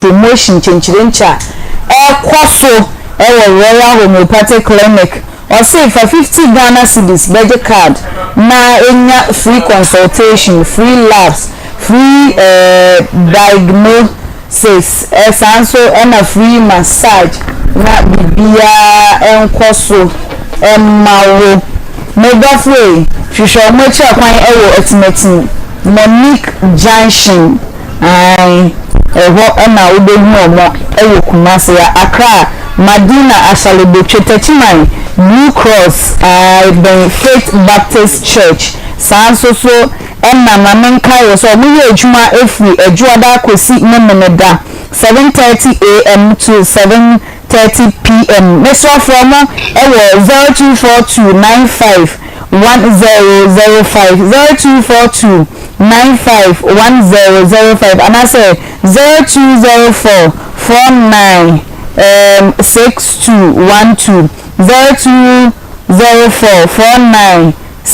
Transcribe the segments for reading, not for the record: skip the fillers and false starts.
promotion chenchirencha kwaso Royal Homeopathic Clinic or say for 50 Ghana cedis budget card na enya free consultation, free labs, free diagnosis, also and a free massage na bibia enkoso mawo megafwe hwehwe mochi akwan ewo etimetin Monique Junction na ubehu omo ewo Kumasi ya Accra Madina Ashalebetwe Techiman Blue Cross Faith Baptist Church sanso so na mamenka yo so omuye ejuma efri ejuada kosi nemeneda 7:30 a.m. to 7:30 p.m. Next one from ewo 0242951005 0242951005 and I say 0204496212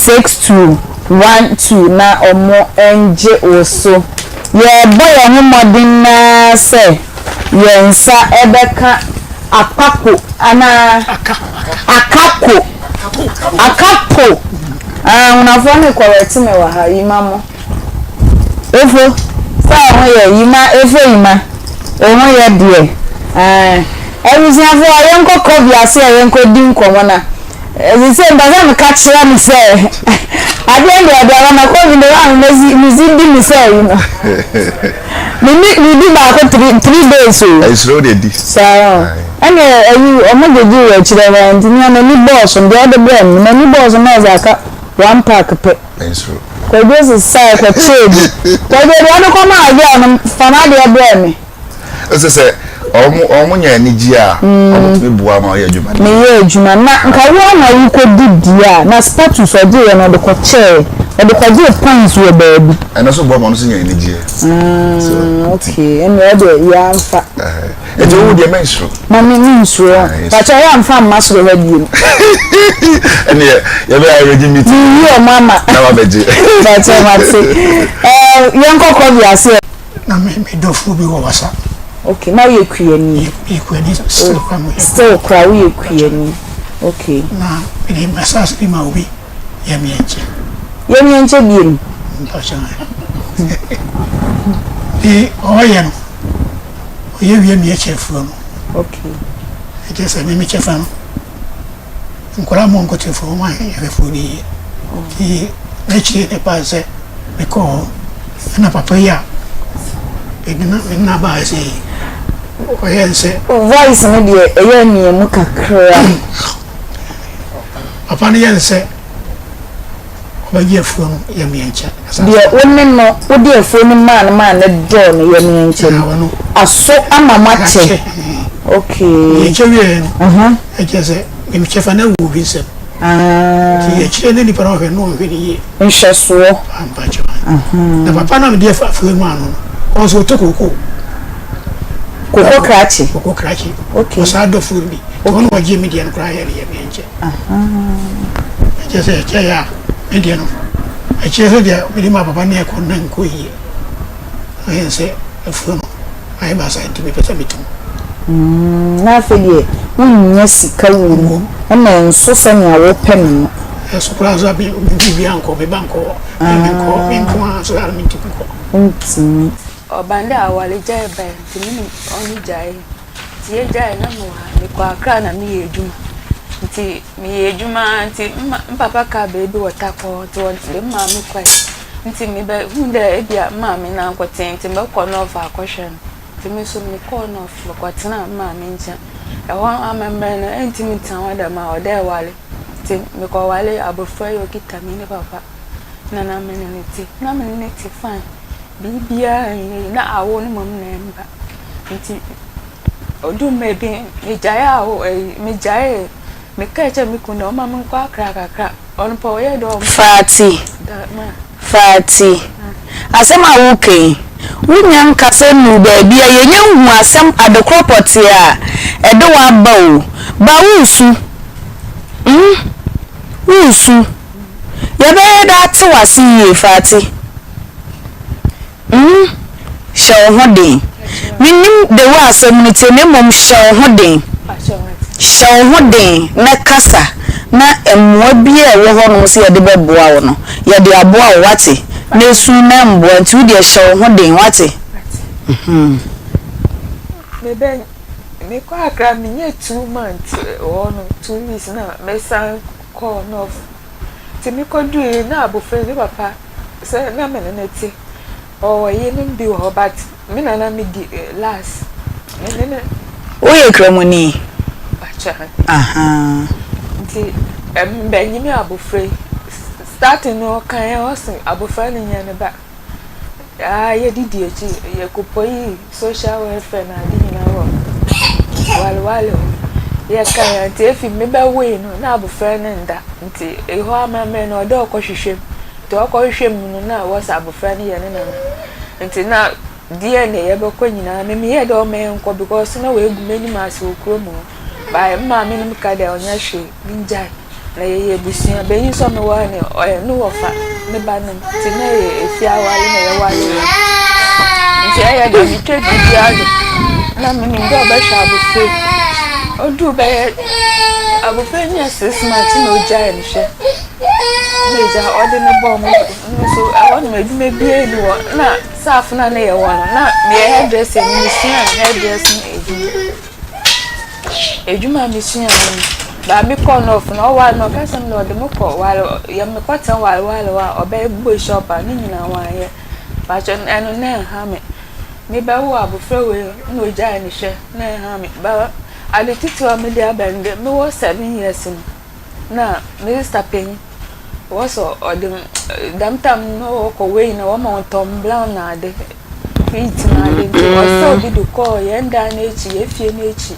0204496212 na omo enje oso ye boy omo modin na say yensa ebeka akako ana akapo unafone correct me wa ha imamo efo sa ho ye yima efo yima oho ye de everything for yenko kobiase yenko din komona we say baza me catch me say at the end of the day na ko the one mezindi me say you know me di ba ko 3 days so I slow the this so and you omogoji we chire and ni na ni boss on the other brand na ni boss na zaka one pack pe so ko this is say ko trade ko the one ko ma ya no fana de brand me say omunya ni gia omutumi bua ma ya juma me ye juma na nka wo na wu ko didia na status ode ye na de ko chair e de ko je points we baabi and also bua ma no so nya ni gia so okay and we de ya mfa e je wo de menstru na me menstru ba cha ya mfa masro we di and ye be already meet you mama na ba beje ba cha ma se yanko ko bi ase na me dofu bi wo wasa. Okay, now you create still cry you create. Okay. Na ni massage ni maubi ya mienche. Ya mienche bien. Ntachana. Oyen. Oye wi mienche funo. Okay. Ite se mi chefano. Nkola mo nkote fu ma ya funi. Ki mechi ne passe me ko na papaya. Na ba se oyense voice no de eya ni mu kakra papa ne yense obaje funo ya miencha de wonne no wo de funo man ne do no ya miencha no aso ama mache okay ye chewe ejese mi chefa na wo bi se ye chire ne para ho no hwe ni ye nhyeso ampacho na papa na me de funo anu also tokoko koko krachi okay osado furbi ono waje median kra ya mienche ejese cheya median ejese dia medima papa ne ko nan ko yi ayense afuno ai ba sa ntimi pesa bitum na fedie wonnya sika wo na nso sanya wo pen eso plaza bi anko be banko enko so al minti ko ntimi obanda awale jai ba timi oni jai tie jai na mo ha ni kwa Accra na mi ejuma nti mi ejuma nti papa ka baby water ko to le ma mi kwa nti mi be hunde ebia ma mi na nkote nti me ko no fa kwhwen nti mi so mi ko no fa kwatena ma mi ncha e ho amembe na nti mi tan wada ma oda e wale nti mi ko wale abofra yo kita mi ne papa na na me ne ti na me ne ti fine bibia na awo ni mom na mba nti odu mebi mejaya o mejaye mekacha mikuna o mama kwa Accra onpo ye do fati asema wuke wunyan kase nu da bia yenye hu asem adekropoti a edo wa bawo ba wusu wusu ye be da ti wasi ye fati show hodi Minim the wa asɛmnite ne mom hyɛ ho den. Hyɛ ho den na kasa na emmoa bi a ɛwɔ hɔ no se yɛde bɛboa wo no. Yɛde aboa wo wate. Na esu na mboa nti wo de hyɛ ho den wate. Bebe me kwa akra me nye 2 months or no 2 weeks na me san call no. Ti me ko du na abofra ni papa say na me na ti. O ye no bi wo but me na me di last. Me O ye kramoni. Bacha. Aha. Nti benyi me abofra starting no kan o se abofra ni nya ne ba. Ye didi echi ye kupoyi social welfare na di na wo wale ye kan nti efi me ba we no na abofra ne nda nti eho amame no odo okohwehwem to okohwehwem no na wo sa abofra ne ye ne na nti na DNA ye be ko nyina me ye do me enko because na we egu mani ma se okuro mu ba mma me nim ka de onya hwe ninjai na ye busia benyi so me wa ne no wo fa ne ba nam ti na efi awale na ye wale nti ya do mi twe biado na me nim do ba sha abofra odu ba abofra ni 6 months na oja en hwe deja ode ne bo mo so awon me dum bia ni wo na saf na na ye wo na me hairdresser ni sia hairdressing ejuma mi sia ba mi call off na wa no person no de mo call wa ya me kwatan wa obey boy shop ni nyina wa ye ba chen eno na ha me ba wo abofra we na oja ni hwe na ha me ba ale titwa me dia bende me wo 7 years na Mr. Penny was odem damtam no ko we na wo ma tom brown na de fit na de was so bi do call ye nda na echi ye fie na echi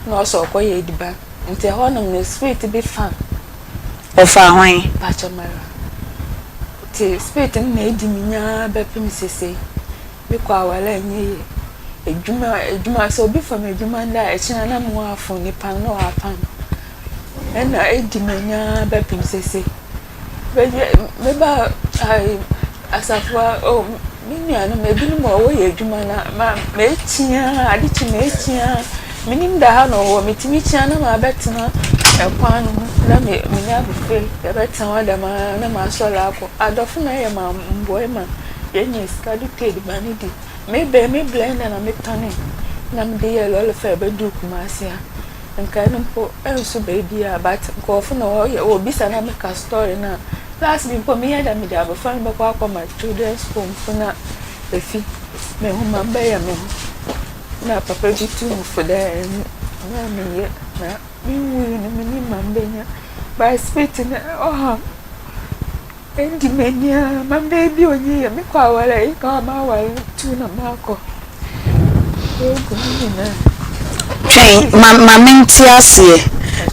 na so ko ye diba nti ho no me sweet be fan Ofa hwan pa chamara ti sweet na edi minya be pim sese bi kwa wala nye ejuma so bi from ejuma nda echi na mo afo ni pan no apan na edi minya be pim sese me ba ai asafwa o mini ana me bi mo wo ye adwuma na ma me tia ade chi me tia minim da ha no wo metimi tia na ma betena ekwan no na me nya bufe ya betena wa da ma na ma so la ko adofo na ye ma mboe ma ye nya skadu tedi ba ni di me blend na me tane na me de ye lo fe be du kuma asia nka no po enso baby but ko fo no wo bisa na me ka story na last me po me da me da bo fan be kwa Akoma children's home funa efi me ho ma be ya me na papa bi tu for there na me ye na me wu ni me ni ma be nya by spirit na endi me nya ma be bi onye me kwa wala e ka ma wala tu na ma ko e ko ni na twen ma menti ase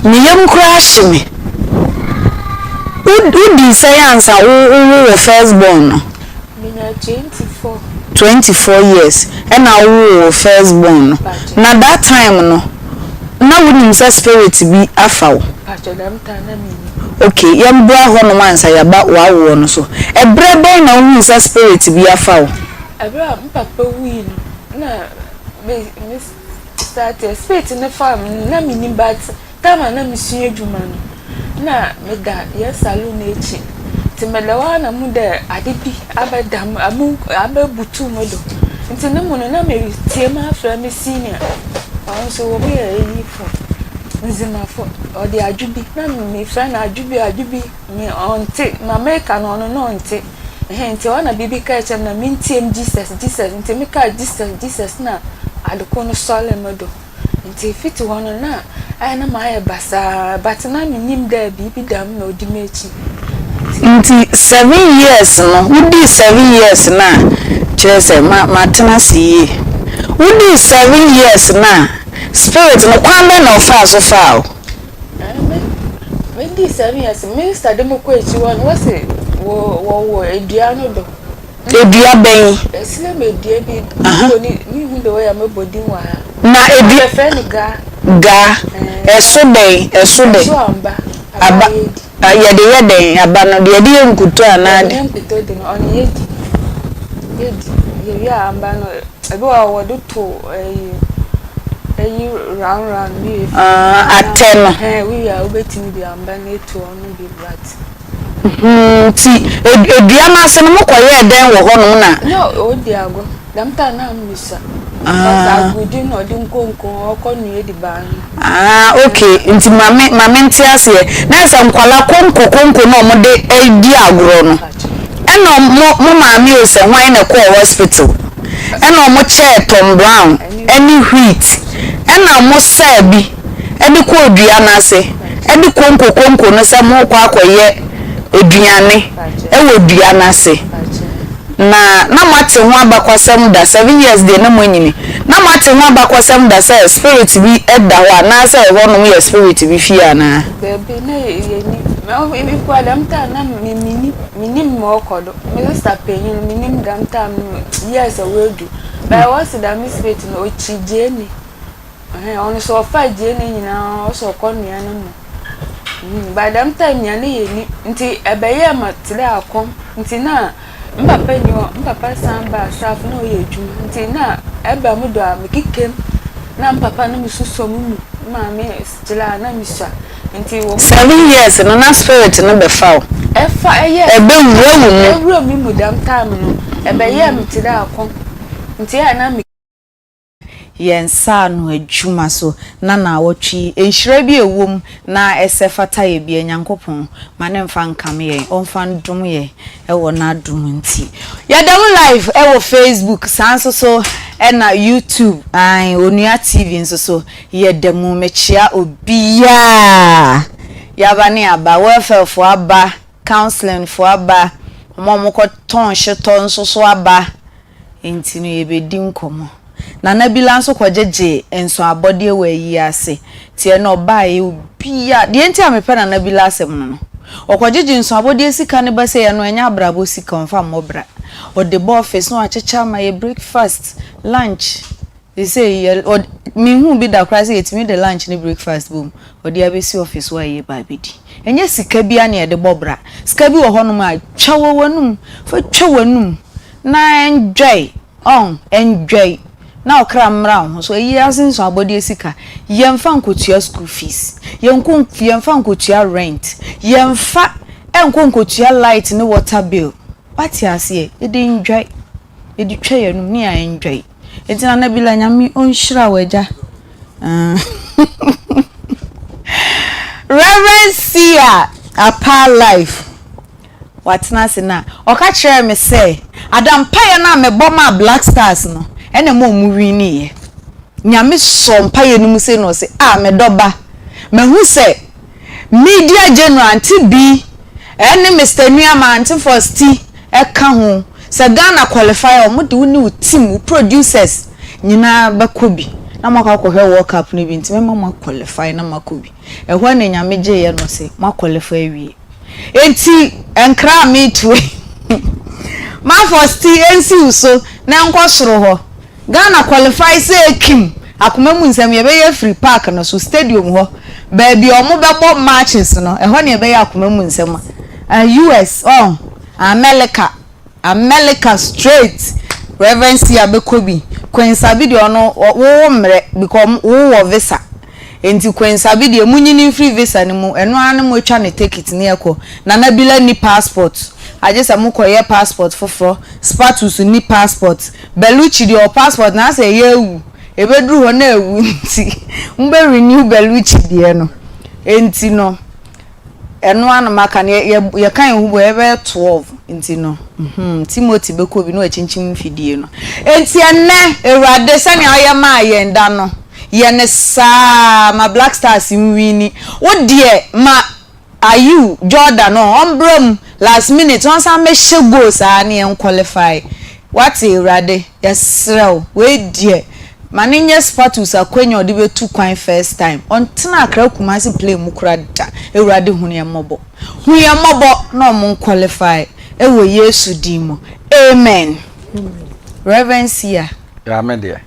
ni yam kura hye Udi science wo first born no. Mina 24 years and wo first born no. Na that time no. Na woni say spirit bi afa wo. Pachodam ta na mi. Okay, yam bra ho no mansa ya ba wa wo no so. Ebre ben na woni say spirit bi afa wo. Ebra papa wi no. Na me start spirit na farm na mi ni bat tama na mi sua adwuma no. Na me da ye salon echi ti me lewa na mu de adebi abedam abebutu mo do nti ne mu no na me tie ma afra me senior so wo be yi fo nzima fo o de ajubi na me fra na ajubi me onte ma make no no onte nti ona bibi ka eche na me ntiem Jesus nti me ka Jesus na adoko no sole mo do nti fit wono na na ma ya basa but na me nim da bibi dam na odimechi nti 7 years no wudi 7 years na chese ma tena siye wudi 7 years na spirit no kwambe na ofa so fa me di 7 years minister dem ko echi won wose wo edua no do edua ben esile me edua bi ni hu de wo ya me bodin wa na edua fe ni ga eso den aba yede aba no de yede nkuto anade nkuto de no on yedi ya amba no ebe wa do to round me atema we are obetimi bi amba na to onu bi brat ti edua na ase no mokoye den wo hono na no o di ago damta na misa agudi no di nkonko okonu edi ban okay nti mame nti ase na se nkwala konko no mo de edi agro no eno mo maame o se hwan na ko hospital eno mo chair Tom Brown any wheat ena mo sabi edi ko odua na ase edi konko no se mo kwa akoye eduane ewo dua na ase na mate ho abakwasem da 7 years de na monyini na mate ho abakwasem da say spirit bi eda ho na say ho no ye spirit bi fia na bebe na yeni me kwa damta na mini mo kodo me sister penyin mini damta yes awedu but was the spirit no ochije ni on so fa je ni nyina o so konua no mo by them time ya na yeni nti ebeye matire akom nti na mpapa samba staff no ye djuma nti na eba mu do amikikem na mpapa no mususo mu maame stila na misha nti wo 7 years no na spirit no be foul eye ebe wura mi mu dam time no ebeye matire akom nti ya na yensa no adwuma so na awotwi enhira bi ewom na esefata ye bi enyankopon mane mfa nkam ye onfa ndum ye ewo na adum nti ya dem live ewo Facebook sanso so na YouTube onua TV nso so ye dem mechia obia ya bani aba welfare fo aba counseling fo aba momoko ton hyeto nso so aba enti no ye bedi nkomo na nabila nso kwajeje enso abode we yi ase tie no bae obia de enti amepe na nabila asem no okwajeje enso abode sika ne base ya no enya abrabo sika mfa mobra o de bo office no achecha ma ye breakfast lunch they say me hu bi da kwase yetimi de lunch ne breakfast boom o de abesi office wa ye ba bidi enye sika bia ne de bobra sika bi wo hono ma twawo wanum fa twawanum na enjoy enjoy na okra mra ho so yi asin so abode sika yemfa nkotua school fees yemfa nkotua rent yemfa nkotua light ne water bill pati ase e de enjoy e di twa yanum ni a enjoy etina na bila nyame onhira waja Reverend Sia apa life watna se na oka kire me say adam paye na me boma Black Stars no ene mo mu wini ye nyame sompa ye num se no se me doba me hu se media general anti bi ene Mr. Nuama anti first e ka ho se Ghana qualifier mo de woni team producers nyina bakobi na maka ko hwe world cup no bi nti me ma qualify na makobi e ho na nyame je ye no se ma qualify wi enti enkra me tu ma first ensi uso na nkosoro ho Ghana qualify say Kim Akoma mu nsem ye be ye free park no so stadium ho baby omo be bo matches no e ho ne be ye Akoma mu nsem US America straight Reverend Sia Bekobi Kwensabi de ono wo mre because wo visa enti Kwensabi de munyini free visa ni mu eno ane mo twa ne ticket ne ekọ na na bila ni passport ajesa mu koye passport foforo status ni passport beluchi de o passport na say yewu ebedru ho na ewu nti mbe renew beluchi de no enti no eno anu maka ne ye kan hu bo ebe 12 enti no Timothy Bekobi no achinchim fidie no enti enne ewrade sani ayema ayenda no ye ne sa ma Black Stars wini wo de ma ayu Jordan no ombram last minute once am she goals ani en qualify what ewrade yesrew we de maninye status akwenyo de betu kwan first time ontena akra kumasi play mukura da ewrade hunu mobo no mon qualify ewo Yesu dimo amen Reverend Sia amen dear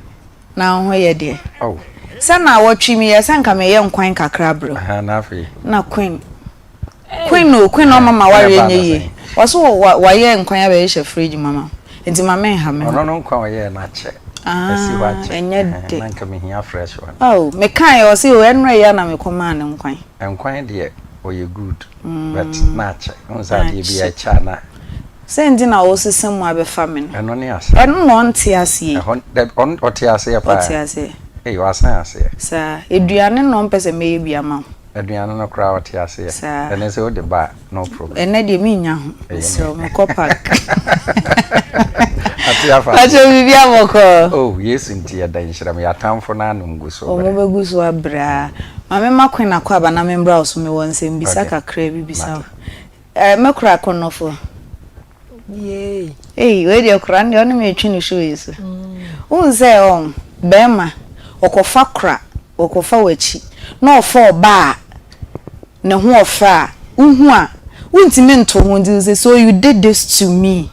na ho ye de oh sana watwi mi ye sanka me ye nkwan kakra bro na afi na queen no mama ware nye ye waso wa ye nkwan ya be ye fridge mama enti mama ha me no nkwan ye na che esi wache enyede na nka me hia fresh one oh me kan yo say o enre ya na me koma ne nkwan de oye good but nache unza de bi a cha na sendi na wo sesem abe famine eno ne asa eno no nte ase on ote ase pa ote ase yo asa ase sa eduane no mpese me bi ama aduane no kra ote ase ene se o de ba no problem ene de mi nya ho so me ko park atiafa acho bibi amoko oh yes nti ya dan hira me atamfo na anu nguso o mo beguso abra mame makwen na kwa ba na membra oso me wonse mbisa kakra bibisa me kra konofo yey we dey kra ndi onu me twi ni show yesu unze on bema okofa kra okofa wachi na ofa oba ne ho ofa uhu a untimi nto ho ndi say so you did this to me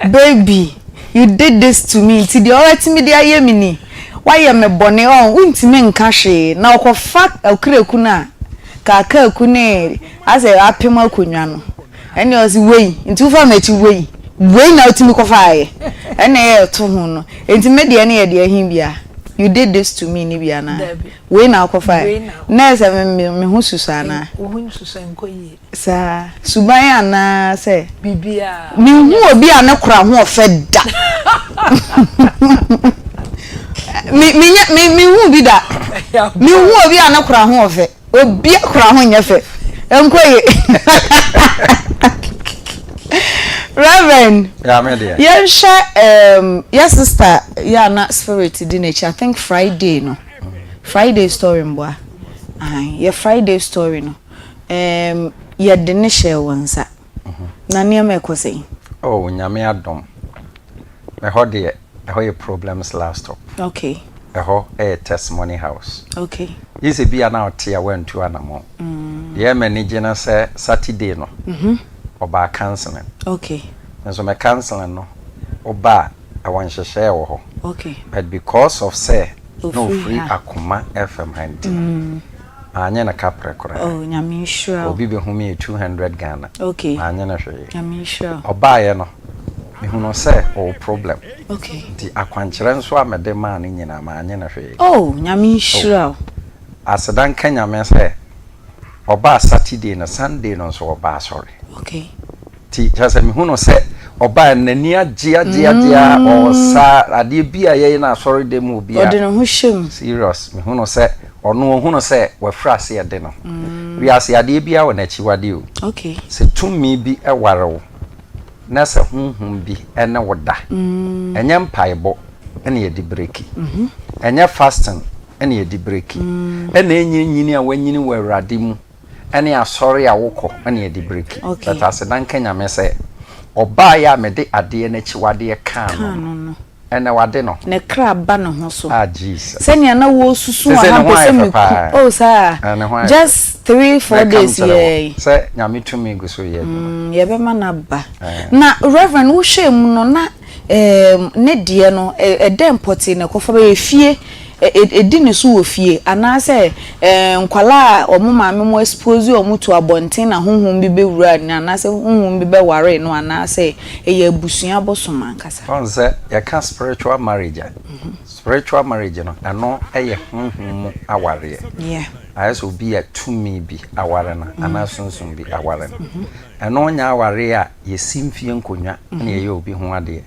baby you did this to me ti di already me dey ayemi ni why me bone on untimi nka hwe na okofa akreku na kaka akune ase apem akonwa no ene ozi wei nti ufa mechi wei na utimi kofa aye ene ye to ho no enti me de ene ye de ahim bia you did this to me ni bia na wei na kofa na se me hu susa na hu susa nko yi sa suban ana se bibia mi hu obi ana kura ho ofeda mi hu bi da mi hu obi ana kura ho ofe obi kura ho nyefe enko yi Reverend, yeah, me there. Yeah, your sister, yeah, not spirit dinechi. I think Friday, no. Friday story, mboa. Your Friday story, no. Your dineche once. Na niya me ko say. Oh, nyame adom. Me ho de, e problems last up. Okay. A testimony house. Okay. This be an out here went to anamo. Yeah, manager say Saturday no. Oba canceling. Okay. And so my canceling no. Oba I want to share wo ho. Okay. But because of say no free Akoma FM hand. Anya na kapre kora. Oh, nyame sure. Obi be hu me 200 Ghana. Okay. Anya na hwe. Nyame sure. Oba ye no. Me hu no say o problem. Okay. Di akwankyere nso amede ma ne nyina ma anya na hwe. Oh, nyame sure. Asedan kanya me say Oba Saturday na Sunday no so oba sorry. Okay. Ti chase me hu no say oba nani agia o sa ade bia ye na sorry dem obi a. Ode no hu hwem. Serious me hu no say ono hu no say we frase ye de no. We ase ade bia wo na chi wade o. Okay. Se tumi bi e ware wo. Na se hunhum bi ene woda. Enye mpaibo ene ye di breki. Enye fasting ene ye di breki. Ene enyi nyini a wanyini wo awrade mu. Ene asori awoko ene ye di breki. But as dan kenya me say oba ya me de ade na chi wade kan no. Ene wade no. Ne kra ba no ho so. Ah Jesus. Senya na wo susu ha pese me. Oh sir. Just 3-4 days yeah. Say nyame tumi go so ye. Ye be ma na ba. Na Reverend wo hwe mu no na ne de no dem poti ne kofa be fie edi ne so wo fie anase nkwala omo maame mo expose omo to abonten na honhom bi be wura ni anase honhom bi be ware no anase eye abusua bosoma ankasa onse ye ka spiritual marriage. Spiritual marriage no ano eye honhom aware. Yeah. Ayeso bi a tumi bi aware na anasunsun bi aware na eno nya aware a ye simfie nkonwa na ye obi ho ade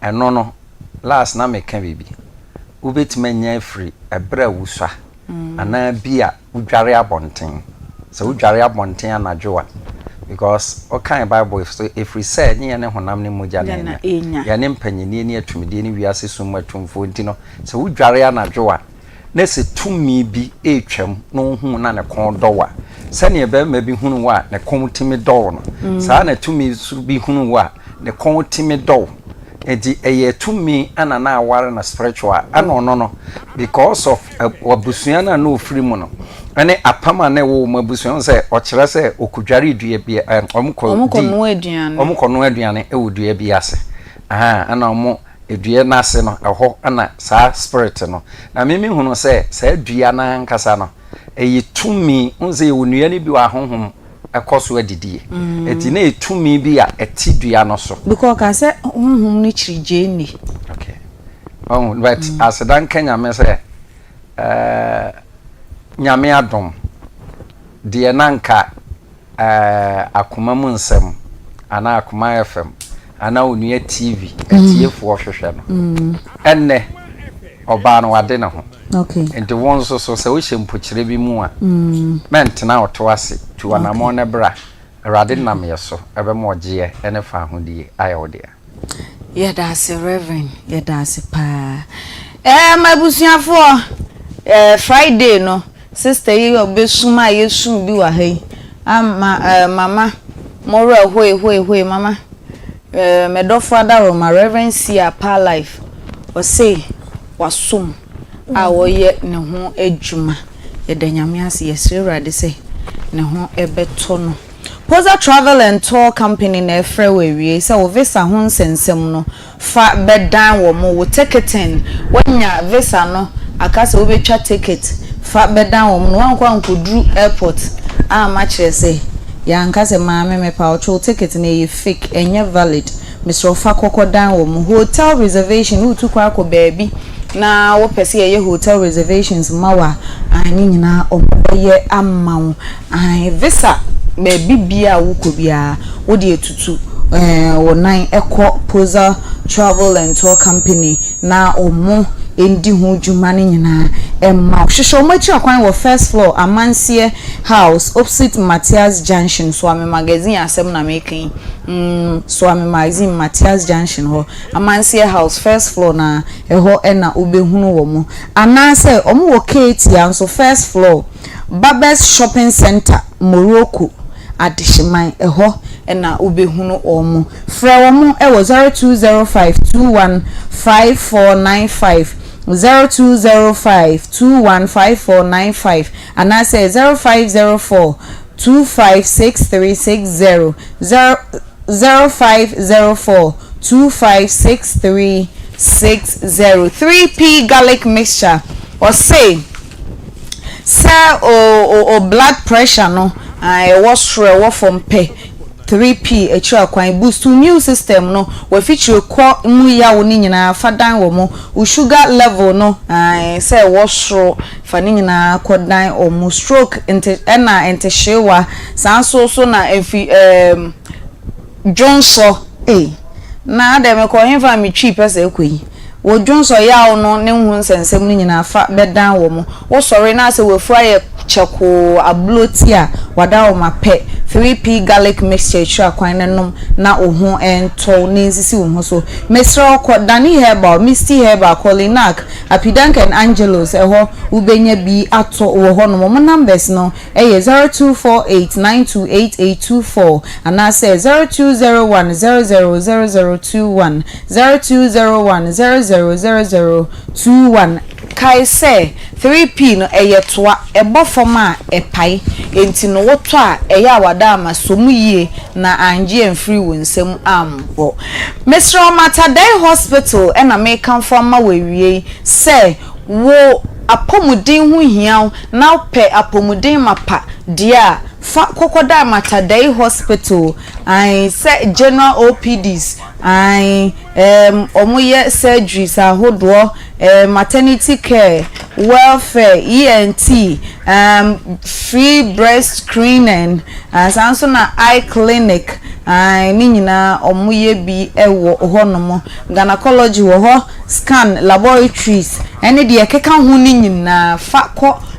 eno no last na me ka bibi ubetime nya free ebra Owusuaa ana bia udware abonten so udware abonten anadwo because okan Bible if we say nya ne honam ne moja na ya ne mpanyini ne atumide ne wiase sum atumfo ntino so udware anadwo na se tumi bi etwam no hu na ne kon dowa sane e be ma bi hunu wa ne kon timi dowo no saa na tumi su bi hunu wa ne kon timi dowo edi eye tumi ana na aware na spiritual ana no because of abusua na no free mu no ene apama na wo mabusua se o kire se okudware dua bi omko no aduane e wo dua bi ase aha ana omo edua na ase no eho ana saa spirit no na mimi hunu se saa dua na nkasa no eye tumi unze wo nua ni bi wa honhom ekoso adidie eti na etumi bi a eti dua no so because ka say honhom ni chirije ni okay oh but asedan Kenya me say nyame adom de nanka Akoma mu nsem ana Akoma FM ana Onua TV etiefo hwehwe no enne oba no wade ne ho okay enti won so se wo hyempokyire bi mu a mentena oto ase tu anamo ne bra rade nam yeso ebe mo gye ene fa hodie ayodea that's a reverend that's a pa mabusuafo Friday no sister yi obesuma yesu bi wa hai mama more hoi mama me do father my reverend see pa life o say wasum a wo ye ne ho adwuma ye da nyame ase yesre rade say ne ho ebeto no Posa Travel and Tour Company na freeway we say wo visa ho nsensem no fa bedan wo mo wo ticketing wonya visa no akase wo betwa ticket fa bedan wo mo no wankwa nkodru airport ma kire say ya nkase maame me pa wo ticket na ye fake enye valid Mr. Ofa kokodan wo mo hotel reservation utu kwa ko baby na wo pese ye hotel reservations mawa ani nyina omoye amma visa me bibia wukobia wo de etutu wo nan ekọ Posa Travel and Tour Company na omo endi hu djuma ni nyina emma hwehwe omachi akwan wo first floor Amansie House opposite Matthias Junction so am magazine asem na making so am magazine Matthias Junction ho Amansie House first floor na eho na obehunu wo mo anase omo wo KT anso first floor Babes Shopping Center Morocco adishman eho na ubehunu omo fra omo ewo 0205215495 0205215495 and I say 0504256360 0504256360 3p garlic mixture or say or blood pressure no I was sure what from pay 3p a chua kwan boost to immune system no we feature kwa mu ya woni nyina fadan wo mo sugar level no I say was sure fani nyina kodan o mo stroke ente shewa so na efi Johnson na dem ko hemfa mi twi pese ekoyi wo Johnson ya no ne hu nsensem ni nyina fa bedan wo mo wo sori na se we fry cheko ablotia wada o mape 3p garlic mixture chua kwan nenom na ohu ento ne nsisi wo so mesro ko Dani Herbal Misty Herbal Colinac Apidank and Angelos eho ubenya bi ato wo ho no mo numbers no 0248928824 and I say 0201000021 0201000021 kai say 3p no toa ebofoma epai enti no woto a awada amasomu yie na anje enfree wonsem ambo Mr. Matadai Hospital na me kan forma wewie say wo apomuden hu hiaw na pe apomuden mapa dia fa kokoda Matadai Hospital I say general OPDs I omoye surgeries ahodo maternity care welfare ENT free breast screening sanso na eye clinic ni nyina omoye bi ewo honomo gynecology wo ho scan laboratories ene de keka hu ni nyina fa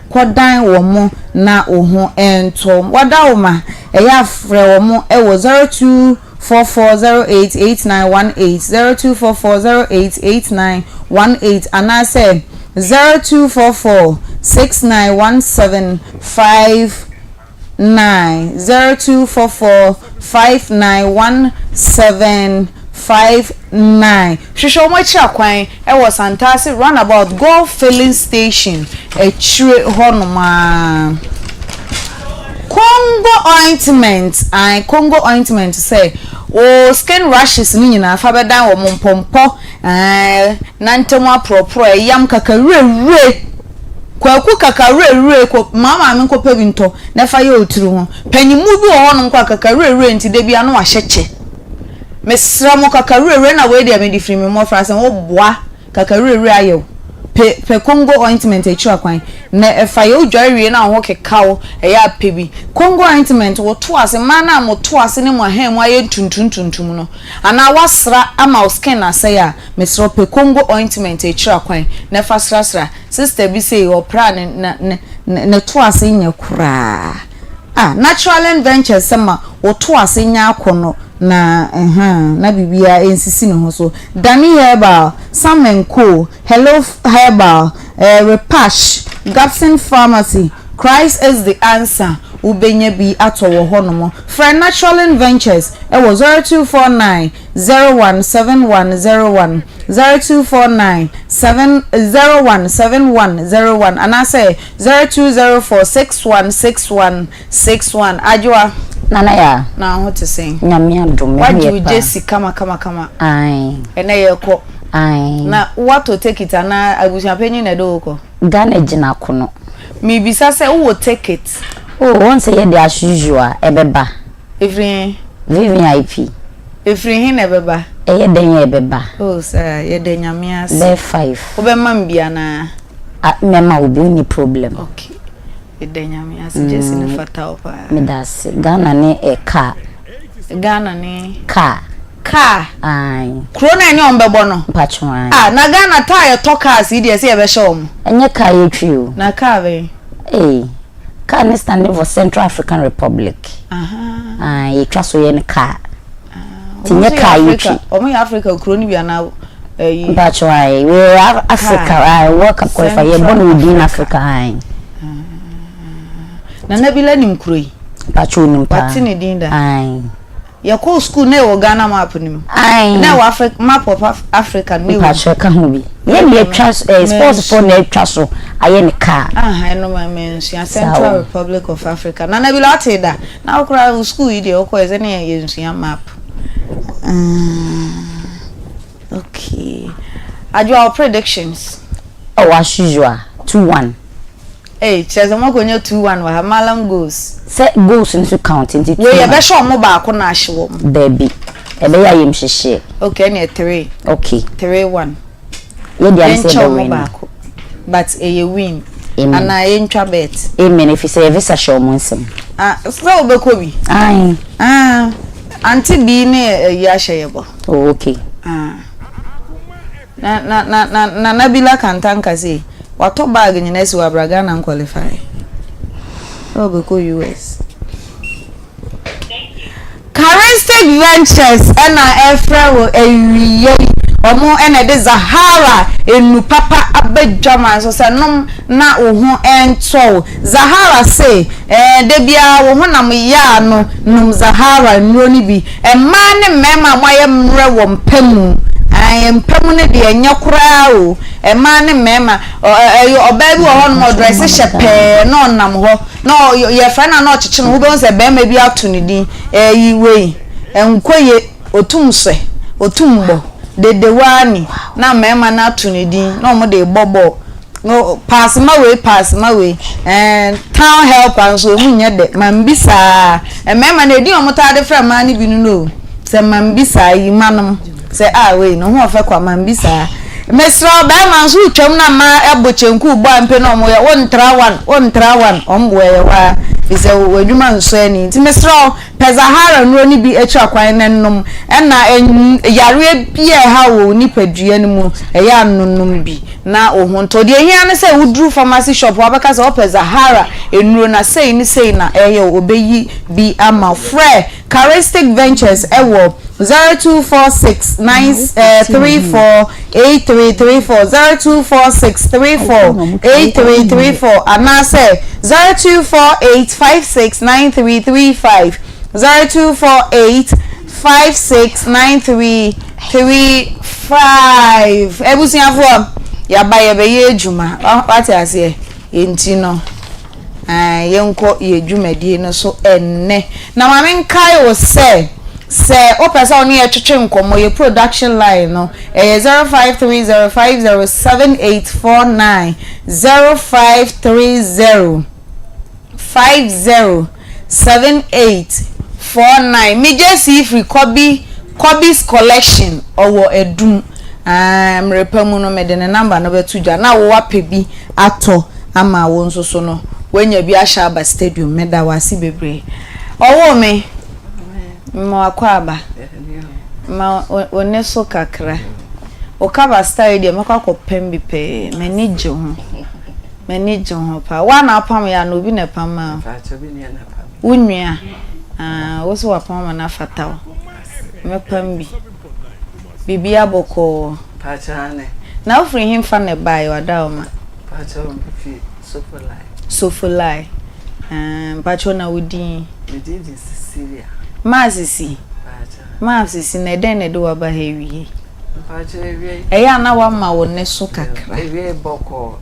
kodan wo mo na ohu ento wada wo ma eya frɛ wo mo ewo 0244088918 0244088918 and I say 0244691759 0244591759 Shisho mwachi akwan ewo Santasi roundabout go filling station chire honoma Congo ointment say o skin rashes ni nyina fa bedan wo mompompo nantemo propro yam kakarure kwaku kakarure ko mama me ko pebinto na fa ye oturu ho panimu bi wo hono kwa kakarure nti de bia no ahyeche mesra mo kakarure na we de me di free me mo fra se wo boa kakarure ayo pe Congo ointment echira kwan na efa ye odware na ho kekawo eya pebi Congo ointment wo to ase mana mo to ase ne mo ahen mo aye tuntuntuntum no ana wasra ama skin ase ya mesro pe Congo ointment echira kwan na fa srasra sister bi say opra ne to ase nya kura natural ventures sama wo to ase nya akono na na bibia ensisi no so Dani Herbal, Sam and Co, Hello Herbal, Repash, Gabson Pharmacy, Christ is the answer. Ubenye bi atowo honomo. For Natural Ventures, it was 0249 017101 0249 7017101 and I say 0204 616161 Ajwa Nana ya na what to say nyame adom what you Jesse kama ai ene yeko ai na what to take it ana abusia penyi na do ko Ghana gina kono me bisa say who will take it won say ye as usual ebeba every VIP hin ebeba ye den ebeba sir ye den nyame as be 5 obema mbia na mema obi ni problem okay Edenyami as Jesse ne fata opa. Medase Ghana ne car. Ghana ne car. Ai. Krona enye ombebo no. Mpachwan. Na Ghana tire talkers ide se e be shom. Enye car yetwi o. Na car be. Car ne standing for Central African Republic. Yetwa so ye ne car. Tinye car yetwi. Omo ya Africa kroni bia na Mpachwan. We Africa. I work akwa fa ye born within Africa. Na nabila nim kroi pacho nim pa pati ne dinda ya ko school na wo Ghana map nim na wo Africa map of Africa ne wo pacho ka ho bi ye me sports for na twa so aye ne car I know my mention Central Republic of Africa na nabila ateda na okra school ide okọ eze na ye nsuya map okay our predictions as usual 2-1 Cheze mo konye 2-1 wa Malam goals. Say goals into counting into 2. We ye be sure mo ba ko na ahye wo. Baby. E be ya yem hye. Okay, na 3. Okay. 3-1. Ye dia say the win. But ye win. And na ye ntwa bet. Amen if you say visa show mo nsem. So be ko bi. Anti bi ne ye ahye ye bo. Oh, okay. Na bila kantanka say what bag in Nesi wa Bragana and qualify. Oh, go US. Charistic Ventures and Efra will Omo ene de Zahara enu papa abedjama so se nom na ohu ento Zahara say de bia wo hu na mo ya no num Zahara nuro ni bi ma ne mema moye mre wo mpamu mpamu ne de enya kura o ma ne mema oba bi wo ho no dress shepe no nam ho no ye fa na no chichi no wo be se be ma bi ato ne din yi wei enkoye otumse otumbo de wani na mema na tunidi no mo de bobo no pass my way town help and so munye de mambisa mema na edi omuta de fra ma ni binu no se mambisa yi manum se we no ho fa kwa mambisa mesro ba man so twam na ma ebochenku bo ampe no mo ye won tra one ombo ye wa ise wadwuma nso ani ti mesro pezahara no ni bi echi akwan nennom na yare bia ha wo nipadua ni mu eya annum bi na ohunto de ehia ne se wudru pharmacy shop wabaka se pezahara enuro na sei na eye obeyi bi ama frɛ Charistic Ventures ewo 0246348334 0246348334 and I say 0248569335 0248569335 ebusiafo ya ba ye be ye ejuma what I say enti no yenko ye dwumadie no so enne na ma men kai wo se o pesa oni e twetwe nkomo ye production line no 0530507849 0530507849 me just if we Kobe's collection owo edum mrepa mu no mede ne number no betu dwa na wo wape bi ato ama wo nso so no wanya bi ahya aba stadium meda wasi bebre owo me mo akwaba ma oneso kakra o kaba stadium makwa pembi pe manage ho pa wana apam ya no bi na pam unua wo so wapam na fataw me pambi bibia boko Pachane. na ofri him fa ne bai wada ma Pacho fi sofulai pacho na wudi Medin Cecilia. Masisi Pacha. Masisi na den ne do waba hewie Pacho ewie. eya na wa ma wonne so kakra Ewie boko.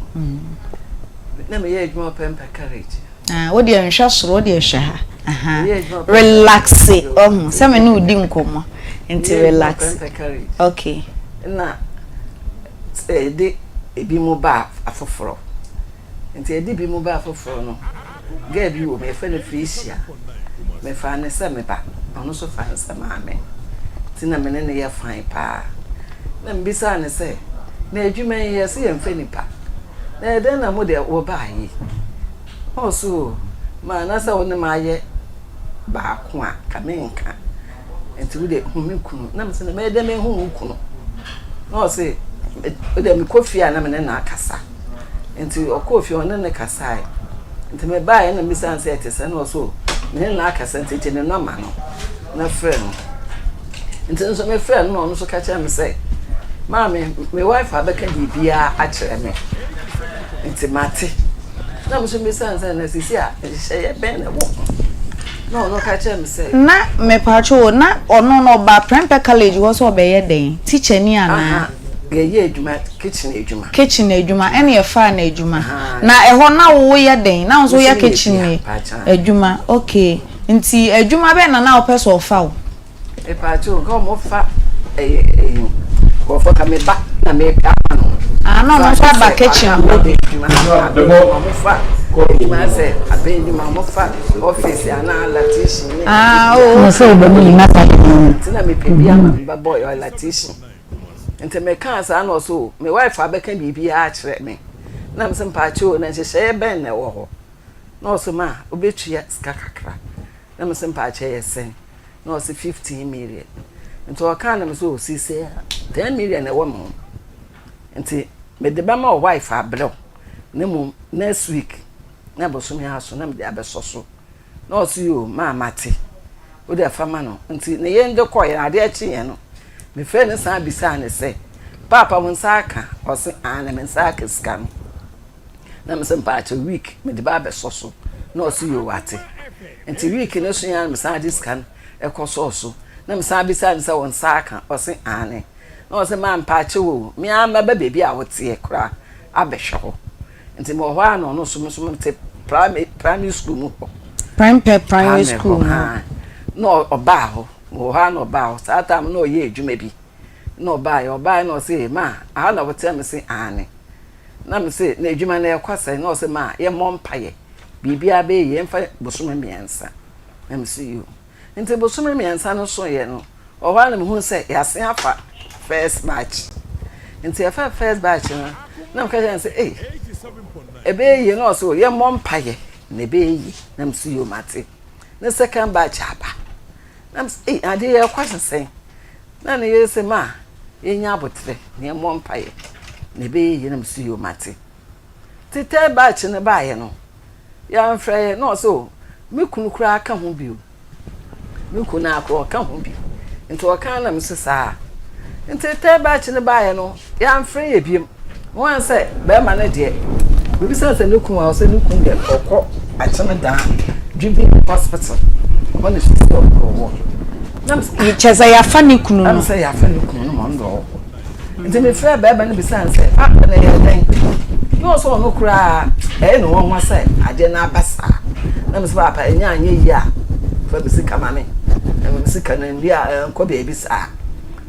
Na me ye adwuma Bempah carriage. wo de nhwa soro wo de hwa ha relax se me no di nkomo nti relax Bempah carriage. okay Na de ebi mu ba afoforo. Nti edi bi mu ba afoforo no. Ga bi wo me fa na frisia. Me fa ne se me ba. Ono so fa ne se ma me. Ti na me ne ye fan pa. Na mbisa ne se na adwuma ye se ye mfa nipa. Na den na mo de wo ba yi. Also ma na se woni ma ye ba ko a ka me nka. Nti wo de hu me kunu. Na me se na me de me hu kunu. No se de me kofi a na me na akasa. Nti okofi on ne kasa. Nti me ba ye na mi san se etese na so me na akasa nti ne no ma no na frɛ no. Nti so me frɛ no no so ka kya me se Mami, me wife abeka bibia a kyerɛ me. Nti mate. Na mo so me san san na sisi a hye ben na wo. No ka kyerɛ me se. Na me pacho na ono no ba Bempah college wo so obeye den. Teacher ni ana. Ye adwuma kitchen adwuma ene ye fa na adwuma. Na eho na wo ye den. Na so ye kitchen ni adwuma. Okay. Nti adwuma be na opeso ofa wo. E pacho ko mo fa ko fa ka me ba na me ka no. No so ba kitchen wo be. Mo fa ma se abendi ma mo fa office ana latition. No so be me na ta tina me pebi ama ba boy o latition. Nti me kan sa na so me wife abeka bibia a kyerɛ me. Na me se pacho na hye ben na wo ho. Na so ma obetua ska kakra. Na me se pacho yesen. Na so 15 million. Nti o kan na me so si say 10 million na wo mo. Nti me de ba ma wife abrew. Na mu next week na boso me aso na me de abesoso. Na so yo ma mate. O de fama no. Nti ne ye nde koye ade a chi ye no. Me fe ne san bisa ne se papa mo nsaka o se ana me nsaka ska no. Na me se pacho week me de ba abesoso. Na so yo wate. Nti week ne so ya me san diska no ekoso na me san bisa ne se won nsaka o se ane. Na o se ma mpache wo me ama ba bebi a wote e kra abehwe ho. Nti mo ho ano no so te primary school mu ho. Bempah primary school. No oba ho. Mo ha no ba ho. Satam no ye adwuma bi. No oba no se ma aha na wote me se ane. Na me se na adwuma na ekwasa na o se ma ye mompaye. Bibia be ye mfa bosome miensa. Na me se yo. Nti bosome miensa no so ye no. O ha na me hu se yase afa first batch. Nti afa first batch na me ka say ebe ye no so ye mompaye na be yi na me se yo mate. Na second batch aba. Na me say ade ye kwase sen. Na ne ye se ma ye nya abotre na ye mompaye na be yi na me se yo mate. Ti third batch ne ba ye no. Ya mfrɛ no so me kunu kura aka ho bio. Me kunu akọ aka ho bi. Nti o kan na me se saa. Nti third batch ne ba ye no ya mfrɛ ye biem. Won say be ma ne de. We be say ne kunu a say ne kunu de okọ acheme da Dream hospital. When is still go. Na me cheza ya fa ne kunu. Na say ya fa ne kunu no mo ndo. Nti me frɛ be ba ne be say na ye den. No so no kura no won say ade na abasa na me se papa enya anya yi a fa be sika ma me na me sika na ndi a nko be bi sa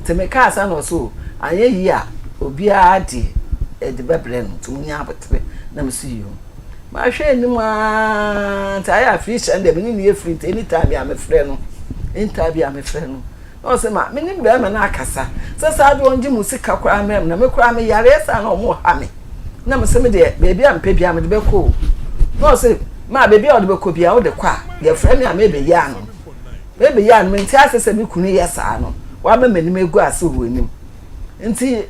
te me ka sa no so anya yi a obi a de bebre no to munya abotre na me se yo ma hwe ni ma ta ya free and be ni free anytime ya me frɛ no anytime ya me frɛ no o se ma me ni be ma na akasa sasa do onji musika kwa amem na me kwa me yare sa na omo ha me na me se me de baby am pe bia me de be ko no se ma baby o de be ko bia o de kwa de frɛ me am e be ya no be ya no me nti asese me kunu yesa no wa ma mani me gu ase ho anim nti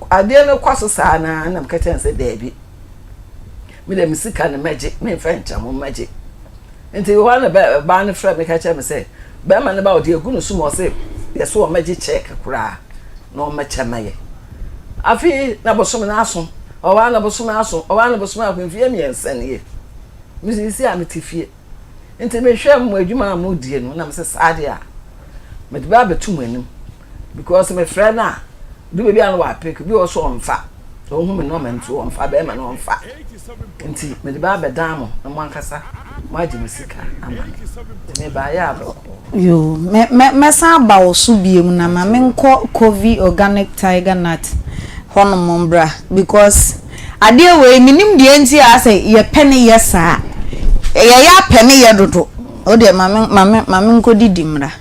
ade no kwaso sa na me ka chen se David me de musika na meje me fencha mo meje nti wa na ba na frɛ me ka chen me se be ma na ba o de gu no su mo se yeso o meje check kura na o meche maye afi na bosom na aso o wa na bosom aso o wa na bosom akwemfie me ensane me si ametifie nti me hwɛ mo adwuma mo die no na me se saade a me de ba betum anim because me frɛ na do be bia no wa pick bi o so onfa so hu me no me nto onfa be ma no onfa nti me de ba bedan mo na mo ankasa mo agi musika ama me ba ya abo yo me san ba wo so biem na ma me nko COVID organic tiger nut hono mombra because ade we minim de nti a say ye pene yesa ya pene ye dodo o de ma me nko didi mra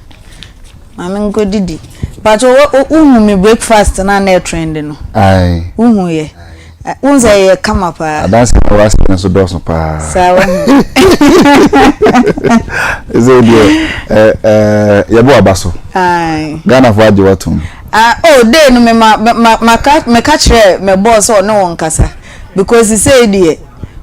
ma me nko didi but uhu me breakfast na trend no ai uhu ye unza ye kama pa adansi na wasi na so doso pa sawa Zedie yabo abaso ai Ghana for aje watum oh dey no me catch me boss o no won kasa because he say dey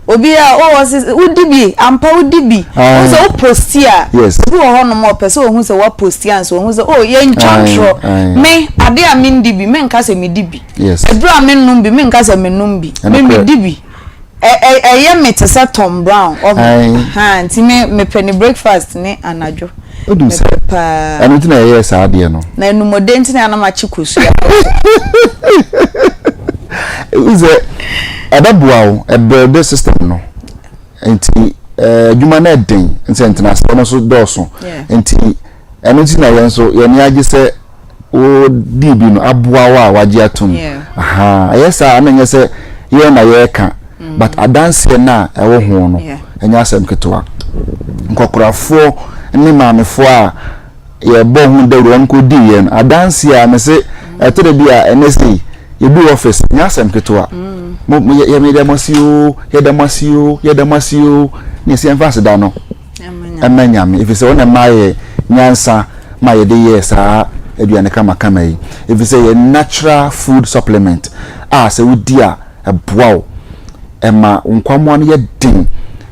obi a o was udibi ampa udibi o so post here yes obi o hono mo person ohun se wa post here so ohun se oh ye nchontro me ade a me ndibi me nka se me dibi yes ebra me numbi me nka se me numbi me dibi ye me te se Tom Brown of ha nti me penny breakfast ni anajo odum se pa anu tina ye sa ade no na enumode nti na ma chikosu ya uze adabuawo build system no enti adwuma na den nti international no so doso enti enu ti na yen so ye ni age se o dibi no aboawo a waje atum aha ayesa ananye se ye na ye ka but adanse na ewo ho no enya asem ketewa nkokorafo ni maamefo a ye bo hu dawro nko di ye adanse a me se etode bi a NSA ye do office nya asem ketewa ye me demasio ni se emfase da no emanyame ifise wona maye nyansa maye de yesa aduane kama yi ifise ye natural food supplement se wudi a eboawo ema nkwamo no ye din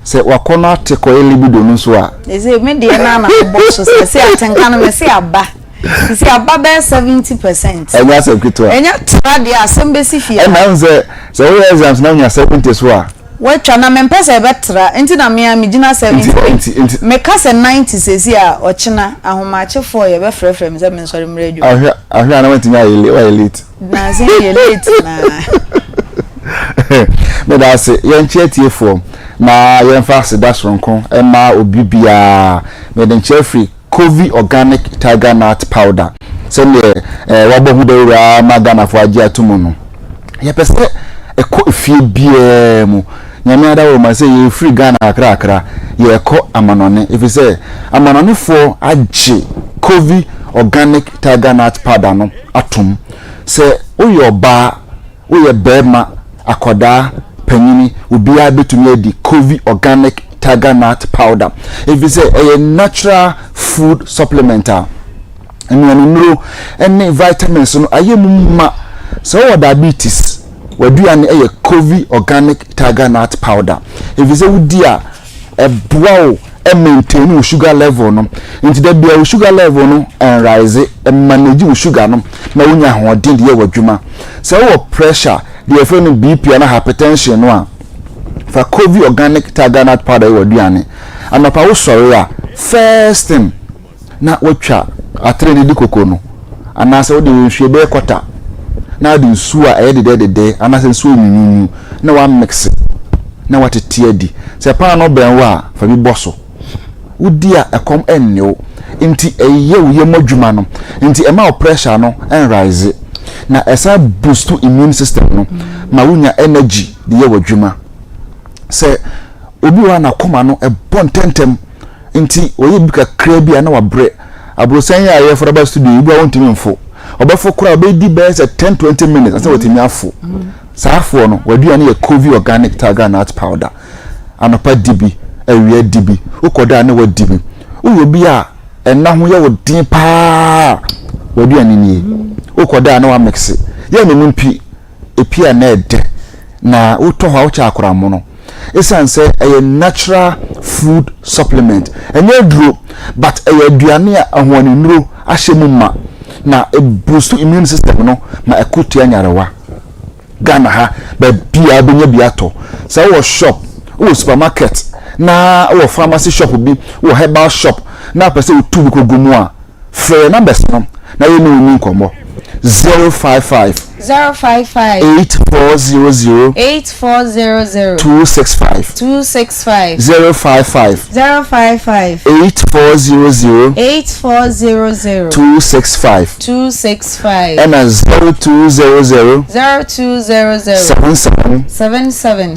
se wakono ateko elibido no so a eze me de na boss se atenka no me se aba si aba be 70% enya se kitwa enya trade asem be sifia na nze se we exams na nya 70 so a we twa na me pese be tra enti na me gina 70 me ka se 90 sesi a ochina ahomache for ye be frefre me se me nsori mreju ahwa na wantinya elite na se elite na me da se yen chetie fo na yen fa se da soronko ema obibia me den chefree COVID organic tiger nut powder sende wabo hu dawura ma Ghana fo age atumu no ye pese eko fie bie mu nyame ada wo ma se ye free Ghana akra ye eko amanone ifise amanone fo age COVID organic tiger nut powder no atum se oyoba oye bema akoda panyini ubia betumi adi COVID organic tiger nut powder if you say a natural food supplementer and nuro any vitamins no ayemuma so diabetes waduane a COVID organic tiger nut powder if you say udia a bow e maintain sugar level no into the bia sugar level no and rise e manage sugar no na wonya hoden de wadwuma so pressure the friend BP and hypertension no a for COVID organic tiger nut powder waduane anapa wo sori a first thing na watwa atrede di koko no anase wo de nhwe be kwata na de nsu a de anase nsu nyunyu na wa mix na watete adi se pa no ben wa fa bi boso udi a ekom ennew nti eye wo ye modwuma no nti ema o pressure no en rise na esa boost immune system no ma wunya energy de ye wadwuma se obi wa na Akoma no e bontentem nti oye bika kra bia na wabre abrosan ya ye for ba studio ibu won timi mfo obefo kura be di be say 10-20 minutes asa wotimi afo saafo no waduane ye COVID organic tiger nut powder anopa dibi awie dibi ukoda ne wadibi uyo bi a enna ho ye wodin pa waduane ni ukoda na wa mix ye me mpi epia na ede na uto ha ucha akora mo no esan say a natural food supplement enye duro but a aduane a ahwani nuro ahyemu ma na e boost immune system no ma ekotu anyarewa Ghana ha be bia benye biato say wo shop wo supermarket na wo pharmacy shop bi wo herbal shop na pese wo tu bi kogumu a free numbers no na ye no ni nkomo 055 8400 8400 265 055 8400 265 and 0200 77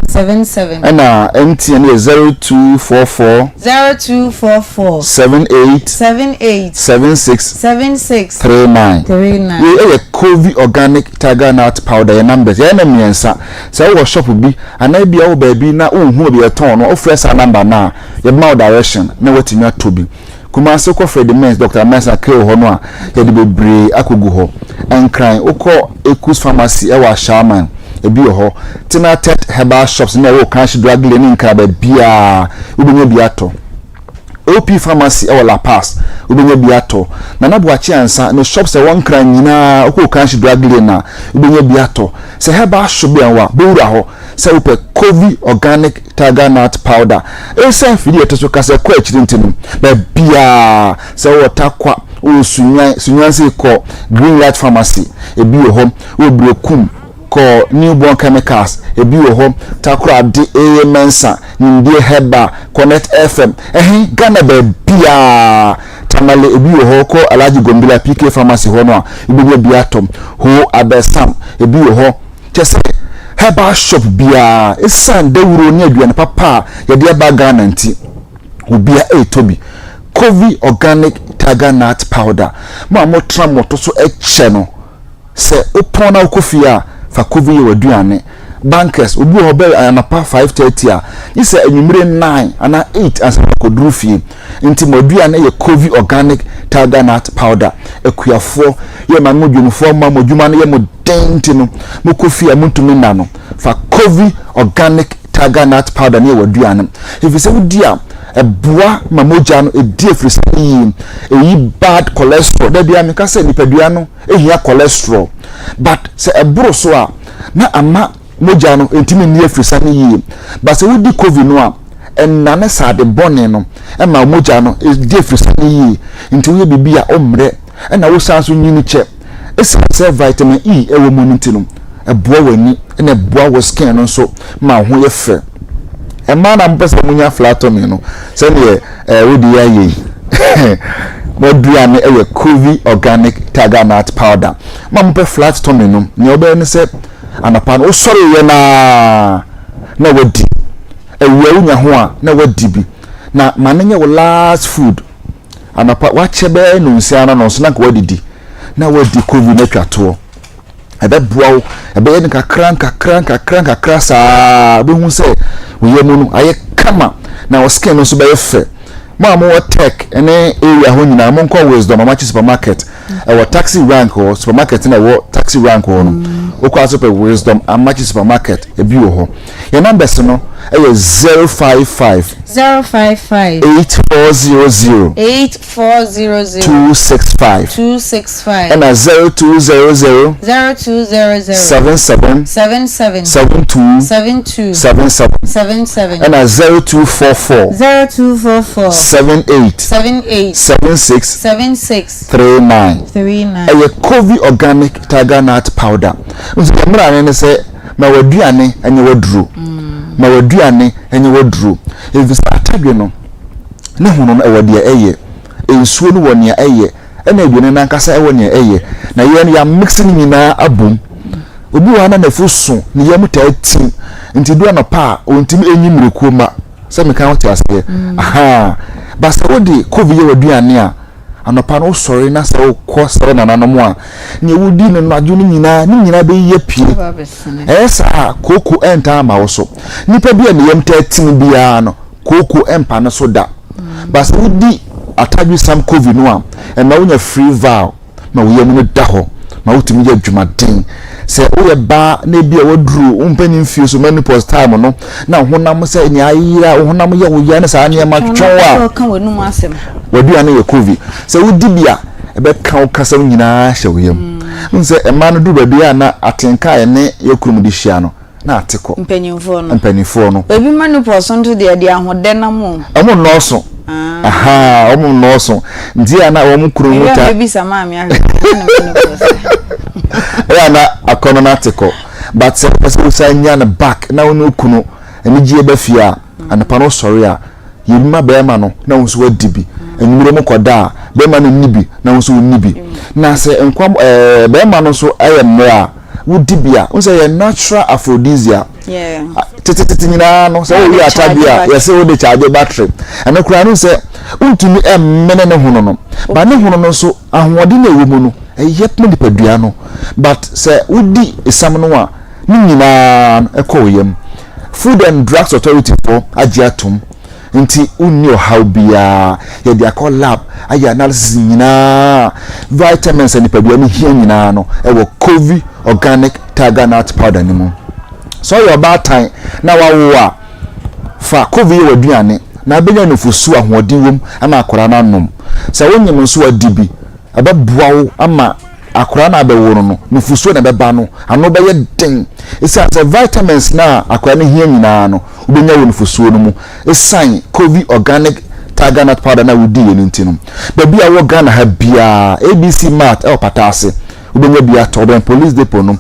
77 and MTN is 0244 78 76 39 we COVID organic tiger nut powder numbers ya na miensa say wo shop bi ana bia wo ba bi na unhu bi eton no ofresa number na ye ma direction na watimi atobi kuma se ko Fred Mens Dr. Mensa kre ho no a ye de bebre akogu ho enkran ukọ Ekus Pharmacy e wa Shaman ebi ho Tinatet herbal shops na wo kan shi drug lane nkra ba bia ubenya biato OP Pharmacy e La Paz ubenya biato na nabuachi ansa no shops e won kran nyina okọ kan shi drug lane na ubenya biato se herbal shop bi anwa bewura ho se upe COVID organic tiger nut powder e se fidi to so kase kwa chirintinum na bia se water kwa Owusuaa se ko Green Light Pharmacy ebi ho obrekum ko newborn chemicals ebi ho takura de Mensa Ndie Heba Connect FM Ghana be bia tamale ebi ho ko Alhaji Gombila PK Pharmacy ho no ebi biatom ho Abesam ebi ho chese herbal shop bia esan de wuro ni aduane papa ye de ba Ghana nti obia etobi COVID organic tiger nut powder ma mo tra moto so eche no se opona okofia fa COVID ye waduane bankers obi ho be anapa 5:30 a ni se anwumre 9 ana 8 asa koduru fie nti moduane ye COVID organic tiger nut powder ekuafo ye ma modwumfo ma modwuma no ye modenti no mokofia muntumi na no fa COVID organic tiger nut powder ne waduane if se wudia ebua mamoja no edi efrisi eyi bad cholesterol da bia me ka se nipadua no ehia cholesterol but se eburo so a na ama moja no entimi ni efrisa ne yi but se wudi COVID no a enane sa de bone no e ma moja no edi efrisa ne yi nti wo bibia omre e na wo sanso nyini che esi se vitamin E ewo mu ntino ebua wani na ebua wo skin no so ma ho ye fe e ma na mpesa munya flatomy no se ne wodi ya yi moduane ewe COVID organic tiger nut powder ma mpe flatomy no ne obe ne se anapa no sori ye na wadi ewe unya ho a na wadi bi na manenye wo last food anapa wa chebe no nsiana no so na ko wadidi na wadi COVID na twato ebe buawo ebe ye kakra sa be hu se wo ye mu no aye kama na wo skin no so be fe mo tech ene area ho nyina mo nko Wisdom amachi supermarket e wo taxi rank or supermarket na wo taxi rank ho no wo kwa so pe Wisdom amachi supermarket e bi wo ho your numbers no e 055 8400 265 and 0200 77 72 77 and 0244 78 76 39 a COVID organic tiger nut powder mra ne se ma waduane enye wadru ma waduane enye wadru if atadwe no ne hono no ewode eye ensuo no woni eye ena aduane na nkasa ewoni eye na ye ya mixing nyina abum obi wa na nafusu ne yam enti do na pa ontimi enyi mrekuo ma se me kan wote ase aha basa wodi covid ye waduane a anopa no sorry na se wo sere nananom a ne wodi no nadu ni nyina be ye pie esa koko enta ma wo so nipa bia ne yem 13 bia no koko empa no so da basa wodi ataju sam covid no a na wonya free vow na wo yem no da ho ma wotumi ye adwumaden se wo ye ba na bia waduru umpani fie so menopause time no na honam se ni ayira honam ye wo ya na sa ne ma twwa kan wonu asem waduane ye covid se wodi bia ebe kan kasam nyina hye wo yem nse ema no du bia na atenka ye ne ye kurumdi hia no na ateko mpanimfo no ebi menopause nto de ahode na mo amo noso aha amo noso ndia na wo kurumu ta ebi sama mi ahwe ya na Akoma na ateko but se usanya na back na wonu kunu enije ba fia anapa no sorry a yima be ma no na wonso wadibi enumire mu koda be ma no nibi na wonso nibi na se enkwam be ma no so ayemra wudibi a wonso ye natural aphrodisiac tete nyina no se wo ya tabia ye se wo de charge battery ene kura no se untumi emmene ne hono no ba ne hono no so ahode na ewo mu no yep me dipadua no but se wudi esam no a ni nyina ekoyem Food and Drugs Authority for agiatum nti unni ohaw bia ye dia call lab aya analysis nyina vitamins and dipadua ni hia nyina no ewo COVID organic tiger nut powder ni mu so your bad time na wawo a fa COVID ye waduane na benya nufusu ahoden wom ama akora na nom se wonyem nso adibi ababuawo ama akora na abeworo no nufusu na beba no ano be ye den isa vitamins na akora ne hia nyina no ubenya wo nufusu no mu esan COVID organic tiger nut powder na wudi ye ntino baby a wo Ghana ha bia ABC Mart e patase ubenya bia to police depot no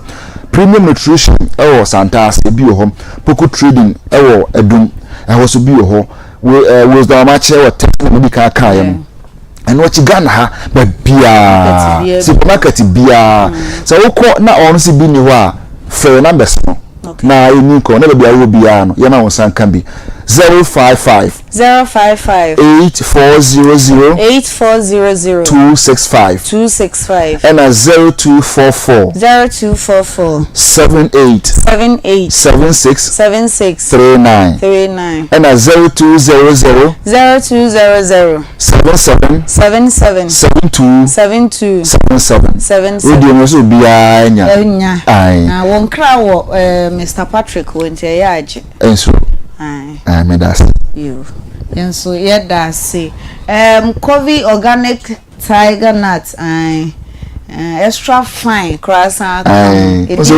premium nutrition e Santas e bi ho Poco trading e edum e so bi ho was the match e ten medical kayem and what you Ghana ha but bia supermarket bia so woko na on si bi ni ho a fair numbers no na eni ko na bia wo bia no ye ma won san kan bi 055 8400 265 and a 0244 78 76 39 and a 0200 77 radio mo so bia nya na won kra wo Mr Patrick won tie yaje enso me das you enso ye das COVID organic tiger nut extra fine croissant so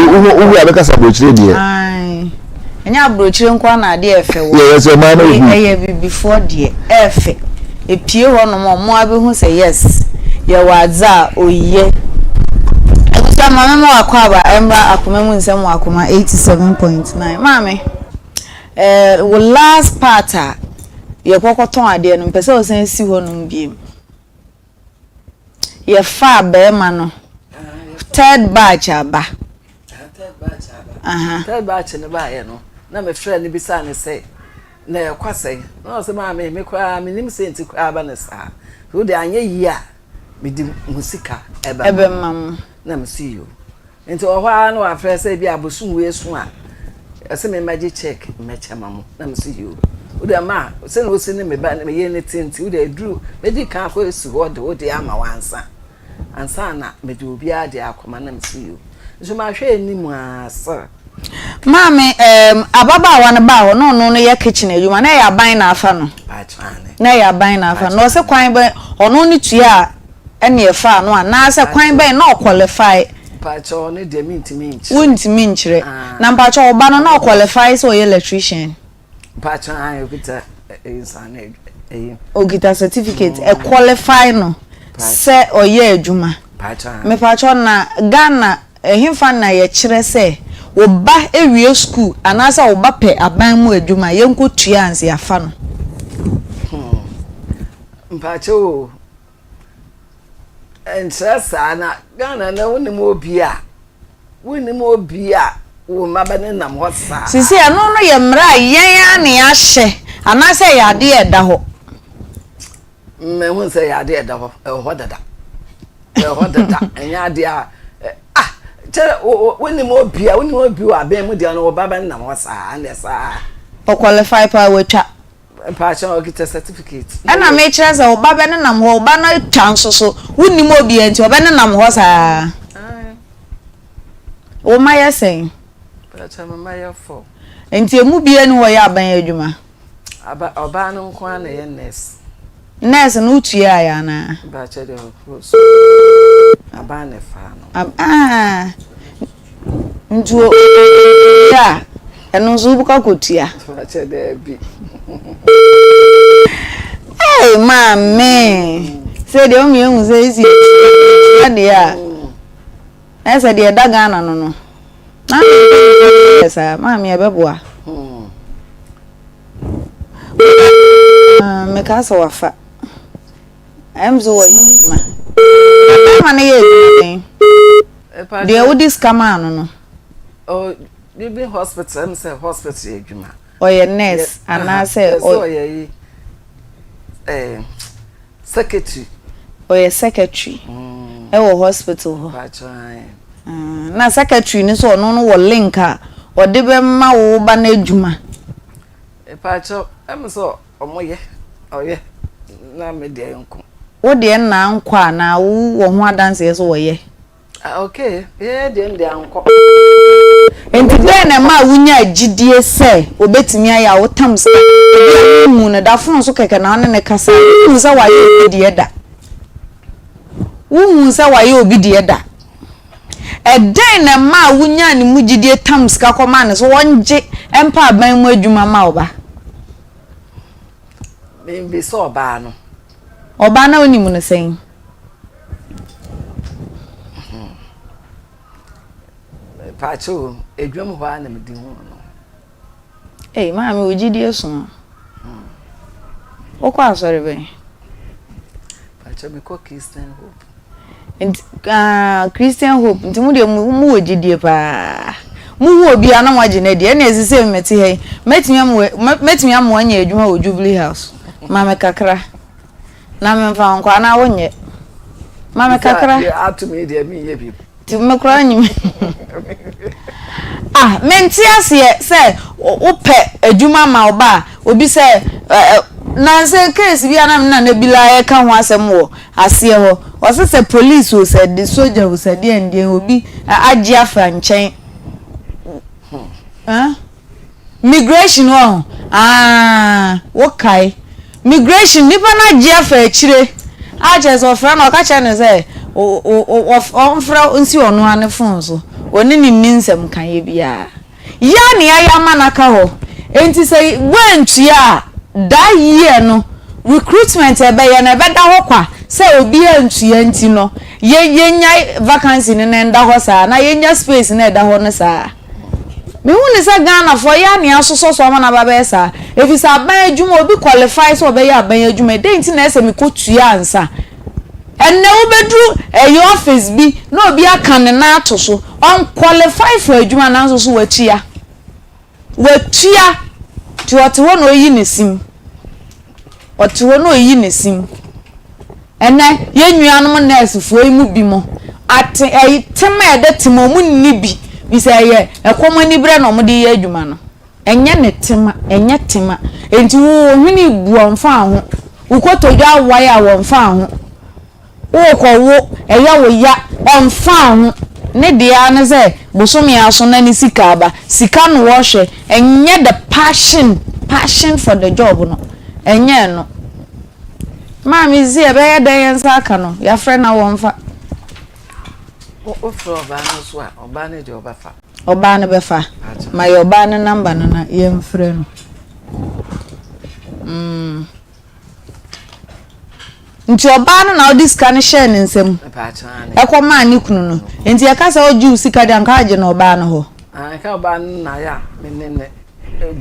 we abeka sabrochire die enya brochire nkwa na ade efe wo yes o ma na eye before die efe epie ho no mo abehu say yes ye waza oye ekuta mama mo akwaba emra akoma mu nsem akoma 87.9 mama wo last part ye kokoton ade no mpese o san si ho no biem ye fa be ma no third batch aba third batch ne ba ye no na me frɛ ne bisa ne sɛ na ye kwasɛ na o se ma me kwa me nim senti kwa aba ne sa so de anye yi a me di musika ebe mam na me see you nti o hwa na wa frɛ sɛ bi abosun we su a ese me magic check me chema mo na me see you o de ma se no se ne me ba me ye ne tenti o de dru me di kan ko esu ho de o de ama wansa ansa na me de obi a de akoma na me see you so ma hwɛ enimu asa mami ababa wan ba ho no ye kitchen adwuma na ya ban na afa no na ya ban na afa no se kwan ba ono ni tua ene e fa no na se kwan ba na qualify pacho ne de mintimi nchire na pacho oba no na qualify so ye electrician pacho ayo kita insane ogita certificate e qualify no se oye adwuma pacho me pacho na Ghana ehimfa na ye kire se oba ewie school anasa oba pe aban mu adwuma yenko tuanse afa no mpacho entrasa na Ghana na wonim obi a wo mabane nam hosa sisi ano no ye mra yen ane ahye anasa ye ade eda ho me hu say ya de da ho ho dada enya de a when mo bia wa ben mu de no baba na mo sa na sa o qualify pa we twa pa cha o get certificate ana me kire say o baba ne nam ho ba na twa nso so wonni mo bia nti o ba ne nam ho sa o ma ya sen pa cha mama ya fo nti emu bia ni wo ya aban adwuma oba no nko na ye nurse no tuya ya na ba cha de ho aba ne fa no ntu ya enu zo buka kotua ba cha de bi hey mama say de o mi ehun say isi ade ya esa de daga na no na esa mama e beboa me ka so wafa emzo wa ma na ye de o dis kama no oh you be hospital am say hospital edwuma o ye nurse ana say o ye secretary o ye secretary e wo hospital ho na secretary ni so no wo link a o de be ma wo ba na edwuma pacho am so omoye oye na me de nko wo de na nkwa na wo ho adanse so wo ye okay de anko enti den na ma wunya agidie se obetimi aya wo tam se mu na da fon so keke na ne kasa wu se wa ye obidie da wu se wa ye obidie da den na ma wunya ni mugidie tam ska koma ne so wonje empa aban mu adwuma ma oba me so oba no oba na oni mu ne sen pacho edwam ho ana me din ho no maami ogidie so o kwa sorry be pacho me ko Christian Hope Christian Hope nti mu de mu ogidie pa mu hu obi ana waje na de na ezise meti he metimi am wanya edwuma o Jubilee House mama kakra na me mfa nkwa na wonye mama kakra atumi de mi ye bi ti me kra nyim menti ase se ope edwuma ma oba obi se na se case bi ana na bila e ka ho asem wo ase ho o se police o se the soldier o se de ndie obi agi afa nchen migration wo kai migration nipa na agi afa akire aje so fra na o ka che ne se o fra nsi onu ane fon so oni ni ninsem kan ye bia ya ne aya manaka ho enti say wentua da year no recruitment ebe ye na ebe da ho kwa say obi antua enti no ye nya vacancy ne na nda ho saa na ye nya space na da ho no saa me hu ne say Ghana for ya ne asoso so ma na baba esa if say aban adwuma obi qualify so obe ya aban adwuma de enti na ese me kotua ansa enne obedru office bi na obi aka ne na ato so on qualify for adwuma na so watua ti otewo no yi nesim otewo no yi nesim enne ye nuanom nurse fo imu bi mo ate tema ede tema mu nni bi say ye Akoma ni bre no mo de ye adwuma no enye ne tema enye tema enti wo hwini buo mfa ho ukotodwa waya wo mfa ho wo eya wo ya onfa ho ne dia ne ze bosomi aso na ni sika aba sika no wo hwe enye the passion for the job no enye no mami zi ebe ya den yansa aka no ya frɛ na wo mfa o fro ba no so a oba ne de oba fa oba ne be fa ma ye oba ne number no na ye mfrɛ no nti oba no na odi sika ne share ne nsem Akoma ni kunu no nti ya kasa oju sika de anka age na oba no ho ka oba na ya menene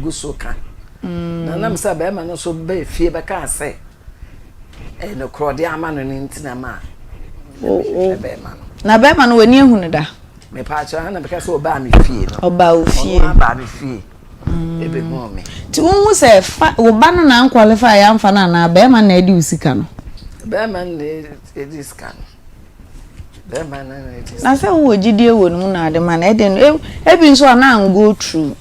gusoka na nam sa be ma no so be fie be ka se no krode ama no ntina ma be ma no na be ma no wani ehu ne da me pa cha na be ka so oba mi fie no oba o fie oba mi fie ebe mo me ti won se fa oba no na qualify ya mfa na be ma na edi usika no Beman this can. Beman it is. Na say wo gidie wo no na de man e den e bi nso na go through.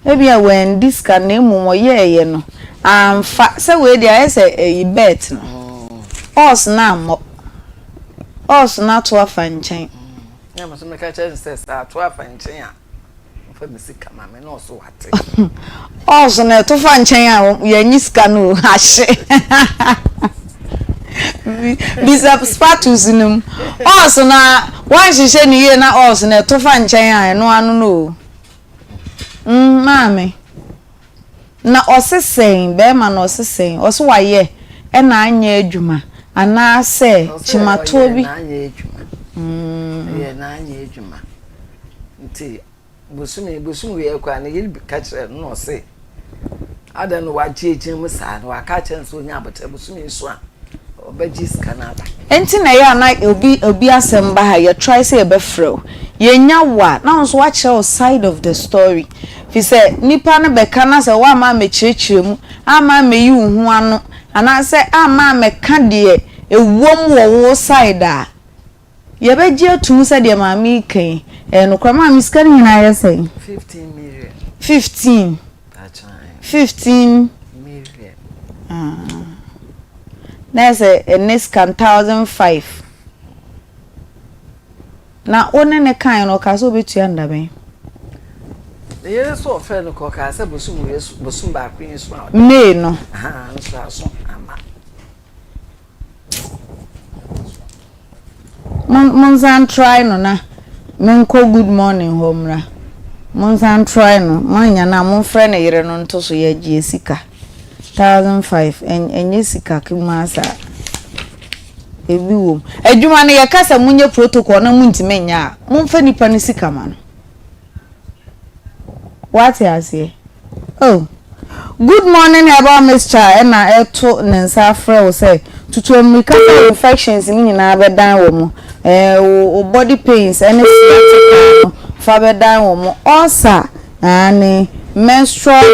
E bi when this can na emu mo ye no. Amfa say we dey say e bet no. Us na mo. Us na to afa nchen. Ya mo so me ka che say sa to afa nchen a. For me sika ma me no so wate. Us na to fa nchen a ye nyi sika no ahye. Bisa status nim. Us na wan hihye ni ye na us na to fa nchen a no anu no. Mame. Na osesen be ma na osesen oso waye e na anya adwuma ana se chimato bi na anya adwuma ye na anya adwuma nti busumi we kwa na ye ka kire no se ada no wajeje mu sa na waka kire so nya abota busumi so a obaji skana ba enti na ya na obi asem ba ha ye try say e be frɛ ye nya wa na nso wa kire side of the story fi say nipa na be kana say wa ma me kirekire mu ama me yi hu ano ana say ama me ka de ewom wo side a ye be je atu say de ma mi kan no kwa ma mi skani nyina ye say 15 million 15 that time 15 million there's a next can 1,005 na one ne kan no ka so betu anda ben ye so friend ko ka say busum ba kwin so me no so ama Monsan try no na menko good morning homra Monsan try no manya na mon frɛ ne yere no nto so ye gie sika 1,005 enye sika kimasa ebi wom adwuma ne ye kasa munye protocol na muntime nya mon fa nipa ne sika ma no what you say oh good morning about Mr. na eto nensa frɛ wo say tutu america infections ni nyina be dan wo mu body pains any sciatica fa be dan wo mu ulcer and menstrual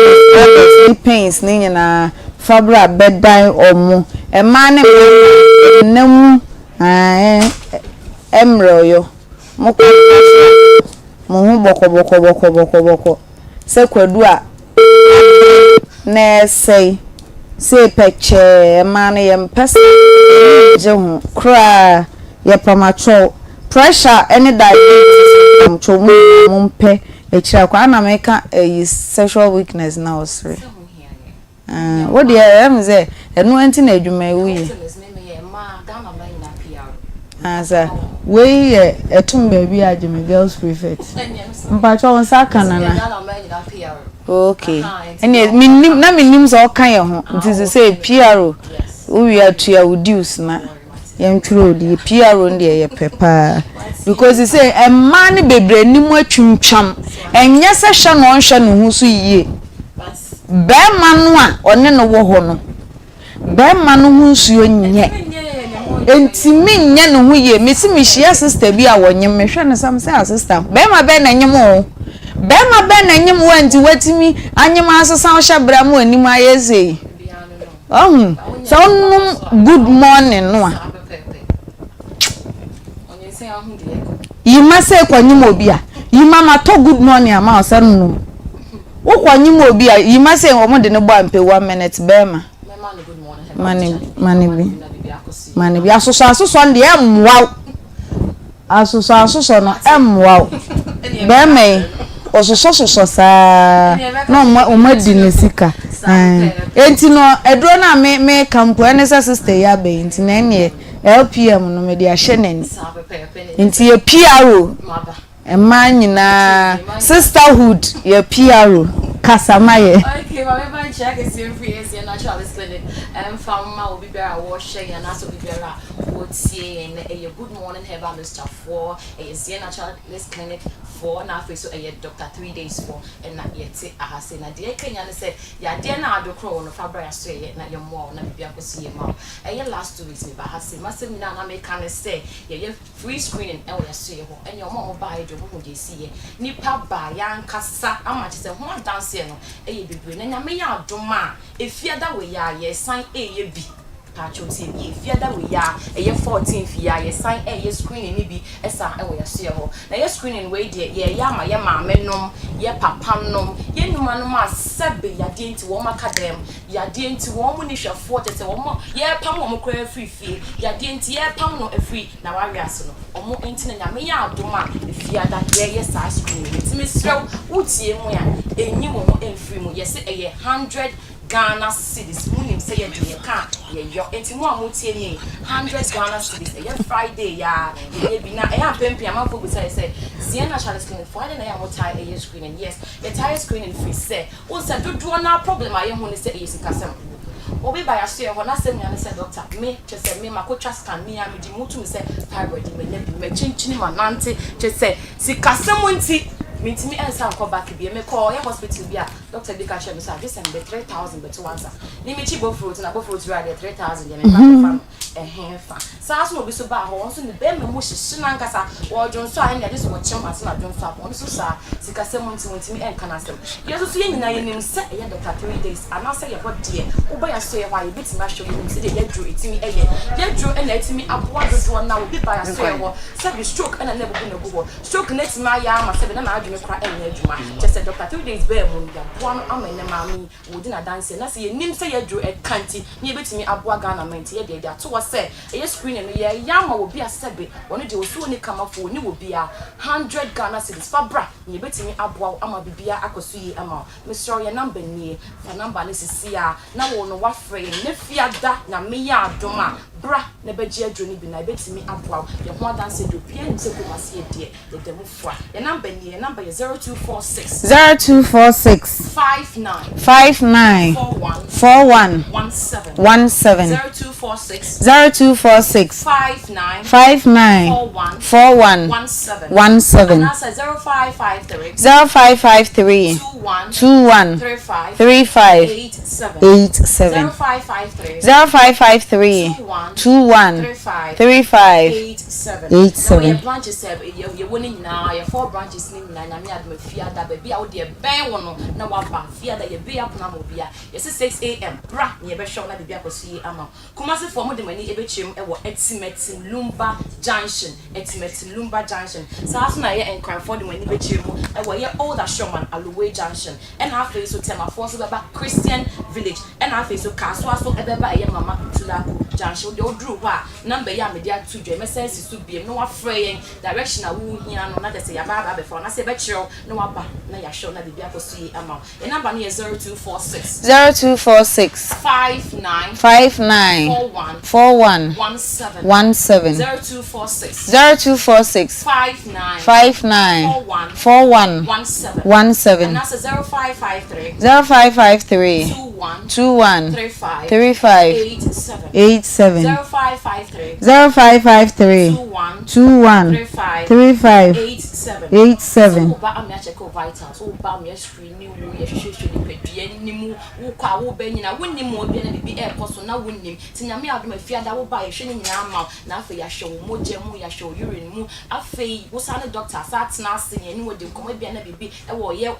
pains ni nyina fabra be dan wo mu e ma ne namu emro yo mo ko mo hu boko se kwadu a na say peche man yem pesa je hu kra ye premature pressure any diabetes chomu mpe e kira kwa na meka sexual weakness na osre what the am say enu enti na adwuma wuye asa we etum baby ajime girls prefect mpacho on sakana na okay and minim so kan ye ho nti say PRO we are to reduce na yem twiro di PRO ndi ye pepa because he say a man bebre nimu atwuntwam enye se hwe no nhwe no hu so yie be manu a one no wo ho no be manu hu nsuo nye entimi nye no hu yie mesi mihia sister bi a wonyem mehwe no sam say sister be ma be na nyem o Bempah ben na nyim wanti watimi anyim asesa wo hyabra mu anim ayeze so good morning no a yima say kwanyim obi a yima ma to good morning ama osanu wo kwanyim obi a yima say wo de ne bo ampe 1 minute Bempah mani bi asoso nde emwaw asoso no emwaw Bempah ososo sa no mo di ne sika enti no edro na me kampo ene sister ya be enti na ene LPM no me di ahye nani enti ye PRO ema nyina sisterhood ye PRO kasamaye okay ma be check is in free is naturalist clinic farmer will be better wash and also be better what see and a good morning have Mr. 4 a naturalist clinic 4 na face so a doctor 3 days for and na yet I have seen na dey Kenya say ya dey na adokro no fabra so ye na your mo na bibia ko see ma e last 2 weeks me ba have seen masse me na make can say ye free screening e we so ye ho and your mo ba e do ho dey see ye nipa ba ya nkasa ama che say ho dance no e ye bebre na nyame ya adoma e fiada we ya ye san e ye bi patrol be if that we are a 14th year, ye sign a screening maybe as I will see ho. Now your screening way dear, ye yama, ye mamma nom, ye papa nom, ye no man ma sabe ya dean to warm academ, ya dean to warm when you shall 40 or more, ye pam more free fee, ya dean to ye pam no a free, now I reason, or more internet, I may out do man, if you are that yes, I screen. It's Miss Row, what's ye moya, a new one in free, yes, a 100 Ghana cities, Munim say a dear can't, your 81 100 Ghana cities, a Friday, ya, maybe not. I have Bempah, I'm up with I say, Sienna shall screen Friday, I am tie a screen, and yes, the tire screen free say, also, do no problem. I am only say, yes, Cassam. Or we buy a share when I send me and said, Doctor, me, just say, me, my coach can me, and me, to say, thyroid, me, chin, my auntie, just say, see, Cassam won't see. Meet me and some call back be me call your hospital be Dr. Bika Shem say this and the 3,000 but to answer. Limit go fruit and above fruit right 3,000 and farm a hair Sass no be so bad also the bem mush sinankasa or John so and this what chum as not John Fap on so sa sika someone to me and can answer. You also see na him say e Dr. 3 days and I say your what dear oba ya so why you bit na show you say dey drew it me dey drew and let me aboa do na obi buy so say stroke and I never go stroke next my ya ma say na me cry any adwuma just said Dr. 2 days bear mu ya boa no amene mami wo di na dance na say nim say ya dro e kanti ni betimi aboa Ghana menti ye de to was say e screen no ye yama wo bia sebe wono de osu oni kamafo ni wo bia 100 Ghana cedis fabra ni betimi aboa ama bibia akoso yi ama me sure your number ni fa number ni sisia na wo no wa free ne fiada na me ya adoma bra na beji adro ni bi na betimi aboa ye ho dance do pia ni se ko masie de de mu fra your number ni your number 0246 59 41 17 0246 59 41 17 and that's 0553 21 35 87 0553 21 35 87 your branches you winning now your 4 branches ni na me adme fiada baby out there ben wono na waba fiada ye be up na mo bia yes 6 am bra ye be show na bibia kosi ama kuma se for mo de mani e be chim e wo etimetim lumba junction so as na ye enquire for de mani be chim e wo ye older showman Aluwe junction and half face so tema force be ba Christian village and half face so kaswa so e be ba ye mama Tulako junction de odru ho number ya me dia 2 dwe me sense so biem no wa frey direction a wo hia no na de say ya ba before na say be chiro no wa ba na ya show na bibia kosi ama e number no 0246 59 41 17 0246 59 41 17 and that's 0553 21 35 87 0553 21 35 87 so ba am ya check vital so ba am ya screen ni wo ya hwehwehwe ni pedua ni mu wo kwa wo ba nyina wonni mu obi na bibi e koso na wonnim tinyame adoma fiada wo ba ya hwe ni nyina ma na afa ya hwe wo moje mu ya hwe urine mu afei wo sa ne doctor sa tena ase ni wo de komo bia na bibi e wo ye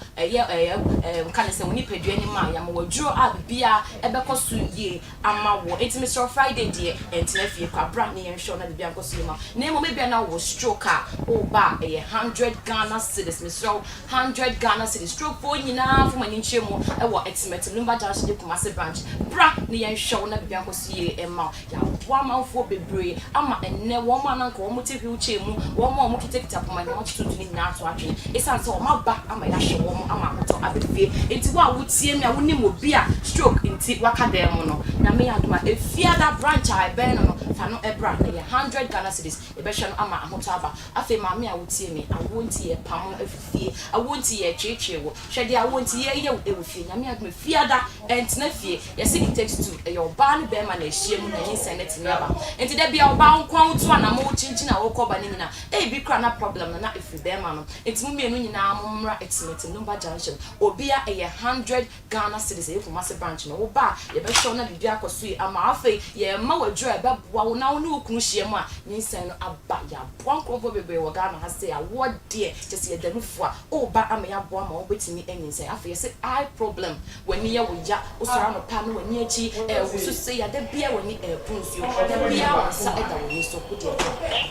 kan se woni pedua ni ma ya ma wo duro a bibia e be koso ye ama wo enti Mr. Friday de entina fie kwa bra ni yen show na bibia koso ma na mo bia na wo stroke a wo ba e 100 Ghana cedis Mr. 100 Ghana cedis stroke for nyina from ani nchemu e wo estimate number dash de Kumasi branch bra ni yen show na bibia koso ye e ma ya wo amanfo bebre ama enne wo ma na nko wo mutefi uche mu wo ma wo kitekita poma ni wo tutu ni na ato atwe esan so wo ma ba ama ya hye wo ama akoto abefie enti wo a wo tie mi a wo nim obi a stroke enti waka dem no na me adoma efiada branch a ben no fa no ebra na ye 100 Ghana cedis e be hye no ama akoto aba afi ma me a wo tie mi a wo nti ye pam afifie a wo nti ye twetwe wo hwe de a wo nti ye ye e wo fie na me adoma fiada enti na fie ye say it takes two e your ban be ma na ehie mu na yin senet ni aba enti da bia oba nkwan to na mo chinchina wo koba ni nyina e bi kra na problem na efi be ma no enti mu mienu nyina momra estimate number junction obia e 100 Ghana cedis e Kumasi branch no wo ba ye be show na bibia akoso yi ama afei ye ma wadru e be boa wo na wo ne okunu hie mu a yin sen no aba ya bonkofo bebe wo Ghana ha say a wo dear just ye the rufwa oh ba amya boa ma obetimi enyin say afa say eye problem when ye wo ya o sora no pa no when ye chi wo so say ya da bia when ye punsuo da bia wa sa eda when so ko dear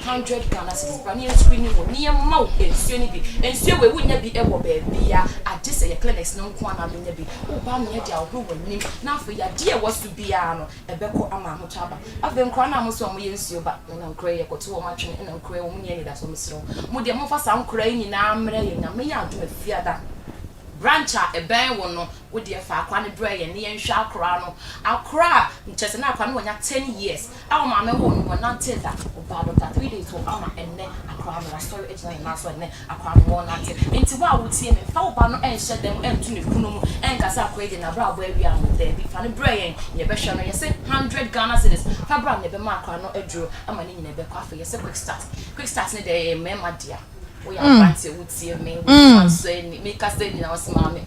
100 Ghana cedis brand new screening wo ni ma wo ensuo ni bi ensuo we wunya bi e wo ba bia ade say ye clinics no nko ana benya bi o ba me dia wo wani na afa ya dear was to bia no ebeko ama ho chaba afa nkra na mo so mo ye ensuo ba na nkra ye ko to wo ma twen na nkra wo ni ye da so mesro mo de mo fa sa nkra yi na amre ye na me ya adu afiada brancha eben wo no wo de fa akwa ne bra ye ne ye nhwa akra no akra nchese na akwa no wonya 10 years awo ma me wo no na teda o ba do 3 days ho ama enne akra me story ejina na so enne akra mo na te enti wa wo tie me fa wo ba no enhye dem entu ne kunu mu enkasa akwa ye na bra bo awia no de bi fa ne bra ye ye be hwe no ye say 100 Ghana cedis fa bra ne be ma akra no aduro ama ne nyina be kwa fa ye say quick start ne de me ma dia we are branty wutie me we say me ka say ni na osma me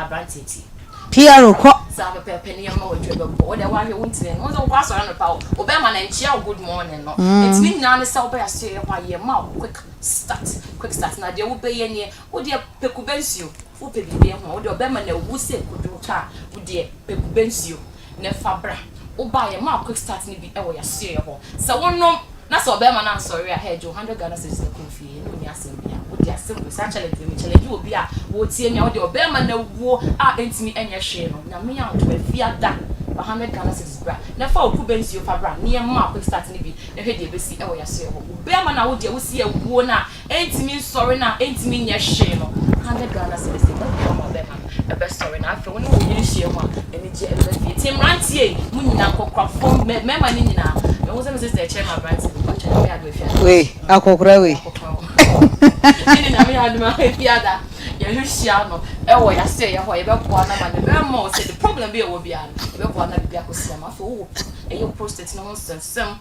branty ti PR ko sa pepe ni ma odwe be bo de wa hwe wutie no so kwa so na pa o be ma na nchia good morning no it ni na ne sa o be ase ye kwa ye ma quick start na de wo be ye ni wo de pekubensio wo pe bi ho wo de o be ma na wusie kudu ta wo de pekubensio ne fabra wo ba ye ma quick start ni bi e wo ya se ye ho sa wono na so be ma na sorry a hedge 100 Ghana cedis na konfie no ni asembia wo di asembu sa challenge me challenge obi a wo tie me wo de be ma na wo a entimi enye hwe no na me ya to afia da 100 Ghana cedis bra na fa oku bensio fa bra ne ma quick start ni bi na hwe de be si e wo ya se ho be ma na wo de wo si awuo na entimi sorry na entimi nye hwe no 100 Ghana cedis be ma be ma e be sorry na afa wo ni wo yiri hwe ho a eni je e be fie tim rantie mu nyina kokwa fom me ma ni nyina me wo se me sister chairman brantie we akokura we ni na me adu ma fiada ya hwehia no e wo ya se ya ho ye be kwa na ma de be mo say the problem be e wo bia no e be kwa na bia ko sia ma so wo e yo prostate no sensem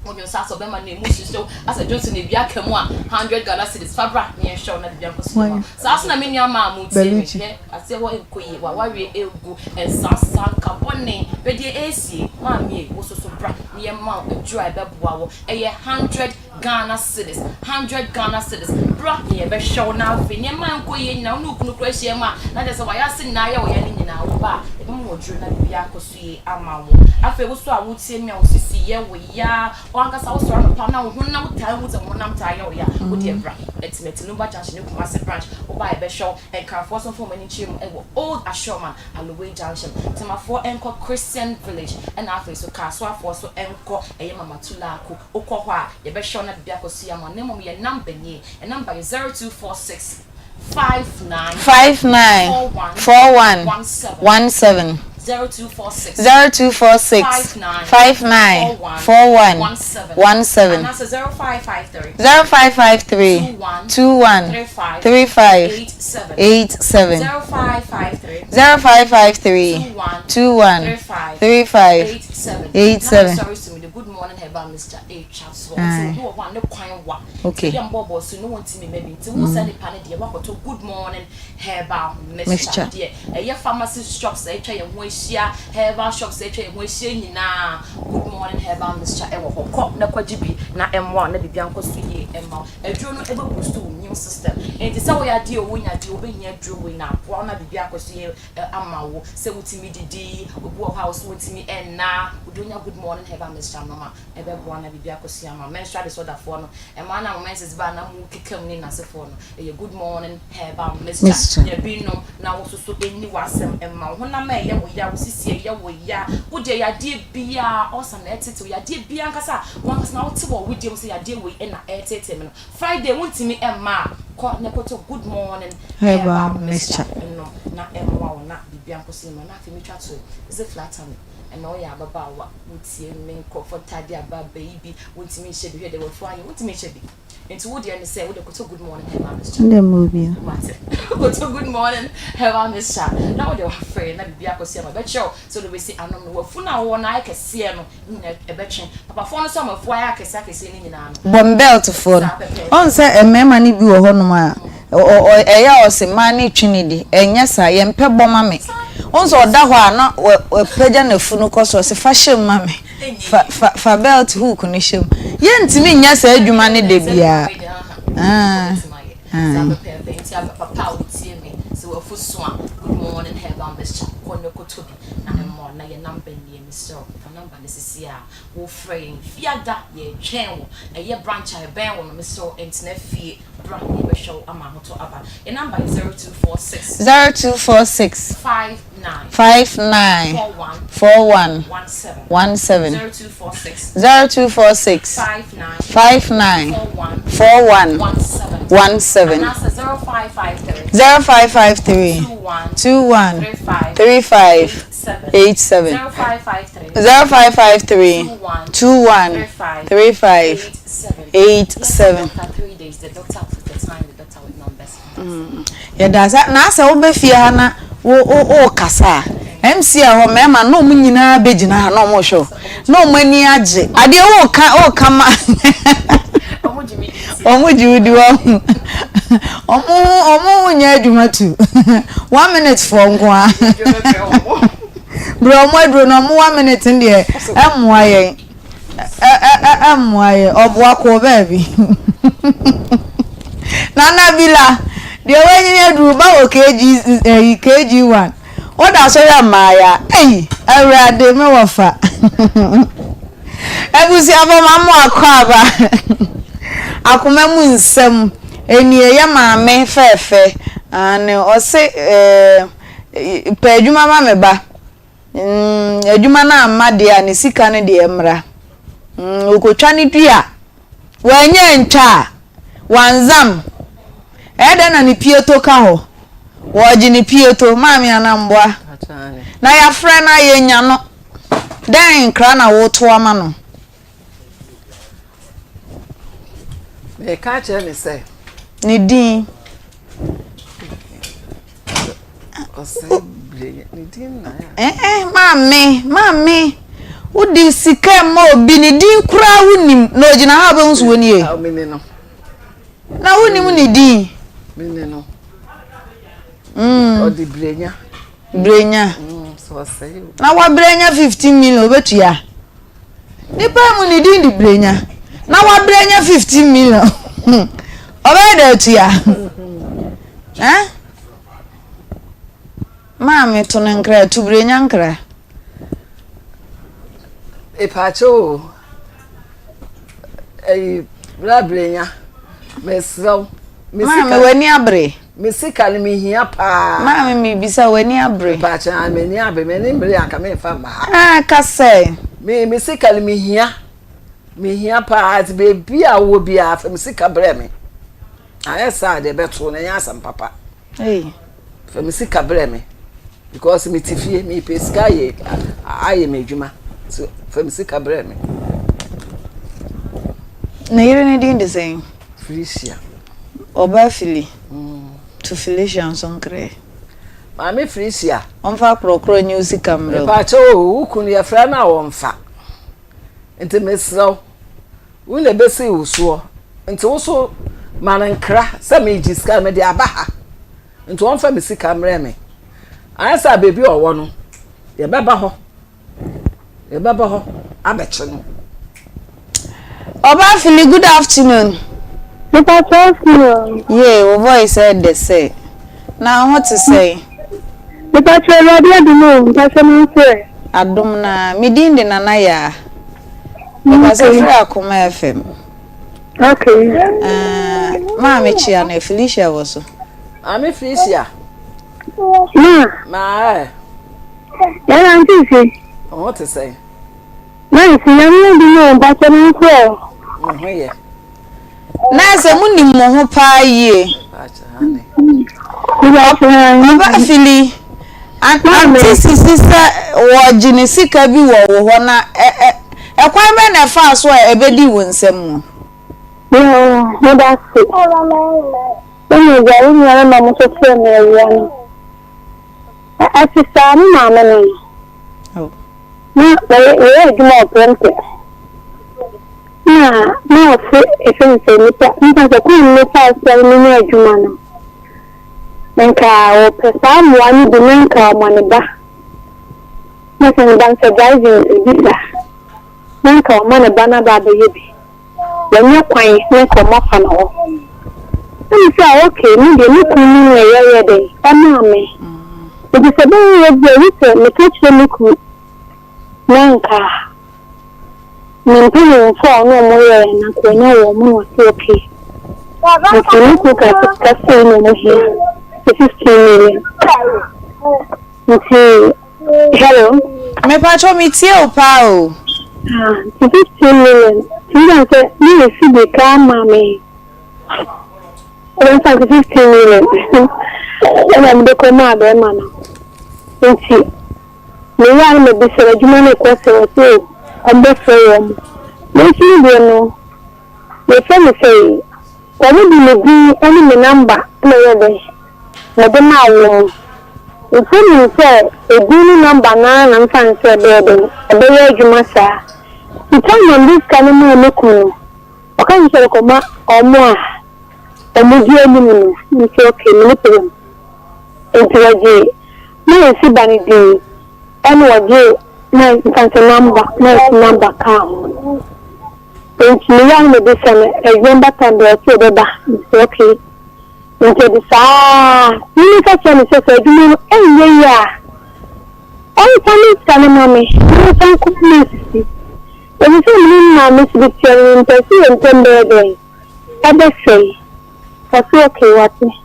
when you start to be my name, so as a Johnson, if you come 100 Ghana cedis, Fabra, near show that the young person. So as I mean, your mamma, I say, what we go and San Capone, but the AC, mammy was so bright, near mount, dry bubble, a 100 Ghana cedis, 100 Ghana cedis, brought me a best show now, Finia man going now, no question, that is why I see now, or any in our bar, the more dream that we are see a mamma. I feel so I would say me, I see, yeah, we ya. Wanga sa so na pa na wo na wuta wuta mo nam ta ya o ya wo de bra etimeti no ba junction ko massive branch o ba e be show and carfor so for many chim e wo old assurement aloway junction temafo enko Christian village and afa so ka so afo so enko eye mama tula ko okọ ho a ye be show na bia ko sia mo ne mo ye number ni e number is 0246 59 41 17 0246 59 41 17 and that's 0553 21 35 87 0553 21 35 87 sorry to me the good morning heba Mr. H so do one no kwan wa okay dem bobo so no want me maybe to who send the panel dey wa to good morning heba Mr. Dear e pharmacy shops e twa ye ho ahia heba shops e twa ye ho ahia nyina good morning heba Mr. e wo hokọ na kwagibi na M1 na bibia nko so ye emma aduro no ebe boost immune system and say we are dey owo nya dey obehia aduro we na po na bibia nko so ye amawo se wutimi didi obu o house wutimi enna udonya good morning heba Mr. Mama ebe bo na bibia nko so ama menstrual disorder for no e ma na menses ba na mu kekam ni na se for no e good morning heba Mr. ye bi no na wo so eni wasem emma ho na ma ye wo ya wo sisi ye wo ya wo de ya de bia osa na etete ya de bia nkasa wankasa na wo te wo de se ya de we na etete me no Friday wuntimi emma ko ne ko to good morning heba Mr. no na emma wo na bibia nko so na afi mi twa to is it flat on and no ya baba wa wutie me comfortable aba baby wuntimi hye bi hwe de wo fo ayi wuntimi hye bi into would you say would go good morning heba Mr. the movie go to good morning heba Mr. now they were afraid na bibia ko se ma be show so they we say anom no wafu na wo na akese no na ebetwen papa fo no so ma fo ya akese ni nyina no bombelt fo on say emema ni bi wo honom a eya o se ma ni twinidi enya sa ye mpe boma me on so da ho a na peja na funu ko so se fa shem ma me fa belt hook ni shem ye ntimi nya sa adwuma ne de bia Zabe pepe nti papa wo tie me so afu so a good morning have on this chat kono kotobi na mo na ye number ni me so fa number ne sisi a wo frame fiada ye twen wo ye branch a ben wo no me so internet fee brand ye be show ama hoto aba your number is 0246 59 41 17 0246 59 41 17 0553 21 35 87 0553 21 35 87 3 days the doctor took the time the doctor with numbers ya da na asa wo be fie ha na wo kasa MC a ho mema no mu nyina begina ha no mo hwo no mani age ade wo ka ma omo jiwudi wa omo nya adwuma tu 1 minute for nkoa bro mo adro no mo 1 minute ndie emmoa ye oboa ko baby nana bila de wenyi adru ba o kg1 oda so ya maya awrade me wofa ebusi abamamo akwa Akoma mu nsem enie ya maame fefe ane ose pe adwuma ma me ba adwuma na amade a ne sika ne de emra okotwa ne dua wanye ntwa wanzam ede na ne pieto ka ho woji ne pieto maame anamboa na ya frɛ na ye nya no den kra na wo to ama no me ka che me say ni din ni din na mami udi sika ma obi ni din kura wunim na ogina ha ba nso woni e na wunim ni din no odi brenya so say na wa brenya 15 million obetua ni pa mu ni din di brenya na wa brenya 15 million obeda tua mami to nkra tu brenya nkra pacho bra brenya mesro mami wani abre mesika ni mihia pa mami mi bisa wani abre pacho ameni abre meni mbre aka me fa ma kase mesika ni mihia pa at baby a wo bia fa mesika bre me ayesa de beto na nya sam papa fa mesika bre me because me tifie me pesika ye aye medwuma so fa mesika bre me na yire ne din de sen Felicia oba fili to Felicia sonkre mama Felicia onfa krokro news camera pa cho ukunu ya fra na wonfa ente mesro wule besi usuo ente woso manankra se me jiska me de abaha ente wonfa mesika mre me ansa bebi owo no ye beba ho abeche no oba fili good afternoon yeah your voice said they say now what to say adum na midinde nana ya because fra Akoma FM okay ma chia na Felicia was ami Felicia ma ya auntie what to say na si ya mi di no ba che no ko yeah na se munim mo ho pa yie oba fili anti sister wojini sika bi wo ho na ekwan be na fa so ebedi wo nsem no that's it when you are in your mama so say me yan assista mi mama no oh na e di mo pente na se esense ni pa nta ko ni pa se ni adwuma no nka o pesa mo ani de nka mo ne ba na se dan se driving visa nka mo ne ba na ba be yebi ya nya kwan na ko mo fa no I'm say okay, me dey look me here dey. Me. It is a very good me touch the look. Nanka. Me pay for no more na ko nya wo mo okay. But look at that thing here. 15 million. Hello. Me pacho mi tie o pa o. 15 million. You say me see the car mommy. I 15 million. And I'm the commander man. Me ya me be say adwuma na kwese so am be free me see dey no. Me say When you be any number, na de ma wo. If you say a good number na and fancy baby, a very adwuma sa. You tell me this kind of look no. O kan say ko ma o mo a. O mo di ani no. You say okay, me problem. Entiwaje. Na si bani di. Any waje na fancy number count. It's me young with this and a member can be a okay. Into the sa, you catch any says, I do know any year. All time is telling mommy, you can cook me. When you say, my miss Victoria, and pursue and tender day. I best say, that's okay, what me.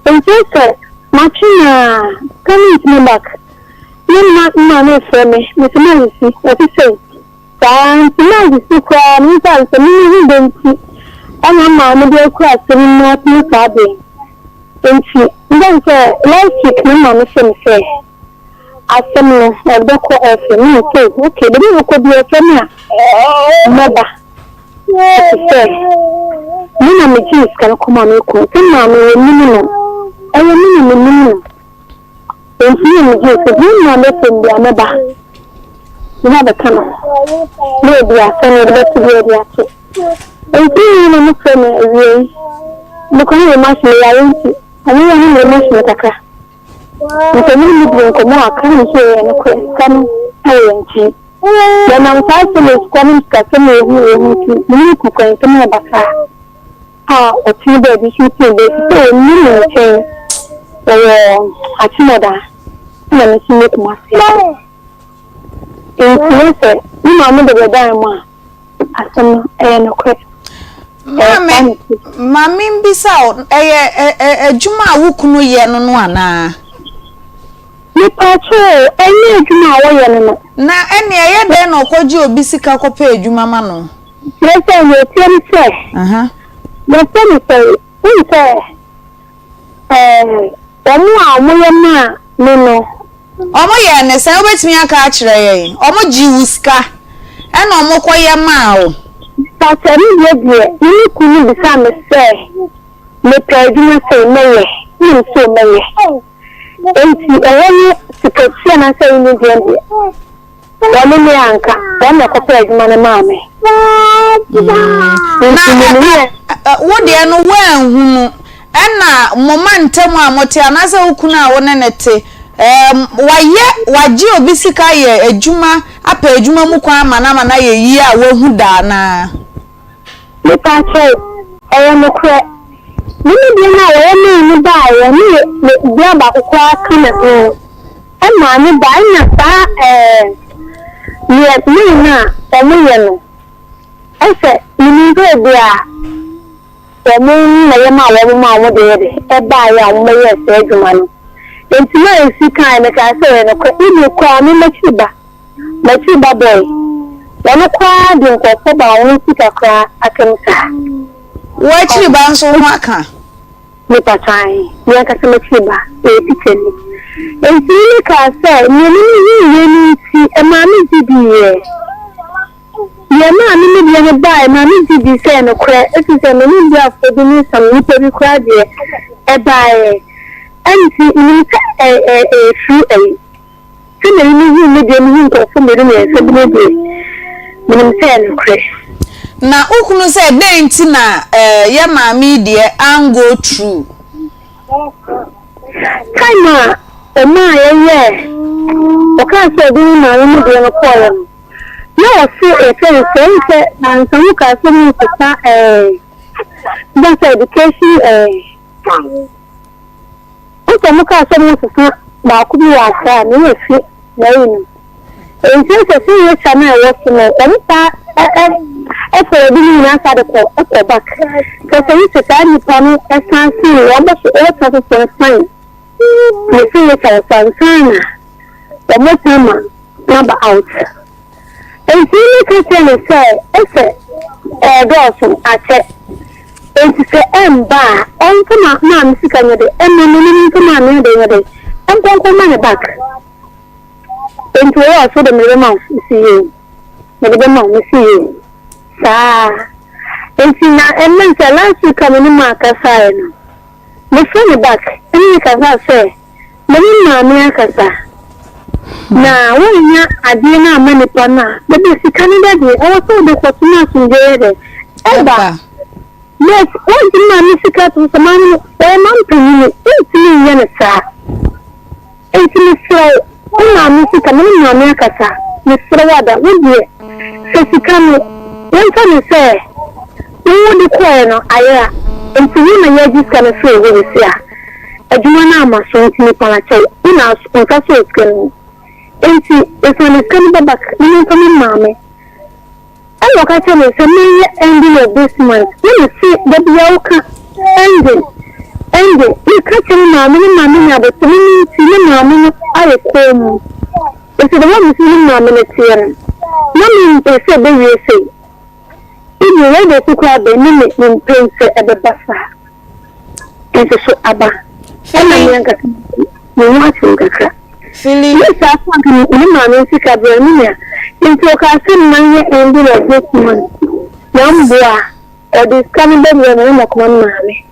And so, sir, Machina, come to me back. You're not money for me, Miss Nancy, what you say. And now this is me and me don't see. And I'm a middle class and not new party. And she don't say, like it, no mamma say. I said, no, I don't call her for me. Okay, but you could be a friend. Mother. Me and my kids can come on. Come mammy, minimum. I am minimum. And she and me, so you know, listen, dear mother. You have a camera. Maybe I send you the best of your and see you in the family. Look at the machine. I mean, the machine with a crack. You can only come out, come here and come and cheap. Then I'm fighting with coming to customer who you could come back. Ah, or 2 babies shooting this so new change. A chimoda. Let me make myself. Influencer, you know, the dime. As some no question. Mammy, be so a Juma Wukunu yen on one. You patrol any Juma. Now, any then or could you be sick of pay Juma Mano? Yes, I will tell you, sir. Yes, I will say, no. Omo ye ne se obetimi aka akire omo jiwuska e na omo koye ma o tatari ye ni kunu bi sa me se me peduma se meye ni so meye enti ewoni sikotsia na se ni die wale me anka wale ko peduma ne ma me wo de no wa hunu e na momentum a moti anase ukunu a wona nete waje obi sika ye adwuma apa adwuma mu kwa mana na ye yi a wo hu da na me pa che no kre ni bi na wo ni ba ye ni bi ba kwa kana ma ni ba na ta ni na o mu ye no ese ni go bi a o mu na ye ma wo de ba ya wo ye se adwuma no enti na esi kan na ka se no ko ni ko mi machiba boy wana kwa de ko ba won sika kwa akamsa wa chiba nso ho aka ni patai ni aka se machiba tikeni enti ni ka se ni si e ma mi dibiye ye ma mi bi ye ba e ma mi dibi se no kwa esi se no ni bi afodi ni sam ni pe bi kwa de e ba e anti ni through a so ni de ni ko so me ni se bi de ni se no crash na ukunu se denti na ye maami de an go through kaima o ma ye o ka se bi na ni de no ko no so e se na so ka so ni sa That's education okay muka so mo so ba ku bi wa sa ni e fi na yin e se se fi e cha na e so no e ta e for bi ni na sa de ko e back so se yi se ta ni pa no e san si o ba so e ta so fine ni fi e cha san sana the mo tema number out e fi ni ka se ni se go so a che enti se emba onko ma misika nyede emme no nko ma me de nyede enko ma back enti o so de me ma si ye me de ma si ye sa enti na emme se last week am ni ma ka sa no me so me back enti ka sa se me ni ma me ka sa na wonya ade na amani pa na de sika ni de o so de ko tuma sunje de eba yes, what do you mean? To someone, a month to you, 18 years. It's Miss Music, and America, Mr. Wada, would you? So she come, one time say, you would declare no, I and to you, my just gonna feel with this year. A Jumana must want to me on a child, in our sponsor school. And she is when it's coming back, you come mommy. I look at him and say, ending of this month. Let me see the Bioka ending. You catch him, mammy, but to me, see mammy, I come. It's the one who's in mammy here. Mammy, they said, they say. If you're ready to grab a minute in pain at the buffer, it's a so abba. And I'm younger. You want to Philly, yes, I want to mammy, sick of your minute. Into a castle, money ending of this month. Yambua, or this coming back when I'm not one mammy.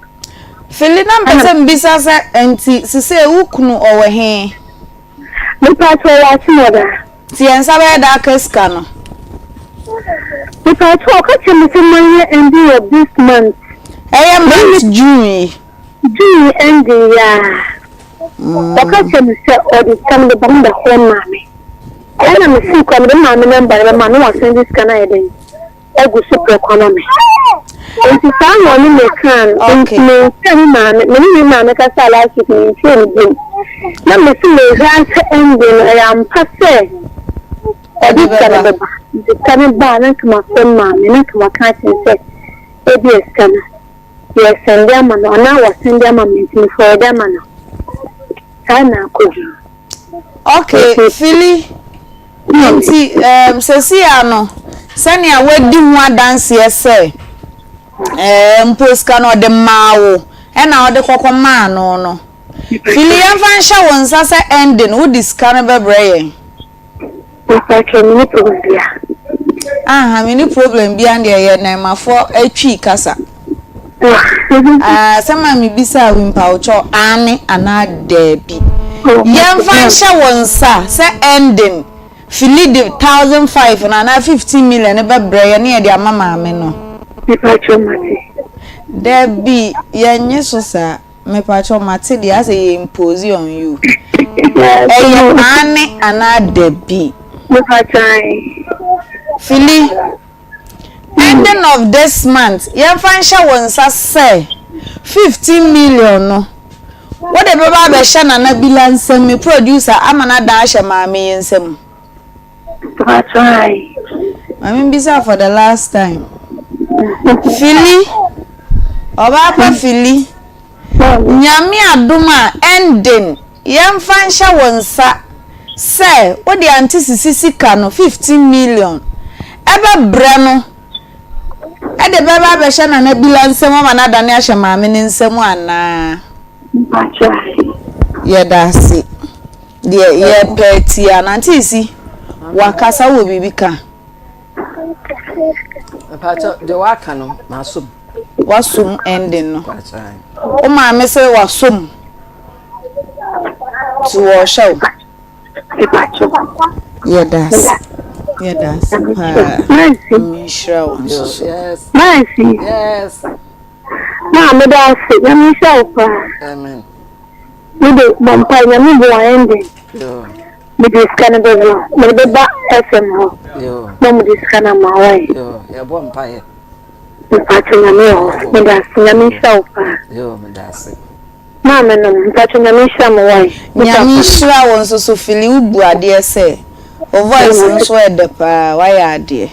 Philly, number business and say, Ukunu over here. The patrol was mother. See, and Sabah darkest canoe. The patrol catching the money ending of this month. I am June ending, yeah. The catching or this coming the bond of home mammy. And I'm sick of the mammy number, the man who was in this Canadian. I go super economy. And to find one in the can, many mammy can say like it in children. Let me see the grand ending. I am passe. I did the coming balance to my son, mammy, not to my cat and say, it is coming. Yes, and their man, or now was in their mammy for their man. I now could you. Okay, Philly. Ceciano, send your wedding one dance, yes, sir. Mposka no de mawo, and now the coco man, no. Philly and Fan Shawons as a ending, would this cannibal brain? Ah, many problem beyond your name for a tree casa. Some mammy bisa wimpaucho, Annie, and I Debbie. Young Fan Shawons, say ending. Philly 1,500 and I 15 million about Brian near their mamma meno. There be yes, sir. My patch on Matilda as a impose on you. Annie and I Debbie. Philly ending of this month, young Fansha wants us say 15 million. No. What the Baba Shannon Nabilan send me producer, I'm an Adasha mammy and some. That's right. I mean, bizarre for the last time. Philly, Obapa Philly, Nyami Aduma ending. Young Fansha wonsa say what the anti-Sisi cano 15 million. Eba Brano. At the Baba Beshan and Nebulan, some woman at Danasha Mammy in someone. That's right. Yeah, that's it. Dear, yeah, petty and anti-Sisi. Wakasa will be bika. The Wakano, Masum. Wasum ending. That's right. Oh, my message was some to wash out. Yeah, that's. Yeah, that's. Yes. Mercy. Yes. Mamma, that's it. Let me show. Amen. You do Bempah, you do ending. With this kind of the back FM. No, this kind of my way. You're Bempah. Mpachunamio, Medasina Opa. Yo, Medasi. Mamma, Mpachunamisha Mawai. Nyamishra wonso so fili ubu ade se. O voice nso e de pa why ade.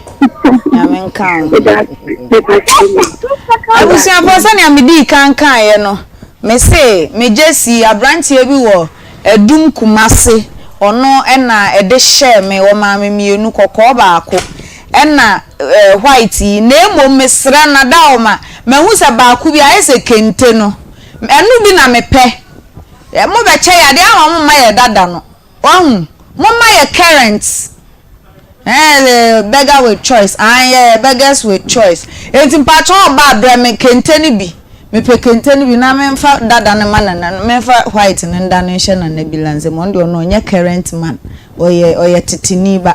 Nyame kan. Abusi afosa ni amidi kan ye no. Me say me jesi abrantie bi wo edum kumase. Ono na ede share me wo ma me mienu kokko baako. Ena white na emo mesra na daoma mehu se baako bi ayese kente no. Enu bi na mepe. Mo be che ya de awon mo ma ye dada no. Ohun mo ma ye current. Beggar with choice. Beggars with choice. Enti mpacho ba bra me kente ni bi. Me pe kente ni bi na me mfa dada ne man na me mfa white ne nda ne hye na nabilanze mo ndo no nye current man. Oye titini ba.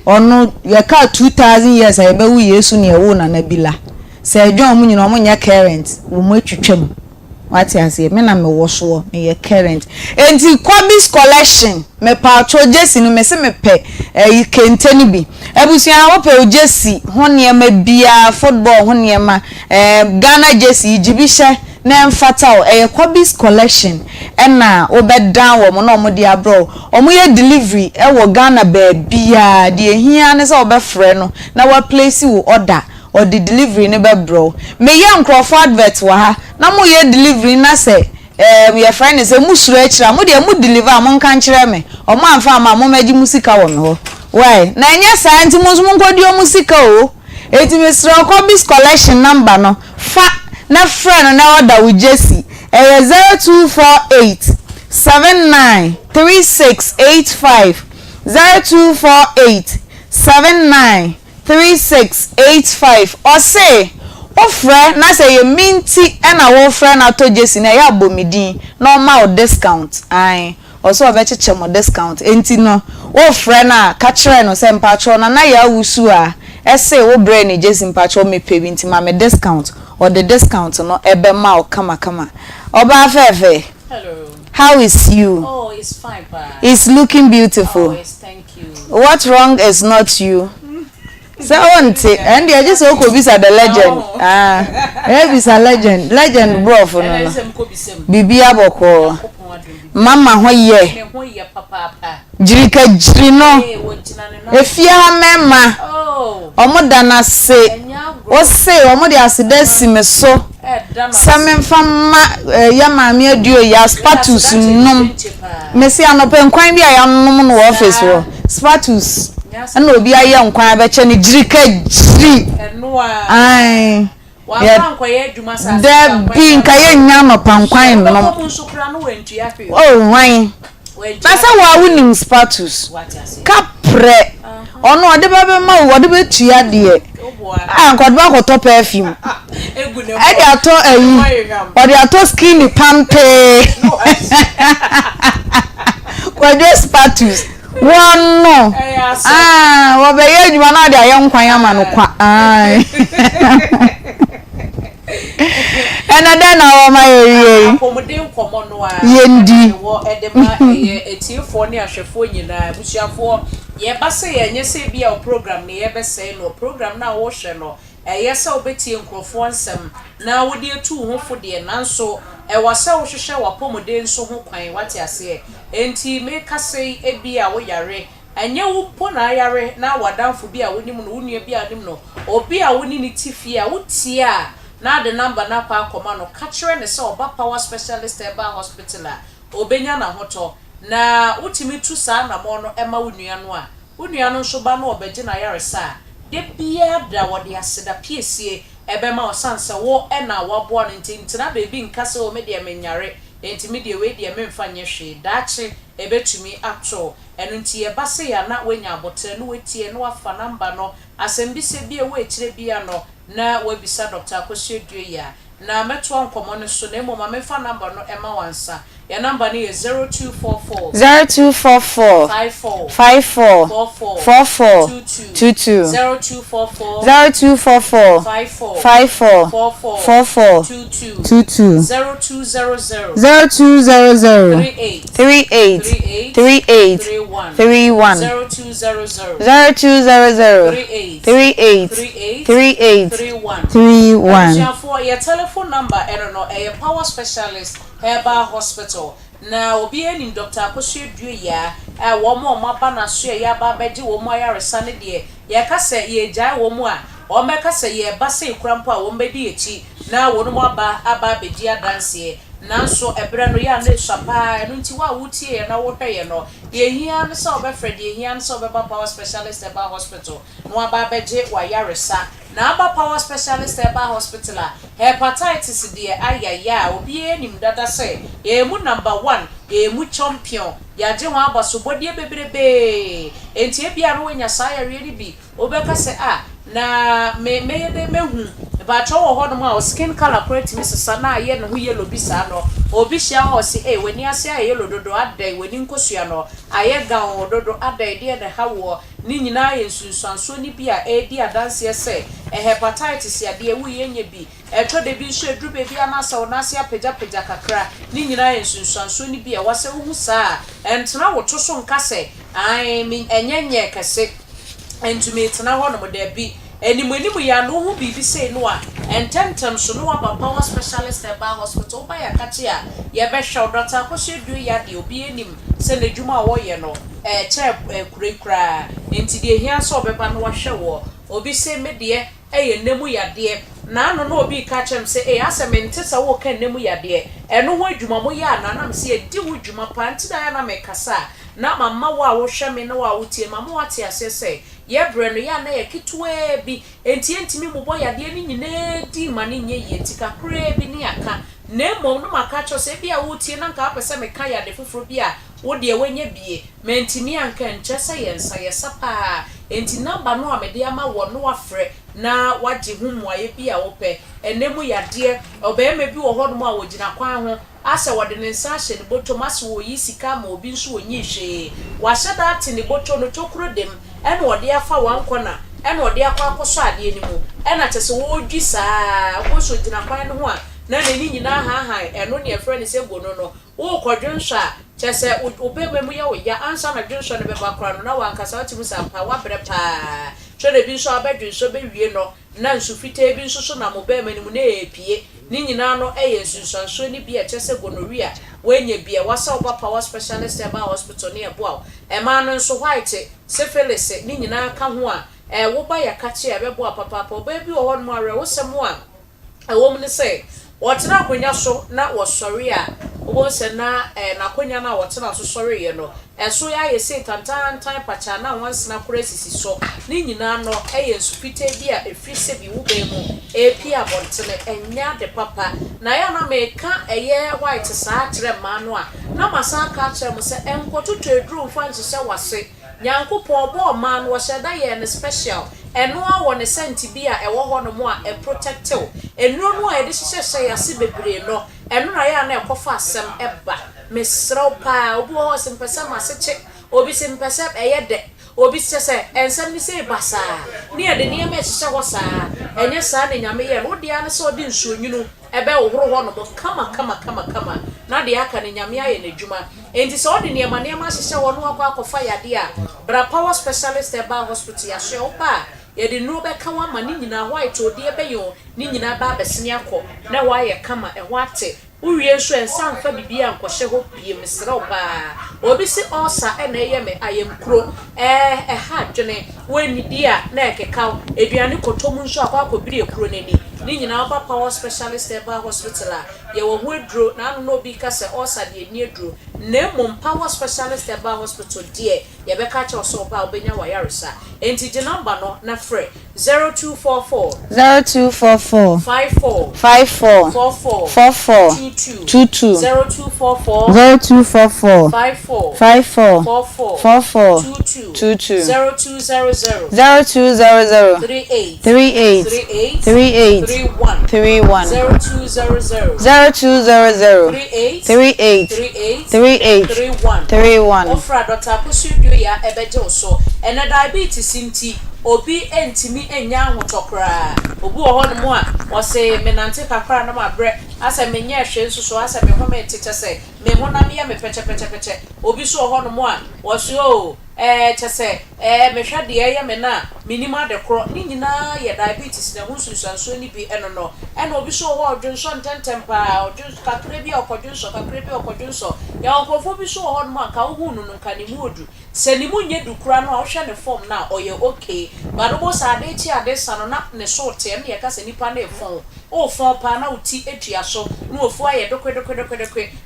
Ono ye ka 2000 years ayebe wu Yesu ne ewu na nabila. Se adwon mu nyina mo nye current. Wo mo atwitwam. What I say, me na me woso me ye current. Enti Kwabis collection me pacho jesi no me se me pe kente ni bi. Ebusia wo pe jesi ho ne ma bia football ho ne ma Ghana jesi jibihye na mfata o Kwabis collection na obedan wo mo na mo de abro o mo ye delivery wo Ghana ba bia de ehia ne se obefre no na wa place wo order or the delivery ne be bro me ye nkrofo advert wa ha na mo ye delivery na say we friend is musuro akira mo de mu deliver mo nka nkire me o mo amfa ma mo maji musika wo me ho why na nya sa nti mo so mo nkodi o musika o eti me sro Kwabis collection number no fa na friend na order with Jesse 0248 793685 0248 793685 or say ofre na say ye minti na wo frɛ na to Jesse na ya bomidin normal discount ai also obecheche mo discount enti no wo frɛ na ka kire no se mpatro na ya Owusuaa say wo bre ni Jesse mpatro me pay binti ma me discount or the discount no ebe ma o kama oba fefe. Hello, how is you? Oh, it's fine, pa. It's looking beautiful. Oh, yes, thank you. What wrong is not you? So auntie, and you just oko bisa the legend. Bisa legend bro for no. Bibi aboko. Mama hoye. Jirika jirino. Efia mema. Omoda na se. O se omoda asidesi me so. Samemfama ya maami aduo ya status num. Mesi anope nkwan bi aya num no office wo. Status. Ana obi aye nkwan abeche ni jirika jiri. Ai. Wa nkwan ye adwuma sa. De bi nka ye nya no pankwan no. Oh, wan. Na sa wa winning status. Kapre. Ono ode ba be ma wo ode be tua de. Nkodba ko to perfume. Ede ato ayi. Ode ato skin pampe. Kwade status. One no. Wo be ye djuma na de ayenkwan ama no kwa. Ai. Another na my area. Accommodate common no a. Yendi. Wo edema etiefo ne ahwefo nyina abusuafo ye ba se ye nye se bia o program ne ye be se no program na wo hwe no ye se obetie nkrofo nsem na wo de etu ho fo de nanso wo se wo hwehwe wa pomode nso ho kwan wate ase enti me kase ebia wo yare anya wo po na yare na wadanfo bia wonim no wonua bia nim no obi a woni ni tifi a wotie a na the number na kwa Akoma no kachire ne se oba power specialist eba hospital a obenya na hoto na utimi tu sa na mo no ema wonua no a wonua no so ba no obeje na yaresa de bia da wode aseda piesie ebe ma osanse wo na wabo no ntina baby nkase o me de menyare entimi de we de memfa nyehwe daache ebetumi ato eno nti eba se ya na wenya abotre no wetie no wafa number no asembise bia we kire bia no na wabisa Dr. Akosua Due ya na meto nkomo no so na emo ma mefa number no ema wansa Your number is 0244 0244 54 54 44 22 0244 0244 54 54 44 22 0200 0200 38 38 38 31 0200 0200 38 38 38 31 31 for your telephone number I don't know a power specialist herbal hospital na obi eni Dr. Akosua ya wo mo maba na so ya ba beji wo mo ya resane de ya kasa ye jai wo mo a o me kasa ye ba se krampo a wo mbedi echi na wo no mo aba beji adanse nanso ebere no ya na swapa eno nti wa wutie ye na wo hweye no ye hia no so be fred ye hia no so be power specialist herbal hospital no aba beji wa ya resa na aba power specialist herbal hospital a hepatitis de ayaya obi enim dada say ye mu number 1 ye mu champion ya je ho abasobodie bebrebe enti ebia no wanya sa ya really bi obeka say na me de mehu ba cho wo ho no ma skin color correct mi sesa na ye no ho yellow bi sa no obi hia ho se wani ase aye yellow dodo adai wani nkosua no aye gan dodo adai de na hawo ni nyina ye sunsuanso ni bi a edi adanse se hepatitis ya de wu ye nya bi etwo de bi nso edru be bi anasa onase apagya kakra ni nyina ye sunsuanso ni bi a wase hu sa entena woto so nkase mi enyenye kase entumi tena ho no mo de bi enimu ya no hu bibi sei no a ententem so no aba power specialist herbal hospital ba ya kache a ye be hwe Dr. Akosua ya de obi enim se na dwuma wo ye no che kurekura enti de hia so obeba no hwe wo obi se me de nemu ya de na no obi ka chem se asem sa wo kan nemu ya de eno ho adwuma mo ya na na me se di wo dwuma pa nti da ya na me kasa na mama wa wo hwe me na wa wo tie mama wa tie asese ye bre no ya na ye kitwe bi enti mu bo ya de ni nyina di ma ni nye ye tika kure bi ni aka na mo no maka cho se bia wo tie na nka apese me ka ya de foforo bia wo de wanya bie mentimi anka nche se ye nsa ye sapa enti number no amede ama wo no afre na waje hu muaye bia wo pe enemu ya de obema bi wo ho no a wo gina kwan ho asa wode ne nsa hye ne boto mas wo yi sika ma obi nso onyi hwe wa hyeda ate ne boto no tokuro dem ene wode afa wankona ene wode akwa akoso ade ni mu ena kyese wo dwi saa wo so gina kwan no ho a na ne nyina ha eno ne efre ne se bono no wo kodwonsha kyese obema mu ya wo ya ansa na dwonsha ne beba kra no na wankasa watimu sampa wa bre pa twede bi nso abadwonso be wie no na nsu fite bi nso so na mobema ni mu na epie ni nyina no nsunsuanso ni bi kyese gonorrhea wenye bia wasa oba power specialist herbal hospital ne eboa ema no nso white syphilis ni nyina ka ho a wo ba ya kache e beboa papa oba bi wo ho no awe wo semo a wo mu ne say wotena akonya so na wo sori a wo se na na akonya na wotena so sori ye no enso ya ye say tantan pacha na once na kura sisi so ni nyina no nsupite bi a efri se bi wo be mu epi abontene enya de papa na ya na meka white saa kire ma no a na masa ka kire mu se enkototo edru fansi se wase nyankopon bo ma no wo sheda ye ne special eno a wo ne senti bi a ewo ho no mo a e protective eno no a e de hyehyɛ yase bebre no eno na ya na ekofa asem eba mesrau pa obi ho simpesa maseche obi simpesa eyede obi sese ensem ni se basa ni ade ni eme hyehyɛ ho saa enye saa ne nyame ye no dia ne se odi nsuonyunu ebe ohoro ho no mo kama na de aka ne nyame aye na dwuma enti se odi ne ma hyehyɛ ho no akwa yade a bra power specialist herbal hospital ya hye opa yede no be ka wa ma ni nyina white odi ebe yo ni nyina ba besene akọ na wa ye kama ho ate uwie nso ensa mfa bibia nkɔhye ho pie mesrɛ ba obi si osa na eye me ayemkro ha dwene wanidi a na ekeka eduane kotomu nso akɔbiri ekro nani ni nyina ba power specialist herbal hospital a ye wo ho eduro na anu no bi ka se osa de ni eduro na mom power specialist herbal hospital de ye be ka cha so ba obenya wa yaresa enti je number no na frɛ 0244 54 44 22 0244 54 22 0200 38 31 31 0200 0200 38 31 Ofra Dr. Akusudu ya ebeje so ene diabetes nti obi entimi enya ahotokra obi wo no mu a wo se menante kakra na mabre asa menye hwe nsuso asa me ho me tete se me ho na me ya me peche obi so ho no mu a wo se o chese me hwa de ye me na minima de kro ni nyina ye diabetes na ho sunsuanso ni bi eno ena obi so ho odwonso ntentempa odwonso kakra bi okodwonso ya okrofo bi so ho no mu aka wo hu no nka ni mu odu se ni mu nye dukura no a wo hwe ne form na oye okay but wo sa de chi ade sano na ne so te na ye ka se nipa na efon o fon pa na uti etua so na ofu aye dokwe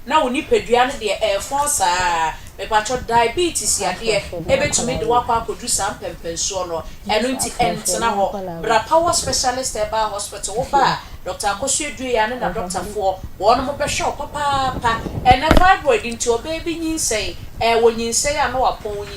na wo nipadua no de efon saa me pacho diabetes ya de ebetumi de wakwa akodu sam pempenso no eno nti entena ho bra power specialist eba hospital wo ba Dr. Akosua ya na Dr. Fo won mo be show papa ene fibroid nti o baby nyinsei wo nyinsei ano wapon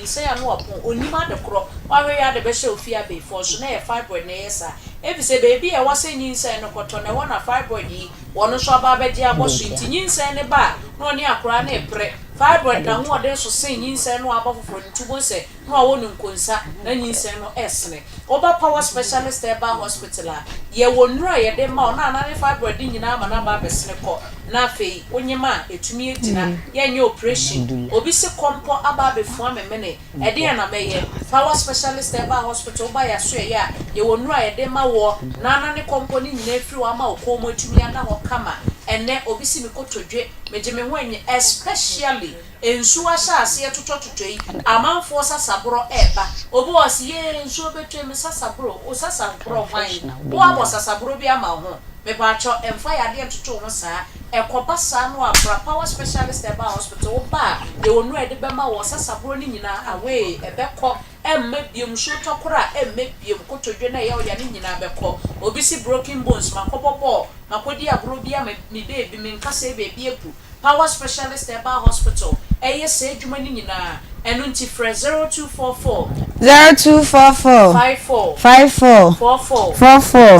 onima de kro wawe ya de be show fia be fo so na ye fibroid na yesa ebi se baby e wase nyinsei no koto na wona fibroid yi wono so aba be dia boso nti nyinsei ne ba no ne akora na epre fibroid na ho de so sen nyinsei no aba foforo ntubo se no a wonu nkonsa na nyinsei no esne oba power specialist eba hospital a ye wonura ye de ma na na fibroid nyina ama na ba besne ko na fei onyema etumi etina ye nye operation obi se kompo aba befu amemene e de na meye power specialist eba hospital ba ya so ye wonura ye de ma wo na ne kompo ni nyina efiri wa ma okomo etumi ada ho kama ene obi si mi kotodwe mejeme ho enye especially ensu asase etotototo yi amanfo sasabro eba obi wasi ye ensu obetwe me sasabro o sasabro hwan wo abo sasabro bi ama ho me ba cho emfa ya de toto ho saa ekoba saa no abra power specialist eba hospital ba de wonu ede be ma wo sasabro ni nyina awe ebekọ emmebiem so tokora emmebiem kotodwe na ye o ya ni nyina bekọ obi si broken bones makobobo makodi abro bia me baby me nkasa baby epu power specialist eba hospital eye se adwuma ni nyina enu nti fre 0244 54 44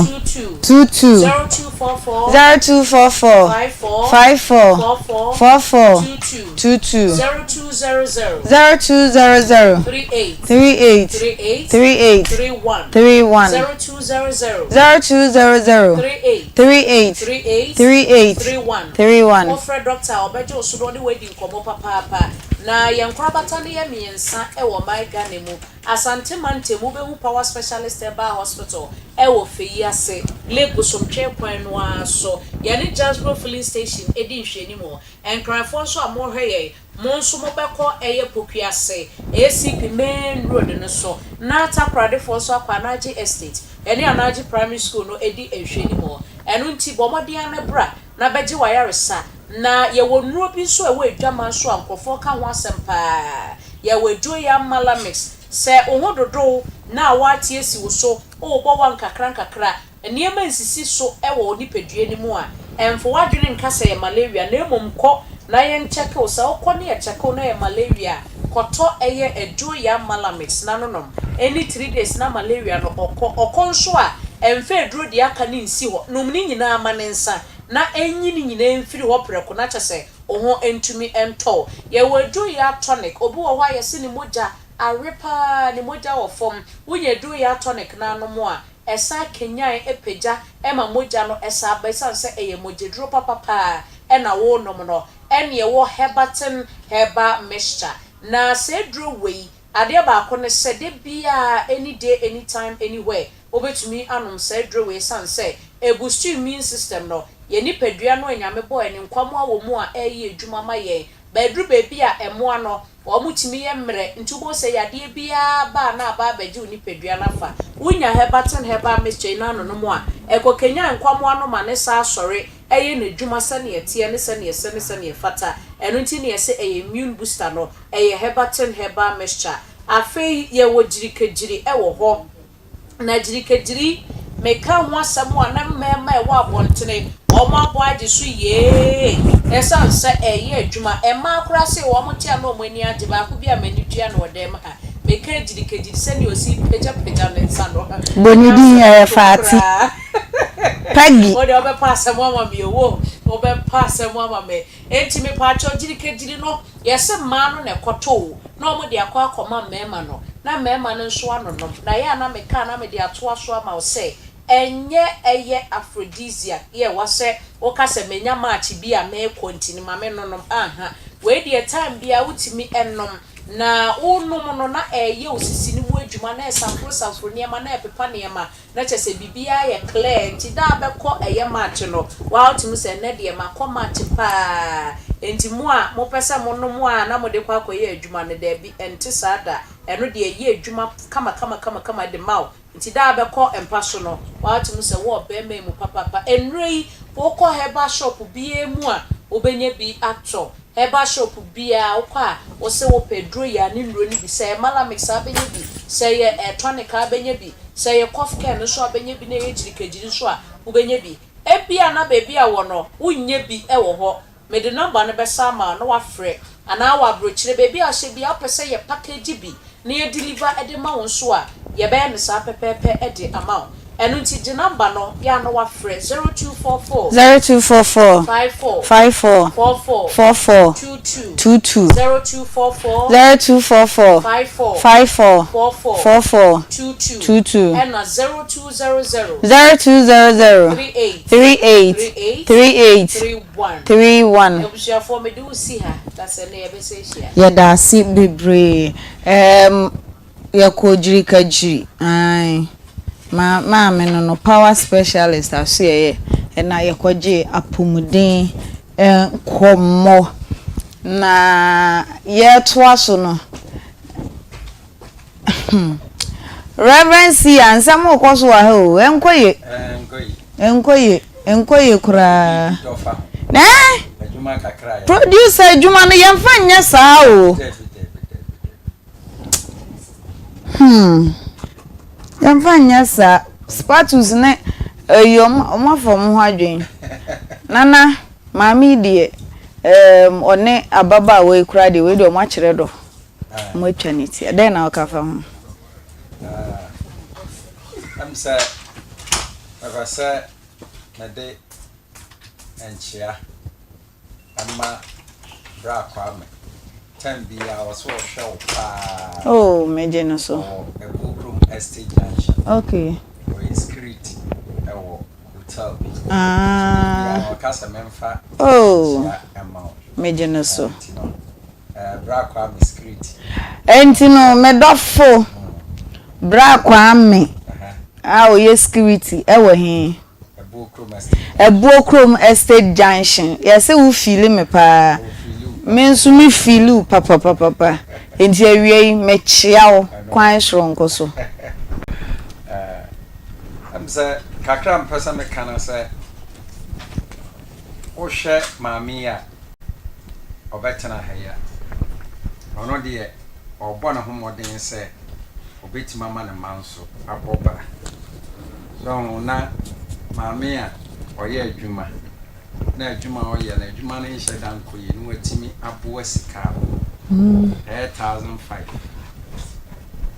22 0244 54 22 0200 38 31 0200 38 31 offer doctor obejo so do the wedding komo papa na yankwa batani ya miensa ewo my Ghana mu asante mantemu be hu power specialist eba hospital ewo feyi ase Lagos omtwe kwan no aso ya ni Jasper filling station edi nhwani mu enkrafo so amohweye monso mobekọ eye pokuase ACP main road no so na taprade for so akwanaji estate eni anaji primary school no edi ehwani mu enu nti bomodian na bra na beji wayaresa na ye wonuro bi so ewe adwama so ankofo ka ho asempa ye wedu ya malamix se ohododo na wati esi wo so o bo wan kakra eniema nsisi so ewo nipadue ni mu a emfo wadwene nkasa ye malaria na emomko na ye ncheke o sa okọ na ye cheke na ye malaria koto eye edu ya malamix na nonom any 3 days na malaria no okọ nso a emfe eduro de aka ni nsi ho nomni nyina amanensa na enyi ni nyina emfiri ho preko na chese oho entumi ento ye wedu ya tonic obi wo hwa ye se ni moja arepa ni moja wo fom wunye du ya tonic na anomo a esa kenyan epeja ema moja no esa abesa se eye mojeduro papa ena wo nom no ene wo hebatin heba mixture na se duro wei ade ba ko ne se de bia any day anytime anywhere obetumi anom se duro wei san se boost immune system no ye nipadua no enyame bo ene nkwamo awo mu a eye adwuma ma ye bedru bebi a emo ano wo mutimi ye mre ntubo se yade bia ba na ba beji nipadua nafa wunya hebatin heba mixture na no mu a ekokenya nkwamo ano ma ne sa asore eye na adwuma se ne tie ne se ne fata eno nti ne se eye immune booster no eye hebatin heba mixture afei ye wo jirikejiri ewo ho na jirikejiri meka ho asem a na mmema e wo abontene omo abo age so ye esa se eye adwuma e ma akura se wo mo tia no mo ani age ba ko bia mani dua no dem ha meka jirikejiri se ne osi peja ne nsa no bonidi fati Peggy. What the other pass a mama me wo. Obe pass a mama me. Enti me pacho jiri no. Yes a man on a koto. No mo dia kwa Akoma mema no. Na mema no nso ano no. Na ya na me ka na me dia to aso ama o say. Enye eye aphrodisiac. Ye wase o ka se menya match bi a me kontini ma me no aha. We the time bia wutimi ennom na unum no na eye osisi ni mu adwuma na samfro niema na epepa niema na chese bibia ye clear nti da beko eye match no wa utimi se ne de ma ko match pa enti mu a mo pese mo no mu a na mo de kwa akoye adwuma ne da bi enti sada eno de eye adwuma kama de maw nti da beko empa so no wa utimi se wo be me mu papa enrei wo ko heba shop bia mu a obenye bi ato eba shop bia okwa wo se wo pedro ya ni nro ni bi se mala mix abenye bi se ye tonic abenye bi se ye coffee can so abenye bi na ye jirikejiri so a obenye bi ebia na bebi a wo no unye bi e wo ho me de number no be sama no wa frɛ ana wa brochire bebi a hye bi apese ye package bi na ye deliver e de ma wo so a ye be ne sa pepepe e de amount enu nti de number no ya no wa frɛ 0244 54 44 22 0244 54 44 22 and 0200 38 31 ebusia for me do see her that's a na ebe say share ya da si bebre ya ko jiri ka jiri ai ma me no power specialist aso na yekoje apomuden komo na yeto aso no Reverend C ansam okoso wa ho enkoye kura na adwuma kakra ya producer adwuma no yemfa nya saa o yemfa nya saa status ne omafom ho adwen nana mami die one ababa we kura de we de omo akere do mo atwaniti ade na okafa ho am say agasa na de enchia amma bra kwame tambia was so show pa oh meje no so Ebukrum estate junction okay we security ewo hotel kasa memfa oh meje no so bra kwame security entino medofo bra kwame oye security ewo he Ebukrum estate junction yes we feel me pa mensu mi filu papa enti awie mechia kwan shronko so am say kakra mpesa me kana say o hwe maami a obetena haya ono de obo na homoden say obetima ma ne manso abobra so na maami a oye adwuma na adwuma oye na adwuma na nhye danko ye no watimi abo asika 1005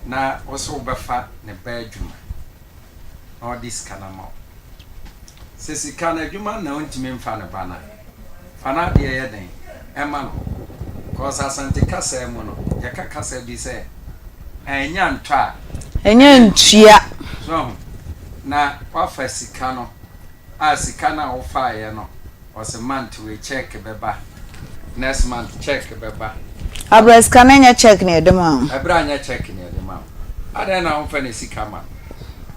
na oso befa ne ba adwuma all this kana ma sesika na adwuma na ontimi mfa ne bana fana de ye den ema no cause asante kasa mu no ye kasa bi se enya ntwa enya ntua so na wafa sika no a sika na wo fa ye no was a month we check beba next month check beba abres kanenya check ne edema abranya check ne edema ada na wo fa ne sika ma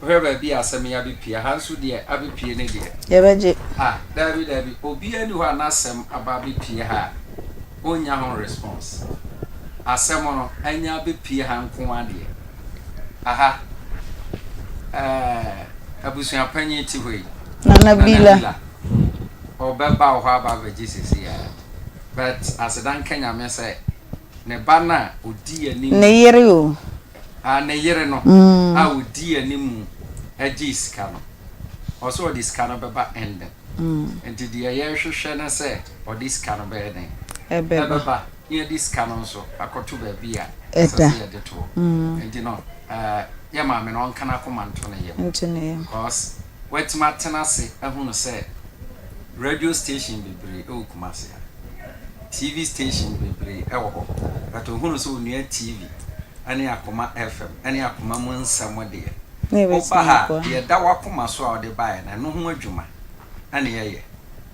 whoever be asem ya be pia hanso de abi pie ne de ye beje david obi ani ho anasem aba be pie ha onya ho response asem no anya be pie ha nko ade aha abusuan panyi ti hoi nana bila obeba ho aba be Jesus ya but asedan Kenya me say ne bana odi ani ne yere o ne yere no a odi ani mu agi iska no also this kind of beba end enti de ye hwehwe na say or this kind of be den beba ye this kind so akoto ba bia so say de to enti no ya ma me no kana komanto na ye enti ne cause wetima tenase ehunu se radio station bebre e Kumasi TV station bebre e wo ho but ehunu so onua TV ani Akoma FM ani Akoma mu nsamode ye oba ha ye da wakoma so a de bae na no ho adwuma ani ye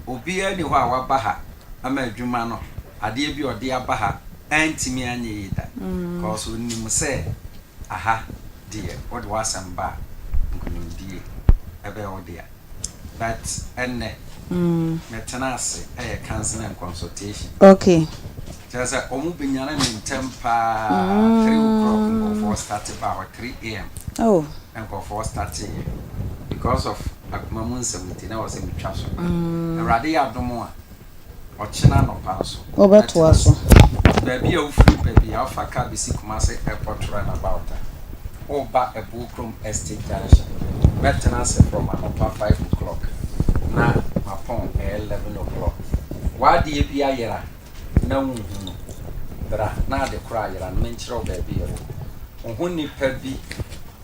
obi ani ho a waba ha ama adwuma no ade bi ode aba ha antimi anye yida cause onim se aha dear what was amba nkunimdie ebe odia but enne metanase counseling and consultation okay just omu binyana ni ntempa 3 o'clock before starting by 3 a.m. Oh, and before starting because of Akoma mu 17 I was in Chaso Radi Adomo ochina no panso obeto aso baby o free baby alpha car bisi Kumasi airport run about over a Bukrum estate junction metanase from 5 o'clock na upon 11 o'clock wadi e bia yera na wunhu dra na de kura yera menchiro baby yo ohuni pa bi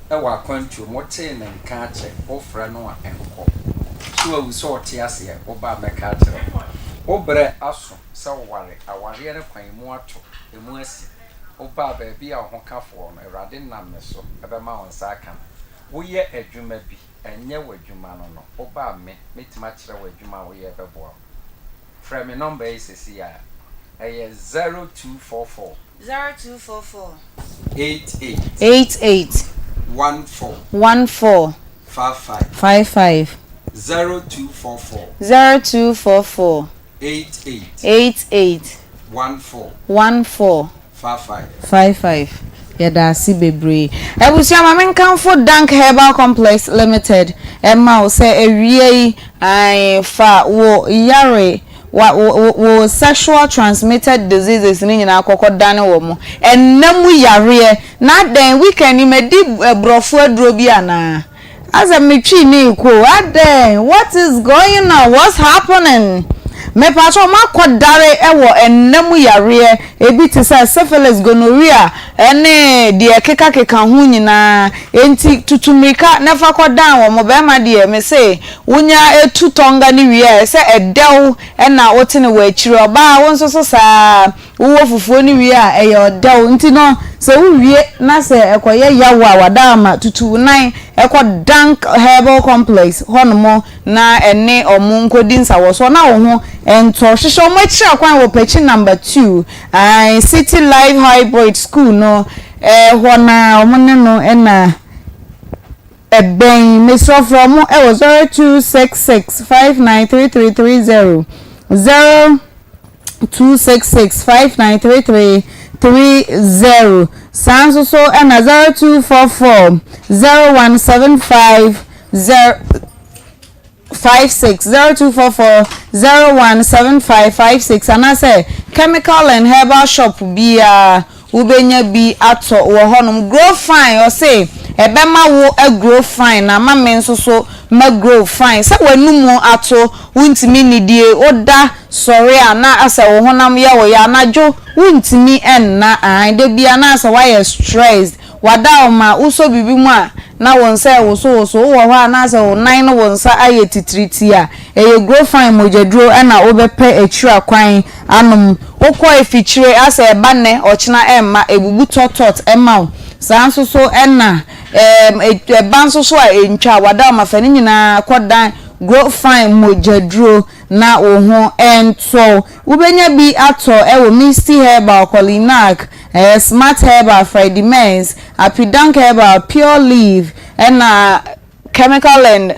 e wa kwantu mote na nka ache ofra no a enko so Owusuaa otiase e oba meka ache obre aso se ware aware ne kwan mu ato emu asi oba baby a ho kafo no Awurade nam me so ebe ma won sa aka wo ye adwuma bi enye wadwuma no oba me metima kire wadwuma wo ye bebo from me number is ya 0244 88 14 55 0244 88 14 55 yada si bebre ebusia ma menkanfo Dank Herbal Complex Limited emma o se ewie ai fa wo yare wo sexual transmitted diseases ni nyina akokodane wo mo ennamu yare na den weekend medi brofo aduro bi ana as a metwi ni ko aden what is going on, what's happening me pacho makodare ewo ennamu yare ebi ti say syphilis gonorrhea ene de keka ho nyina enti tutumika nefa kodan wo mo be ma de me say wonya etu tonga ni wie say edew na wotene wa akiri oba wonso so saa wo fufuo ni wie a eye odew enti no se wo wie na se ekoye yawo awadama tutu nan eko Dank Herbal Complex honomo na ene omu nkodi nsawo so na wo ho ento hwehwe mo akiri akwan wo pechi number 2 City Life Hybrid School no hona omune no na ben Mr. from 0266593330 0266593330 Sanso so na 0244 0175 0244 017556 and I say chemical and herbal shop be ubenya bi ato wo honum grow fine or say ebema wo grow fine na ma men so ma grow fine say wanumu ato wuntimi nidie oda sorry ana asa wo honam ya wo ya najo wuntimi enna de bia na asa why stressed wada ma uso bibi mu a na won say wo so wo ho na asa wo nine no won sa aye titriti a grow fine mojaduro na obepe akira kwan anum okọ efichire asa eba ne ochina emma ebubu totot emma sanso so enna ebanso so a entwa wada ma fani nyina kodan grow fine mojaduro na oho ento ubenya bi ato ewo Misty Herbal Colinac Smart Herbal Friday Men's Happy Dank Herbal Pure Leaf and chemical and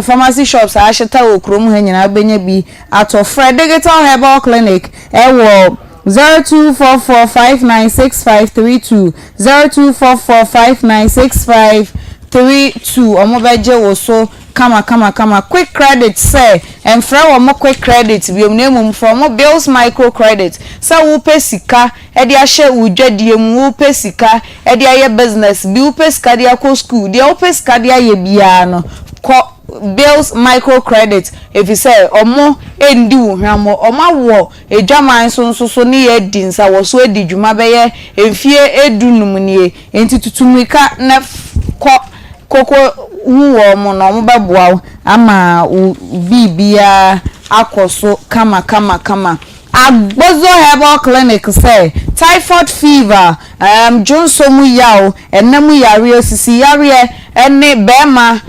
pharmacy shops asheta okrom ha nyina benya bi ato Fred Digital Herbal Clinic ewo 0244596532 0244596532 omobeje wo so kama quick credit say and from mo quick credit bi omnemu from bills micro credit say wo pesika e dia hye wudwadie mu wo pesika e dia ye business bi wo pesika dia ko school dia wo pesika dia ye bia no bills micro credit if you say omo endi wo hwamo omawo edwaman so ni ye dinsa wo so edi dwuma be ye emfie edunum nie enti tutumika na ko koko hu wo mo no mo beboa ama bibia akoso kama Agbozo Herbal Clinic say typhoid fever Johnson yaw enemu yare osisi yare ene bema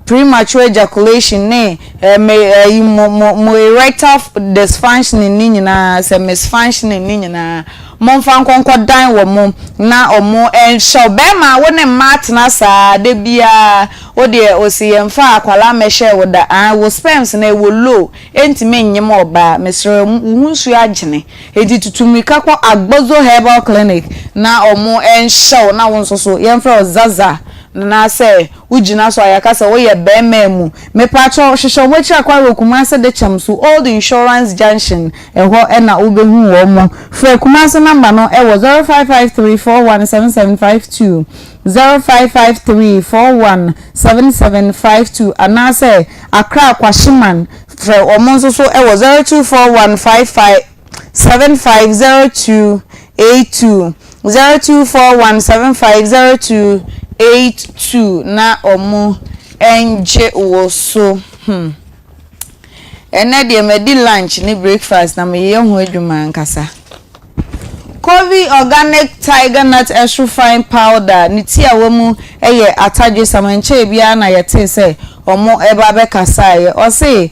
premature ejaculation ne mo erectile dysfunction ni nyina se misfunction ni nyina monfa nkonko dan wo mo na omo show bema woni mat na sa de bia wo de osiyemfa akwala mehye wo da wo sperms na wo low entime nyem oba mesre hunsu agene edi tutumika kwa Agbozo Herbal Clinic na omo show na won so yemfa ozaza na say ujina so ayaka say wo ye bema mu me pacho hwehwe wo kira kwa Kumase de chamsu old insurance junction eho na obehu wo mo for Kumase number no e wo 0553417752 0553417752 ana say Accra Kwashiman for omonso so e wo 024155750282 0241750282 na omo enje wo so ene de medi lunch ni breakfast na me ye ho adwuma nkasa Covi organic tiger nut extra fine powder ni ti awomu eye atadwe samanche bia na yete se omo eba be kasaye o se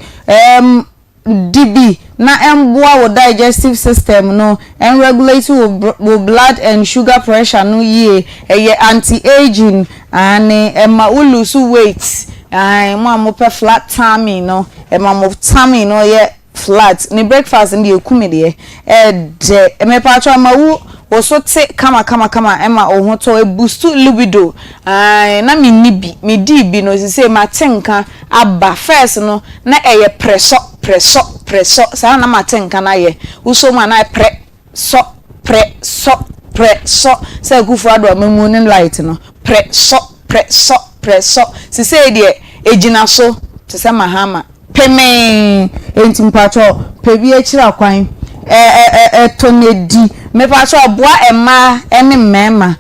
DB na emboa wo digestive system no and regulate wo blood and sugar pressure no ye eye anti-aging and ema lose weight mo amope flat tummy no ema mo tummy no ye flat ni breakfast ndi ekumi de de emepa atwa mawu osote kama ema ohoto boost libido na mi di bi no se ma tenka aba first no na eye pressure sa na ma tenka na ye uso ma na pressure se kufu ado amemu ni light no pressure se de ejina so to se mahama peme enti mpacho pebi akira kwan tonedi me pacho boa ema ene mema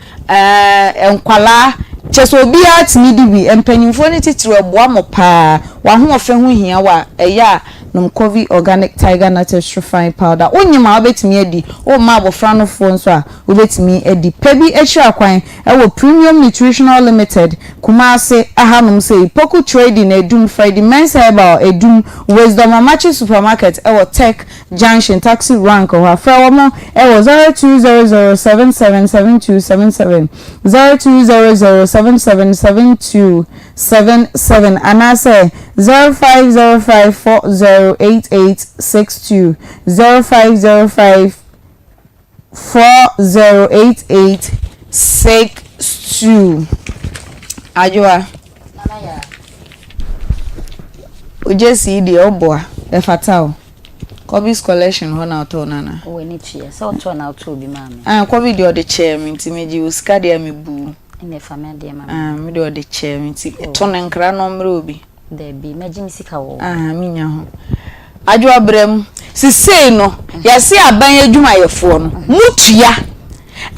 enkwala cheso obi atimi dibi empanyimfo ni titire boa mo pa wa ho ofe ho hia wa eya nom Covi organic tiger nut extra fine powder onyima obetimi edi o ma abofra no fo nso a obetimi edi pebi akira kwan ewo Premium Nutritional Limited Kumase ahanum say Poku Trading edum Friday Men's Herbal edum Wisdom Amachi Supermarket ewo Tech Junction Taxi Rank or fa mo ewo 0200777277 0200777277 anase 0505408862 0505408862 Ajua Nanaya Ojesi di oboa e fatao Covi's collection ho na auto nana o eni tue se auto na auto bi mama Covi di ode chair mi ntimeji uska dia mi bu ene famia dia mama mi di ode chair mi nti to ne nkra no mre obi de bi magimi sika wo mi nya ho Ajua brem sisei no yase aban adwuma yefo no mutua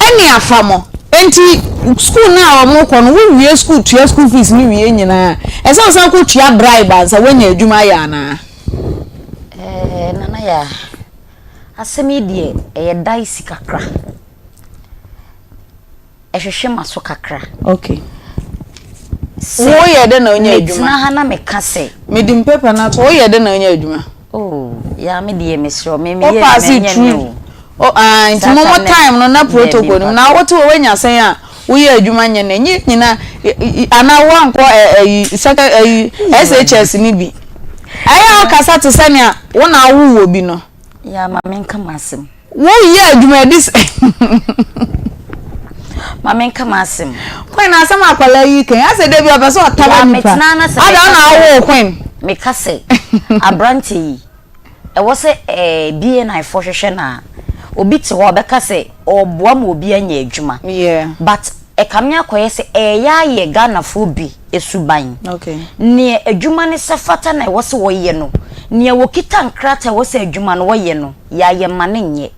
eni afamo enti school na omo ko no wie school tua school fees ni wie nyina esa san ko tua bribe ansa wanya adwuma ya na nana ya asemi die e dai sikakra ehwehwe maso kakra okay wo ye de na onya adwuma na hana me kase medim paper na to wo ye de na onya adwuma oh ya me die mesro me ye me oh nti momo time no na protocol na woto wenya sen a wo ye adwuma nya na nyina ana wo anko SHS ni bi aya kasa to senia wo na wo wo bi no ya mama nka masem wo ye adwuma dis mama nka masem kwen na asem akwala yi kan ase de bi obeso otaba nipa ada na wo kwen me kase abranti e wo se BNI for hwehwe na obi te ho obeka se oboa ma obi anya adwuma yeah but e kamnya koye se ya ye Ghana fo bi esuban okay ne adwuma ne se fata na wo se wo ye no ne wo kita nkrata wo se adwuma no wo ye no ya ye mane nye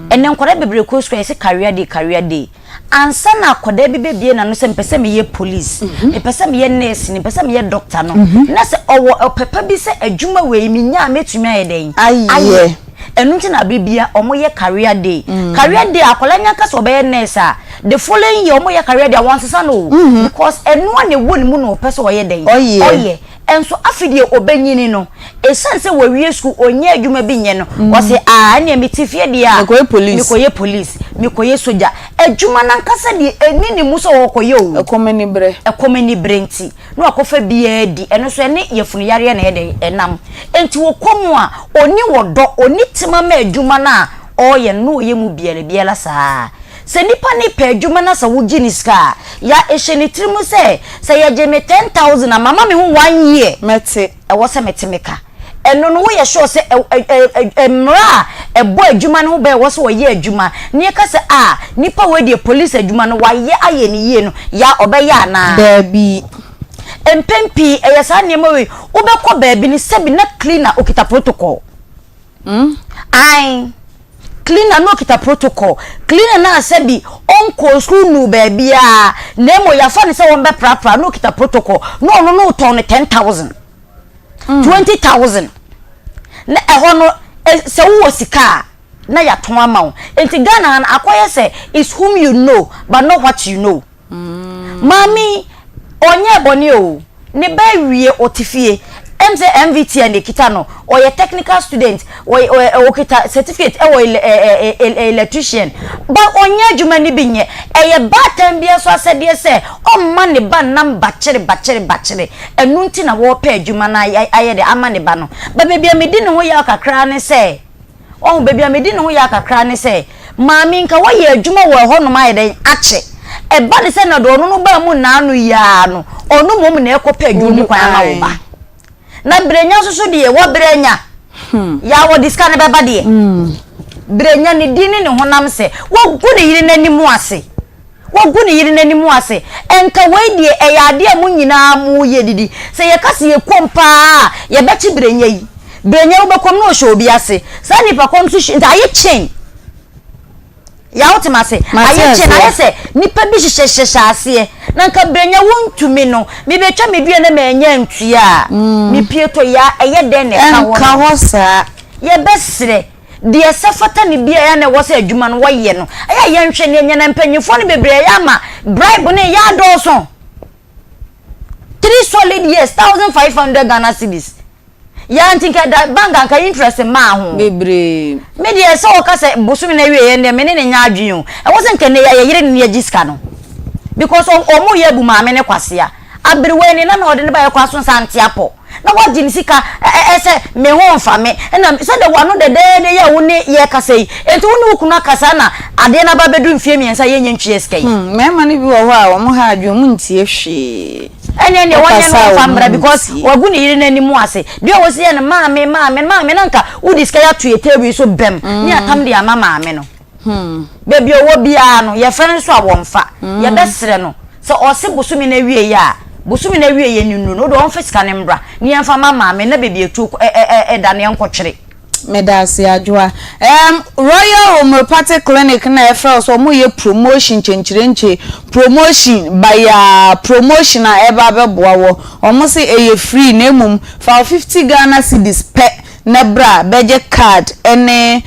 ene nkore bebre ko sukwa se career day ansa na akoda bibie na no se mpese me ye police mpese me ye nurse ni mpese me ye doctor no na se owo papa bi se adwuma we mi nya metumi ayeden aye enu nti na bibia omo ye career day akola nya ka so be ye nurse a the following year omo ye career day wansesa no because enu na woni mu no pese wo ye den oye enso afidie obenyini no esanse wawie school onye adwuma bi nye no wo se anya mitifie dia mikoye police mikoye soja adwuma nankasa die enini muso wo koye o ekomeni bre nti no akofa bia di eno so ene yefunu yare na ede enam enti wo komu a oni wodo oni tima ma adwuma na oye no ye mu biela saa se nipa ni pe adwuma na sa wugi ni ska ya ehye trimu se ya jeme 10,000 na mama me ho 1 year mete e wo se mete meka eno no wo ye sure se emra ebo adwuma no be wo se wo ye adwuma ne ka se nipa we die police adwuma no wa ye aye ni ye no ya obeya ana baby empempi e sa ne ma we wo be ko baby ni sebi na cleaner okita protocol cleaner no kita protocol cleaner na asebi onko school nu baby a nemo ya fa ni se won be prapra no kita protocol no ton 10,000 20,000 na eho no se wo sika na ya ton ama enti Ghana na akoye se is whom you know but not what you know mami onye boni o ne ba wie otifie MVT and Kitano or a technical student or kita certificate or electrician but onya jumani binye e bad time bia so said say o mane ba nam bachere enunti na wo pa adwuma na aye de amane ba no ba bebia medi ne ho ya kakra ne say o bebia medi ne ho ya kakra ne say maami nka wo ye adwuma wo ho no ma de ache e ba de say na do no ba mu na anu ya no onu mom na ekopa adwuma kwa ama wo ba na brenya susu die wo brenya ya wo diska ne baba die brenya ni dini ne honam se wo gu ne yiri nanimu ase enka we die e ya de mu nyina mu ye didi se ye kase ye kompa ye bechi brenya yi brenya wo bekom no hwe obi ase sa ni pa kom su nta ye chen ya otimase aye chen aye se nipa bi hyehyehye ase na nka brenya wontumi no me betwa me due na manya ntua me pieto ya eye den ne ka ho sa ye besre de sefata ni bia ya na wo se adwuma no wo ye no aya ye nhwe ne nya na mpanyifo ne bebre ya ma bribe ne ya doso 3 solid years 1,500 Ghana cedis ya ntinka da banka ka interest ma ho bebre me de se o ka se bosumi na wie ye ne me ne nya adwen e wo se nka ne ya yire ne ya giska no because omo ye bu maame ne kwasea abrewe ni na ode ne ba ye kwaso sante apo na wo gini sika ese me ho mfa me na so de wano de ye wo ne ye kasei enti wo ne ukuna kasa na ade na ba bedu mfie miensa ye nyentwe skai me ma ne bi wo ho a wo mo ha adwo mu ntie hwe enya ne wonye no famra because wagu ne yire nanimu ase de wo se ye ne maame na nka wo diska ya to etewi so bem ni atam de ama maame no baby owo bia no ye fere so awomfa ye besere no so ose bosumi na wie ya bosumi na wie ye nunu no do on fisika ne mbra ni emfa mama me na baby etu da ne nkotwere medasi adwoa Royal Homeopathic Clinic na efra so mo ye promotion chenchirenche promotion by promotion a eba beboa wo omo se eye free na emum for 50 Ghana cedis per nebra beje card any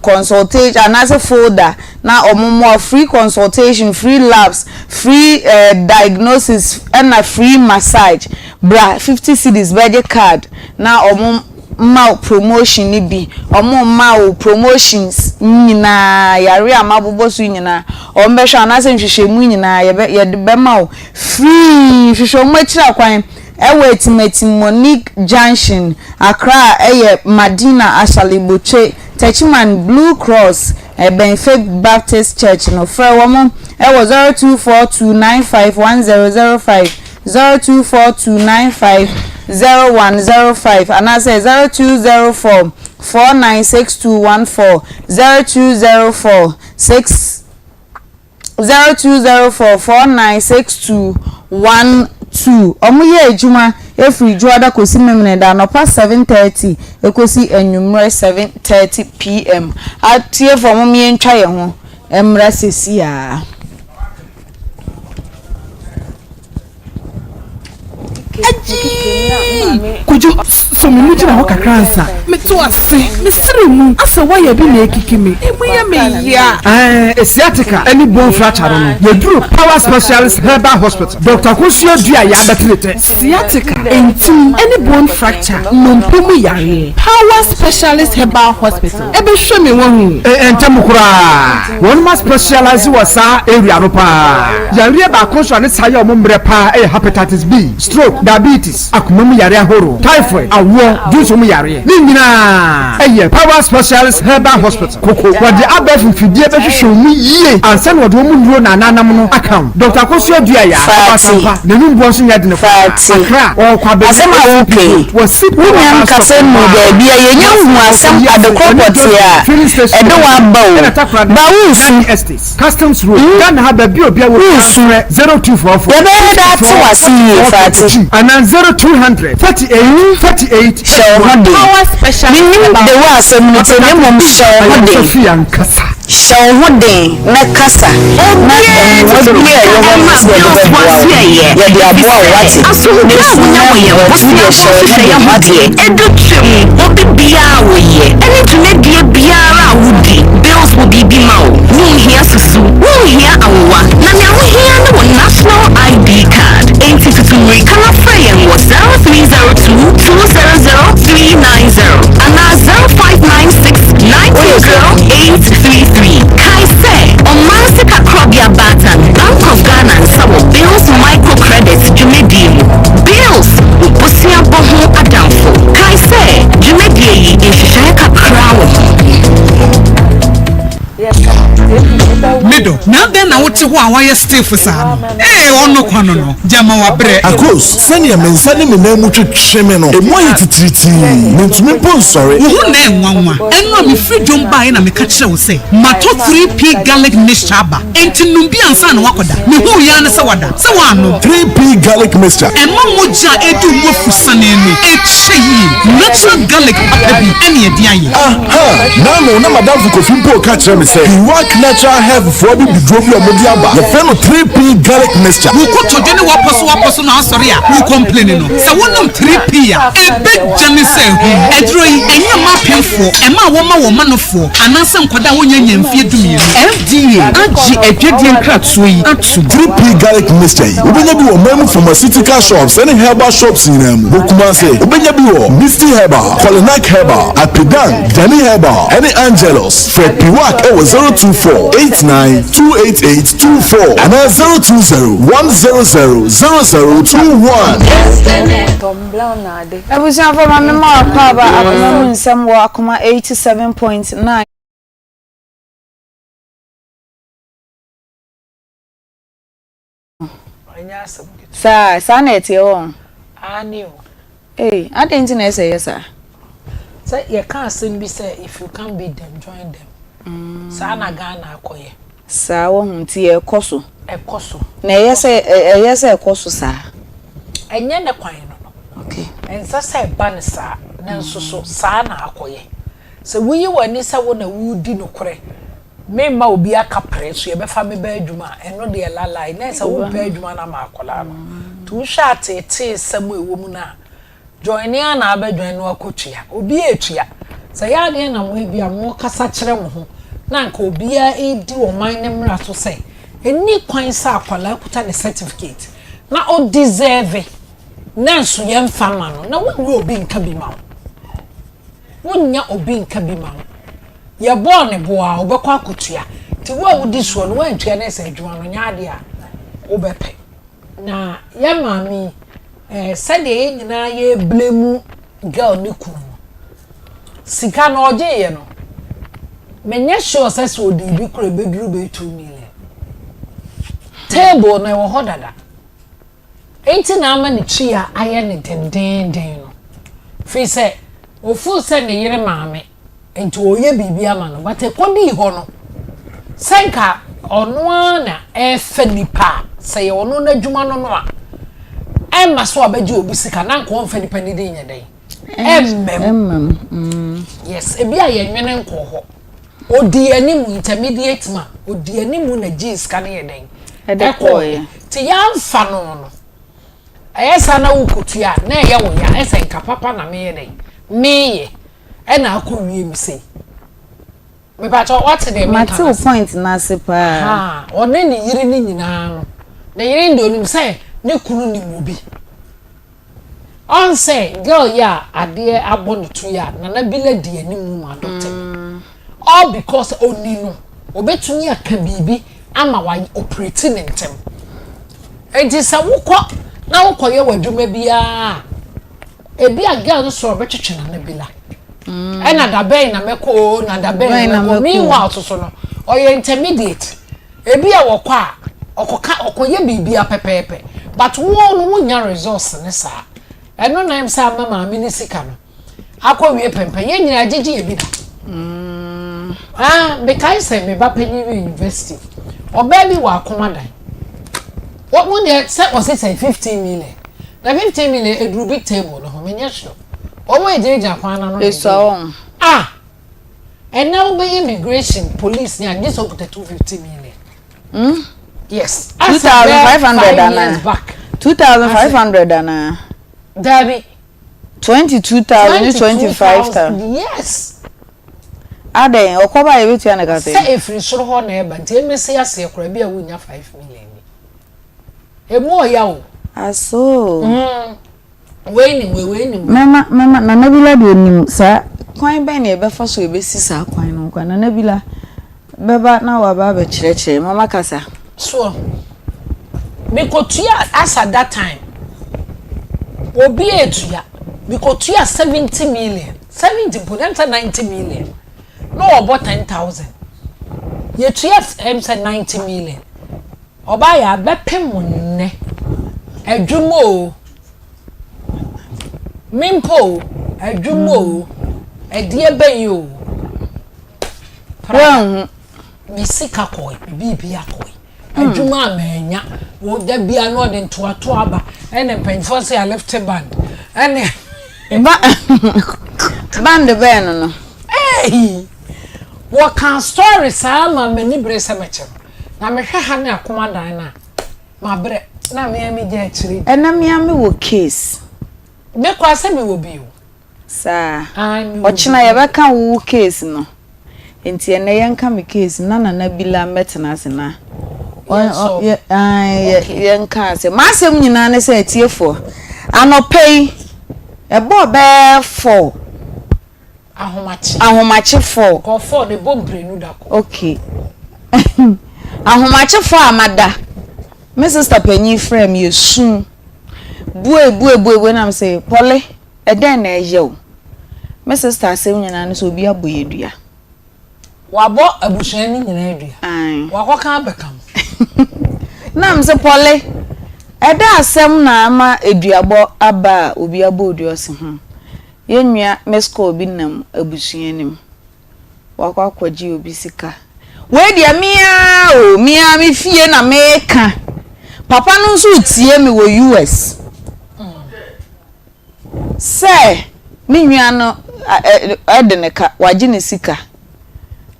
consultation another folder na omo free consultation free labs free diagnosis and a free massage bra 50 cedis beje card na omo ma promotion ni bi omo ma promotions nyina yare amabobo su nyina ombe hwa na se nhwehwemu nyina ye be ma free hwehwemu akira kwan ewe etimetim Monique Junction Accra Madina Ashaliboche Techiman Blue Cross Bempah Baptist Church no fra womo 0242951005 0242950105 and I say 0204 496214 0204 496212 omuye ejuma efri juada kosi memne da no past 7:30 ekosi enwumre 7:30 pm atie for momye ntwa ye ho emra sesia Kujo so me mujina ho kakransa me to ase me sirimu asa waya bi na ekikimi emuya me ya sciatica any bone fracture no yeduru Power Specialist Herbal Hospital Dr. Kosio Dua ya betlete sciatica enti any bone fracture no mpumu yare Power Specialist Herbal Hospital ebe hwe me won entamukura one more specialize wasa area no pa yare ba konso ne saye omombre pa hepatitis B stroke diabetes akomamu yare ahoro typhoid awo juice mu yare ni nyina Power Specialist Herbal Hospital koko wode abafu fidie be hwehwe mu yie ansa na wode mu nduro na nanam no account Dr. Kosio Dua ya asampa ne numbo so nya de ne akra o kwa be asema okay wasi wunyam kase mu de bia yenye hu asem adekopoti a ede wa ba wusu estates customs road Ghana ha ba bi obi a wo 0244 ebe da ti wasi fati ana 0200 38 Power Specialist the wa asem no tene mom Sofia Nkasa Shawhode na kasa na wodi e yo ya di abo wati asumbi awunya woye wosi ya hode edutwem obi bia woye eni tune die biara wudi bills will be bimao ni here susu ni here awwa na me here no national ID card enti tutumri kana frame was 0302 200390 and 0596 920 Kai say, on Mansika Krobia Batan, Bank of Ghana and Sabo Bills Microcredit Jumedim. Bills, Upusia Boho Adamfo. Kai say, Jumedi in Shaka Crown. Mido, now then I want to why stay for some. Ono kwano no. Jama wa bre. Akos, sani ya mensani menemu twetweme no. Emo yititiriti. Mentumi pon sorry. Wo na enwanwa. Eno mi free jomba na me ka kire wo say. Mato 3P garlic mixture ba. Enti numbi ansa na wakoda. Me hu ya na se wada. Se wa no 3P garlic mixture. Ema moja edu wo fusane ni. Echeyi. Natural garlic apabi ene e dia ye. Aha. Na no madam fu kofi mpo ka kire me say. Work natural health for bi bidrobi omodi aba. The friend of 3P garlic mixture. Wo ko toje ne waposo na asori a. Wo complain no. Se wonum 3P a. Ebe jani se hu. Edro yi enye ma pemfo. Ema wo ma no fo. Ananse nkwada wonya nyamfie dumie. FDA agi edwedie nkratso yi atu 3P garlic mixture. Obenya bi wo mamu pharmaceutical shops and herbal shops in am. Bokuma say obenya bi wo Misty Herbal, Colinac Herbal, Apidan, Dani Herbal, and Angelos. For Piwak it was 024-89-288-24 and 020-100-0021. Ebusia for my mama akaba akoma nsem wo akoma 87.9 Sa na etie won ani o adenji na ese yesa say you can't sing be say if you can't beat them join them sa na Ghana akoye sa wo hunti ekoso na yesa ekoso sa enye ne kwan no okay ensa say ban sa na nso so sa na akoye so wuyi wani sa wo na wudi no kore me ma obi aka preso ye be fa me ba adwuma eno de lalai na sa wo ba adwuma na ma akola no tu sha tete samu ewo mu na join ya na abadwan no akotua obi etua say ya de na mo bi am kasa kire mo ho na nka obi a edi wo man ne mra so say eni kwan sa akola kuta ne certificate na o deserve na so ye mfa ma no na wo obi nka bi ma wonya obi nka bi ma ye born boa obekwa akotua ti wo wudi so no wantua na se adwuma no nya ade a obepe na ye mami sade nyina ye blemu girl ni ku sika na oje ye no menye sure say so di bi kure beduru be 2 million table na wo hodada enti na ama ni chia aye ne den no fi say ofu say ne yire maame enti oye bibia ma no but ekodi ho no senka ono na efe nipa say ono na dwuma no no a emma so abaji obi sika na nko mfa nipa ni den yeden yes ebi aye nwene nko ho odi animu intermediate ma odi animu na ji sika na yeden edekoye ti ya mfa no ayesa na wukotua na ye wo ya esa nka papa na me ye nei me e na akọwie mi sei me ba to what dey me Matthew point na se pa ha one ni yiri ni nyina no na yiri ndo nim say ne kunu ni mobi on say girl ya ade abo ne tu ya na bi la di animu ma doctor all because oni no obetuni aka bibi ama wa operating ntem enti sa wukọ na wukọ ye wadwuma bia ebi a girl no so obetwetwe na bi la na da ben na meko na da ben na meko meanwhile so no oye intermediate ebi a wokọ a okoye bibia pepepe but wo no wonya resource ne sa eno na im sa mama mi ni sika no akọwie pempe ye nyina agege ebi da because say me ba penny university oba bi wa Akoma dan what one say was it say 15 million na 15 million edru big table no me nya sure o we jeja kwana no eso and now be immigration police nya this up to 250 million yes 2500 ana 2500 ana Dabi 22,000 25,000 yes Ade okoba ye betu na ka say efiri soro ho na eba nti emesi ase ekora bia wonya 5 million ni emu oya o aso we ni mama na nabila de onim sa kwan ben na ebe fa so ebe si sa kwan no kwa na nabila beba na wa ba be kirekire mama kasa so bikotua as at that time obi etua bikotua 70 million 70 potential 90 million no about 10,000 ye tuas say 90 million oba ya bepem nne adwumo mimpo adwumo edie ben yo wan misika koy bibia koy adwuma amanya wo da bia no de ntoato aba ene penfo say left band ene band ben no what can story sama many brese meche na me hwe ha na Akoma dan na ma bre na me ami je akiri ena me ami wo case me kwa se me wo bi o sa ochina ye beka wo case no enti ene ye nka me case na bila metena ase na ye nka ase ma asem nyina ne se atiefo anopei ebo be 4 ahomachi 4 ko 4 de bombre nu da ko okay ahomachi 4 amada my sister penyi frame yesu bue na say pole eden na eje o my sister say nyina ne so obi aboyedua wabo abusuan ni nyina edua wakoka abekam na am say pole eda asem na ama eduabo aba obi abodua se yenua mesko obi nam abusuanim wakwakwaji obi sika we dia mia mi fie na meka papa no nso tie me wo US say mi nua no edeneka waje ne sika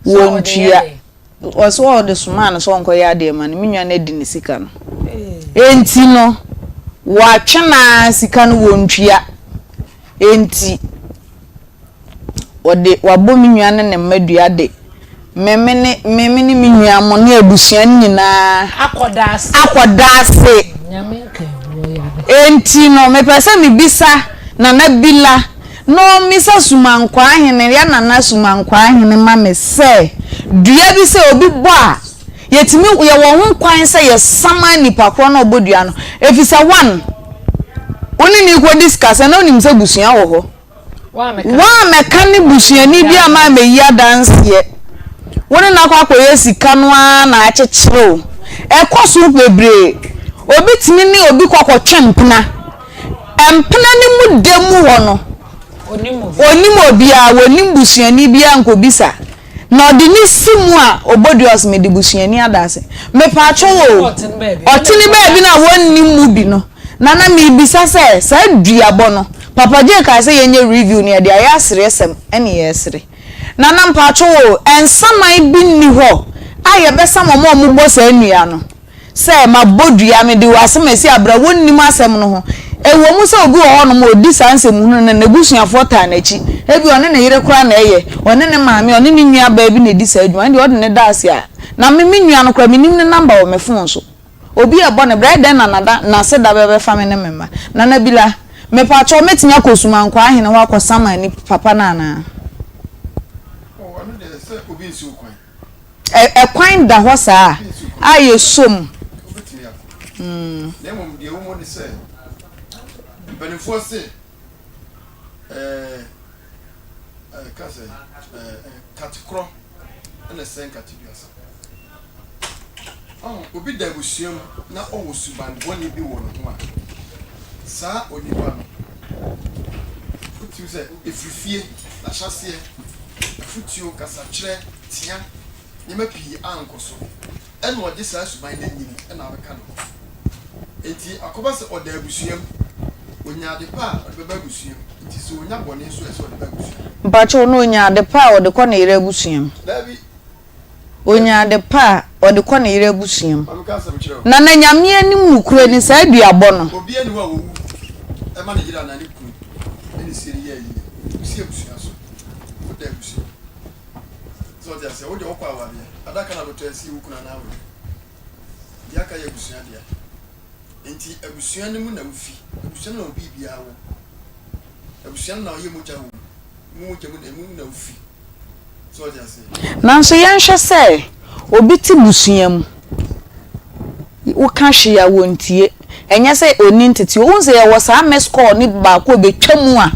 wontua waso all the suman so onko ya de man mi nua na edi ne sika no enti no watwena sika no wontua enti ode wabo minua ne mmadua de memene minua mo ne abusuan nyina akodase enti no me pese me bisa na bila no misa sumankwa ahene ya na sumankwa ahene ma me se dua bi se obi bo a yetimi ye wo ho kwan se ye sama nipa kro na obodua no efisa 1 oni ni ko discuss na oni mse busuan wo ho wa meka ni busuani bi ama me ya dance ye woni na kwa koye sika no na achechiro ekoso bebre obi timi ni obi kwakọ twempna empna ni mu demu ho no onimo bia woni busuani bia nkobisa na odi ni simu a obodios me di busuani adase me pa acho wo otini ba bi na wonni mu bi no nana mi bisa se sa duabo no papa je ka se yenye review ni de aya seresem ene yesere nana mpacho wo ensaman bi ni ho aye besa momo mu bo sa nua no se ma bodua me de wasem esi abra wonni mu asem no ho ewo mu se obi wo no mo di sanse mu no na nebusuafo ta na chi ebi one ne yire kura na eye one ne maame one ne nua ba bi na di sa adwuma ndi ode ne daase a na me nua no kura me nim ne number wo me phone so obi e bo ne brother na nada na se da be fa me ne mema na na bila me pa cho metinya kosuma nkwa ahene wa kwasama ni papa na na one de se obi nsu kwan kwan da ho saa aye som na mum de wo mo ni se benefo se kase katikro na sen katibiasa obi da busuam na Owusuaa boni bi wo no ma sa onipa no futu se efifie na hyase futu kasa kire tia nyema pii ankoso eno ode sa suban na nyini na abeka no enti akoba se oda busuam onya de pa ode beba busuam enti so onya boni so e so ode beba busuam mpacho no onya de pa ode ko na ire busuam dabi onya de pa ode ko na ire busuam na na nyame anim nukure ni sa aduabo no obi ani wa wo e ma na gira na ni ku ni siri ye yi busuam busuam so oda busuam so dia se ode okwa wa bia adaka na loto esi wo kuna na wo dia ka ye busuam dia enti abusuam ni mu na ufi abusuam na obi bia wo abusuam na ye moja wo mu moja mu na ufi so dia se nanso yenhwe se obi ti busuam wo ka hwe ya wontie enye se oni ntete wo nse ye wo sa mesco ni ba ko betwamu a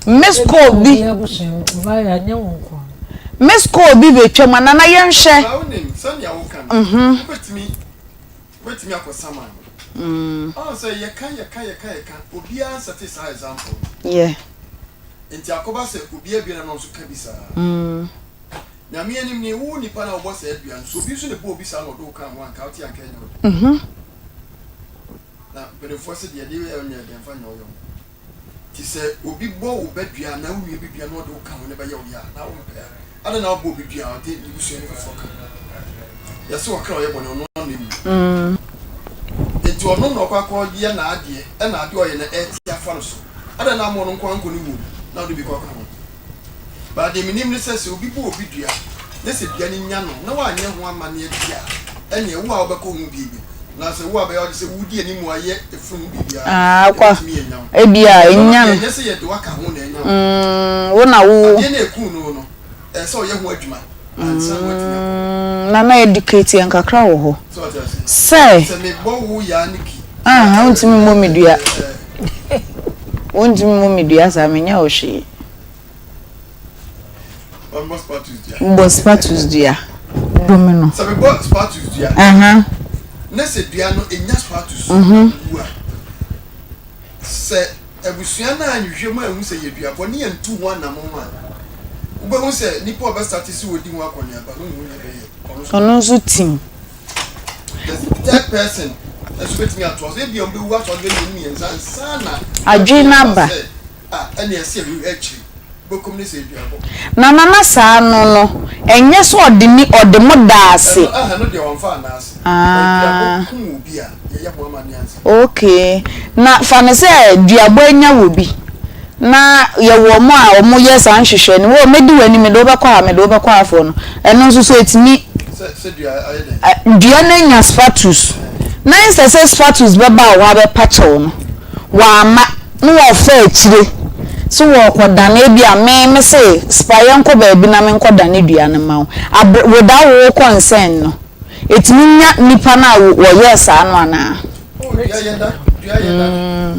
mesco bi mesco bi betwamu na yenhwe sanya wo kan wetimi akosama say ye kan obi an satisfy example yeah enti akoba se obi abia na nso ka bisa na me anim ni wo nipa na obo se adua so obi so ne bo obi sa no do kan wan ka oti anka enyo na benefo se de de onye de fa nyo yo ti se obi bo wo badua na wo wie bibia no do kan ne ba ye wo ya na wo pe ada na obo bibia o de ibu so ne fa kan ya so wakra ye bo no no ni enti ono no kwa kwa ye na ade e na ade o ye na e ti afa no so ada na mo no nkwa nko ni mu na do bi kwa kwa ba de minim ne sese obi bo obi dua ne se dua ni nya no na wa anya ho ama ne dua ene wo a obeko hu bibi na se wo abayo de se wudi ani mu aye efun bibi kwa e bia enya no ne se ye de waka ho na enya wo na wo ye na eku no so ye ho adwuma ansa wati na educate en kakra wo ho se me bo wo ya niki untimi mo medua untimi mo medua sa menya o hwe Bo spatus dia. Domino. Sabe bo spatus dia. Na se dia no enya spatus. Se ebusua na anhwe mu ahu se ye dua bo ne yentu ho anamo ma. Ube hu se nipa oba status wodi ho akonya ba no hu ne be. Ono zo tim. The third person as with me at was e bi on be wu ato be ni yenza sana. Adwina ba. Ene ese bi echi. Na mama sa no enye so ode ni ode modase no de won fa na ase bi a ye mo ma ni anse okay na fa ne se duabo anya wo bi na ye wo mo a omo ye san hwehwe ni wo medi wani me do be kwa me do be kwa afo no eno nso so etimi se dua ayede dua na nya spatus na se spatus be ba wa be pacho no wa ma no wo fa akire so wo kodane bia me say spaya nko ba bi na me nkodane dua ne ma without wo consent no etimi nya nipa na wo yes anu ana dua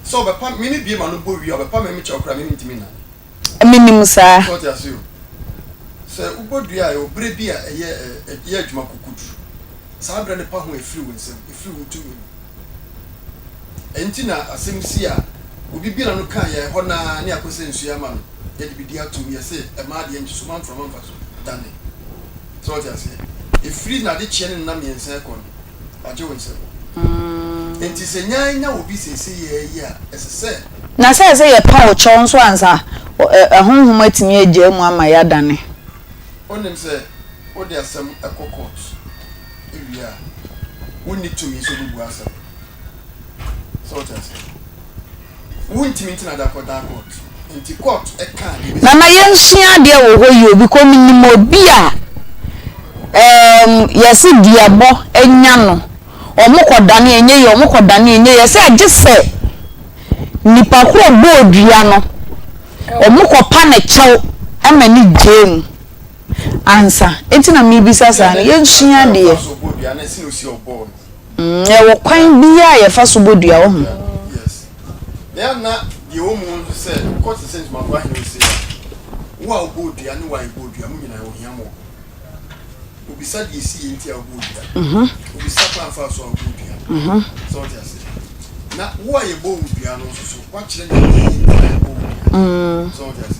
so be pa me ni bi ma no bo wi o be pa me chokra me ntimi na minim sa so ti asu se ubo dua e obre bi a ye adwuma kukudu sa abra ne pa ho efiri wo nsem efiri wo tu enti na asem si a obi bi na no kan ye ho na ne akose nsu ama no ye de bidi atum ye se e ma de nsu man from man faso dane so what you say if free na de chie ne na me nsa ko no aje wo nsa enti se nya obi sese ye ye a esese na se ye pa o cho nso ansa honhom atimi agye mu ama ya dane onim se o de asem ekokot ewia woni tumi so bu asem So what I say. Won't meet another court. Into court, a can. Na yen shia de wo ho yi obi ko minimo bia yesi diabo enya no omukodane enye ye omukodane enye ye se agese nipa ko bodua no omukopa ne chew amani gem ansa enti na mi bisa sa na yen shia de ye wo kwan bia ye fa so bodua wo ho yes ya na the woman said court sense ma kwa he say wo bodua ni wa bodua mu nyina wo hia mo obisa de si enti bodua obisa kwa fa so bodua so just na wo ye bodua no so kwa kire ni so just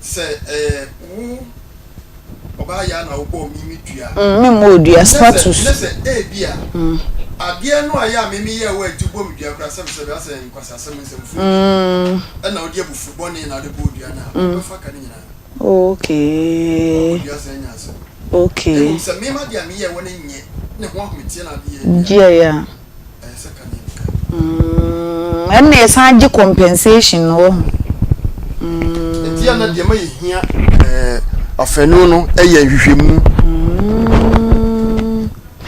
say wo oba ya na wo bo mi dua me mo dua status listen bia adie no aya me ye wa atubo mi dua kra sem ase nkwasa sem fu na odi abufu boni na de bodua na fa ka ni nyina okay okay se me ma dia me ye wona nye ne ho ahomtie na de ye ya se ka ni and na san gi compensation no dia na dia ma ye hia afenu no eye hwehwemu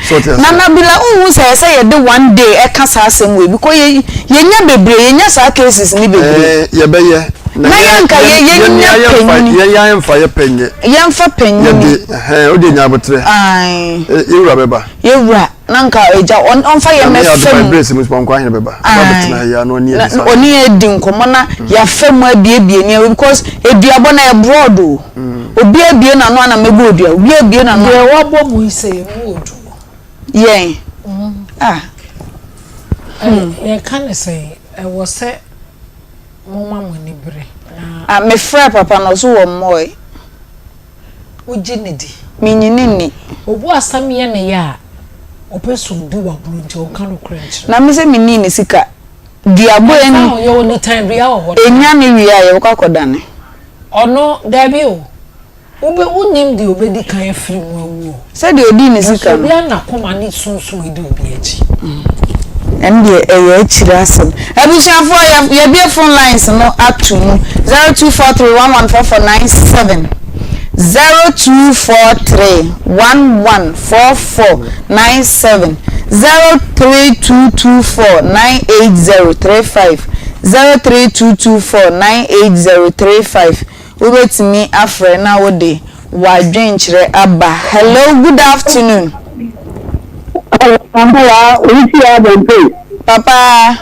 so na bila uwu say ye de one day e kasa asem we because ye nya bebre ye nya sa cases ni bebre ye be ye na yanka ye nya penye ye mfa penye ye o de nya botre ai ye wura beba ye wura nanka eja on fa ye mefem brace mu spon kwa hin beba na betina ya no ni edisa oni edi nkomo na ya fem abiebie ni because eduabo na e broad o obi abie na no na mebo odua obi abie na no ye wo bo mu ise mu odu ye ye kan say e wo se mama moni bre me frɛ papa no so wo moy uji ne di minyini ni obu asam ye ne ya opesun du wa buru nti o kan okrenche na me se minni ni sika diabo eni ye woni time bia wo enya ne wi ya ye kwakodane ono dabi o ube unim di obedi kan afiri mu awu se de odi ni sika bia na koma ni sunsun edi obi echi ende eye chira asem abusuafo ye be phone lines no atu mu 0243114497 0243114497 03224980350 03224980350 ubetimi afre na wode wadwenkyere aba. Hello, good afternoon. Bempah. Papa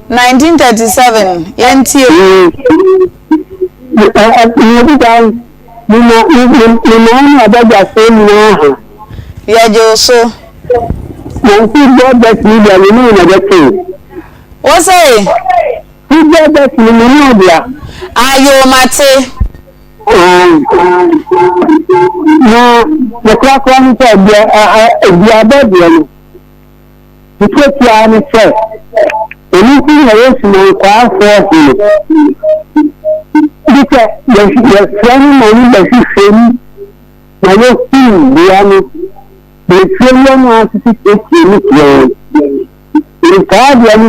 1937 yentie ya joso what's say ayo mate na the clock one said the abed because you are the first anything I was no car for because the friend money that you send my team the army the friend want to see it in car the army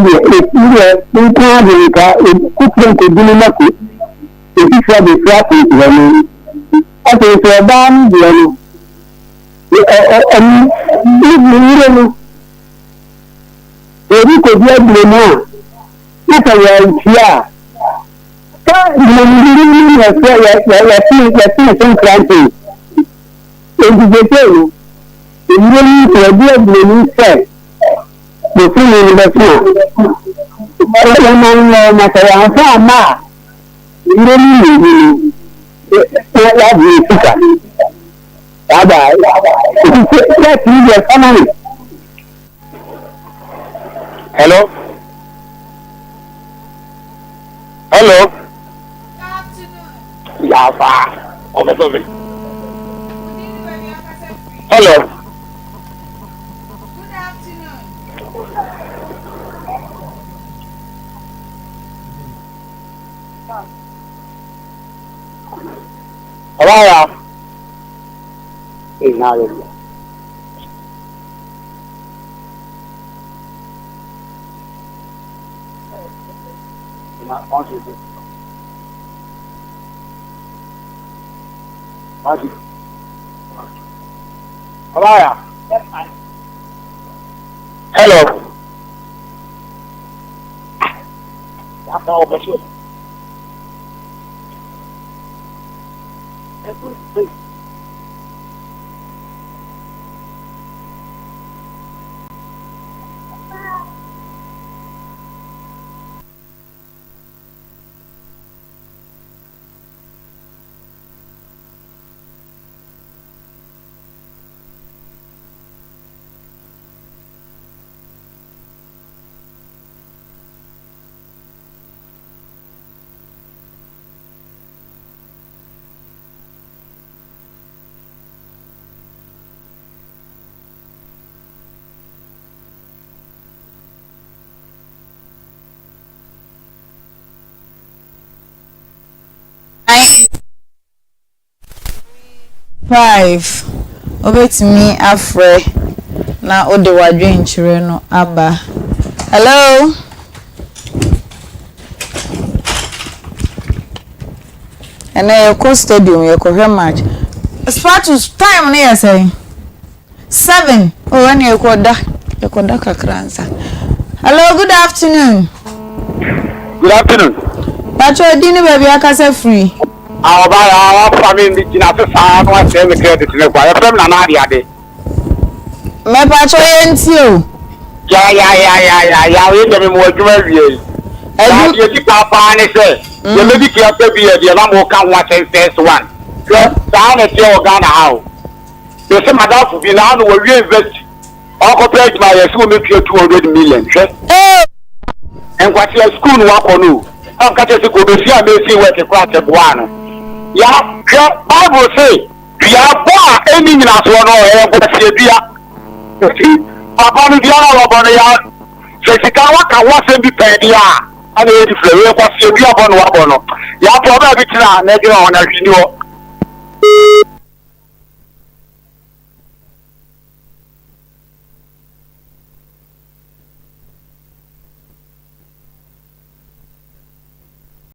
in car the car could do nothing if you have the traffic okay so ban the army Ebi ko bi abule na na ka ya ntia ka mo ni na so ya tin kranti ebi je te no ebi ni ko bi abule ni se mo fi ni ba so ya na no ma ka ya fa ma ebi ni ya bi sika aba ya ti ya family. Hello? Hello? Good afternoon. Yafa. Hello? Good afternoon. Hello? Hey, now Hello. Five. Obetimi afre na ode wadwe nchire no aba. Hello. Ene yeko stadium yeko hwe match. Status time na yesay 7. Oh, ene yeko da kakranza. Hello, good afternoon. Good afternoon. Pacho dini baby akase free. Our family in Africa, no say me credit to the boy. From na dia de. Me pacho yentio. Ya, we dem mo adwuma wie. Ya ye ti papa ne say. Ye me bi ki afa bi e de na mo kan wa sense one. Sa na ti o Ghana how. Ye say madam fu bi na no we invest. Oko pledge my yes we make 200 million. Eh. En kwati school no akonu. An ka tese ko be si amesi work class e boa no. Ya, Bible say, ya boa eni nyina so no e go se bia. Papa mi bia na lo ya. Se sika wa ka wa se bi pe dia. Ana e di fle we ko se bia bo no wa bo no. Ya po ba bi tina na gi ona hwini ho.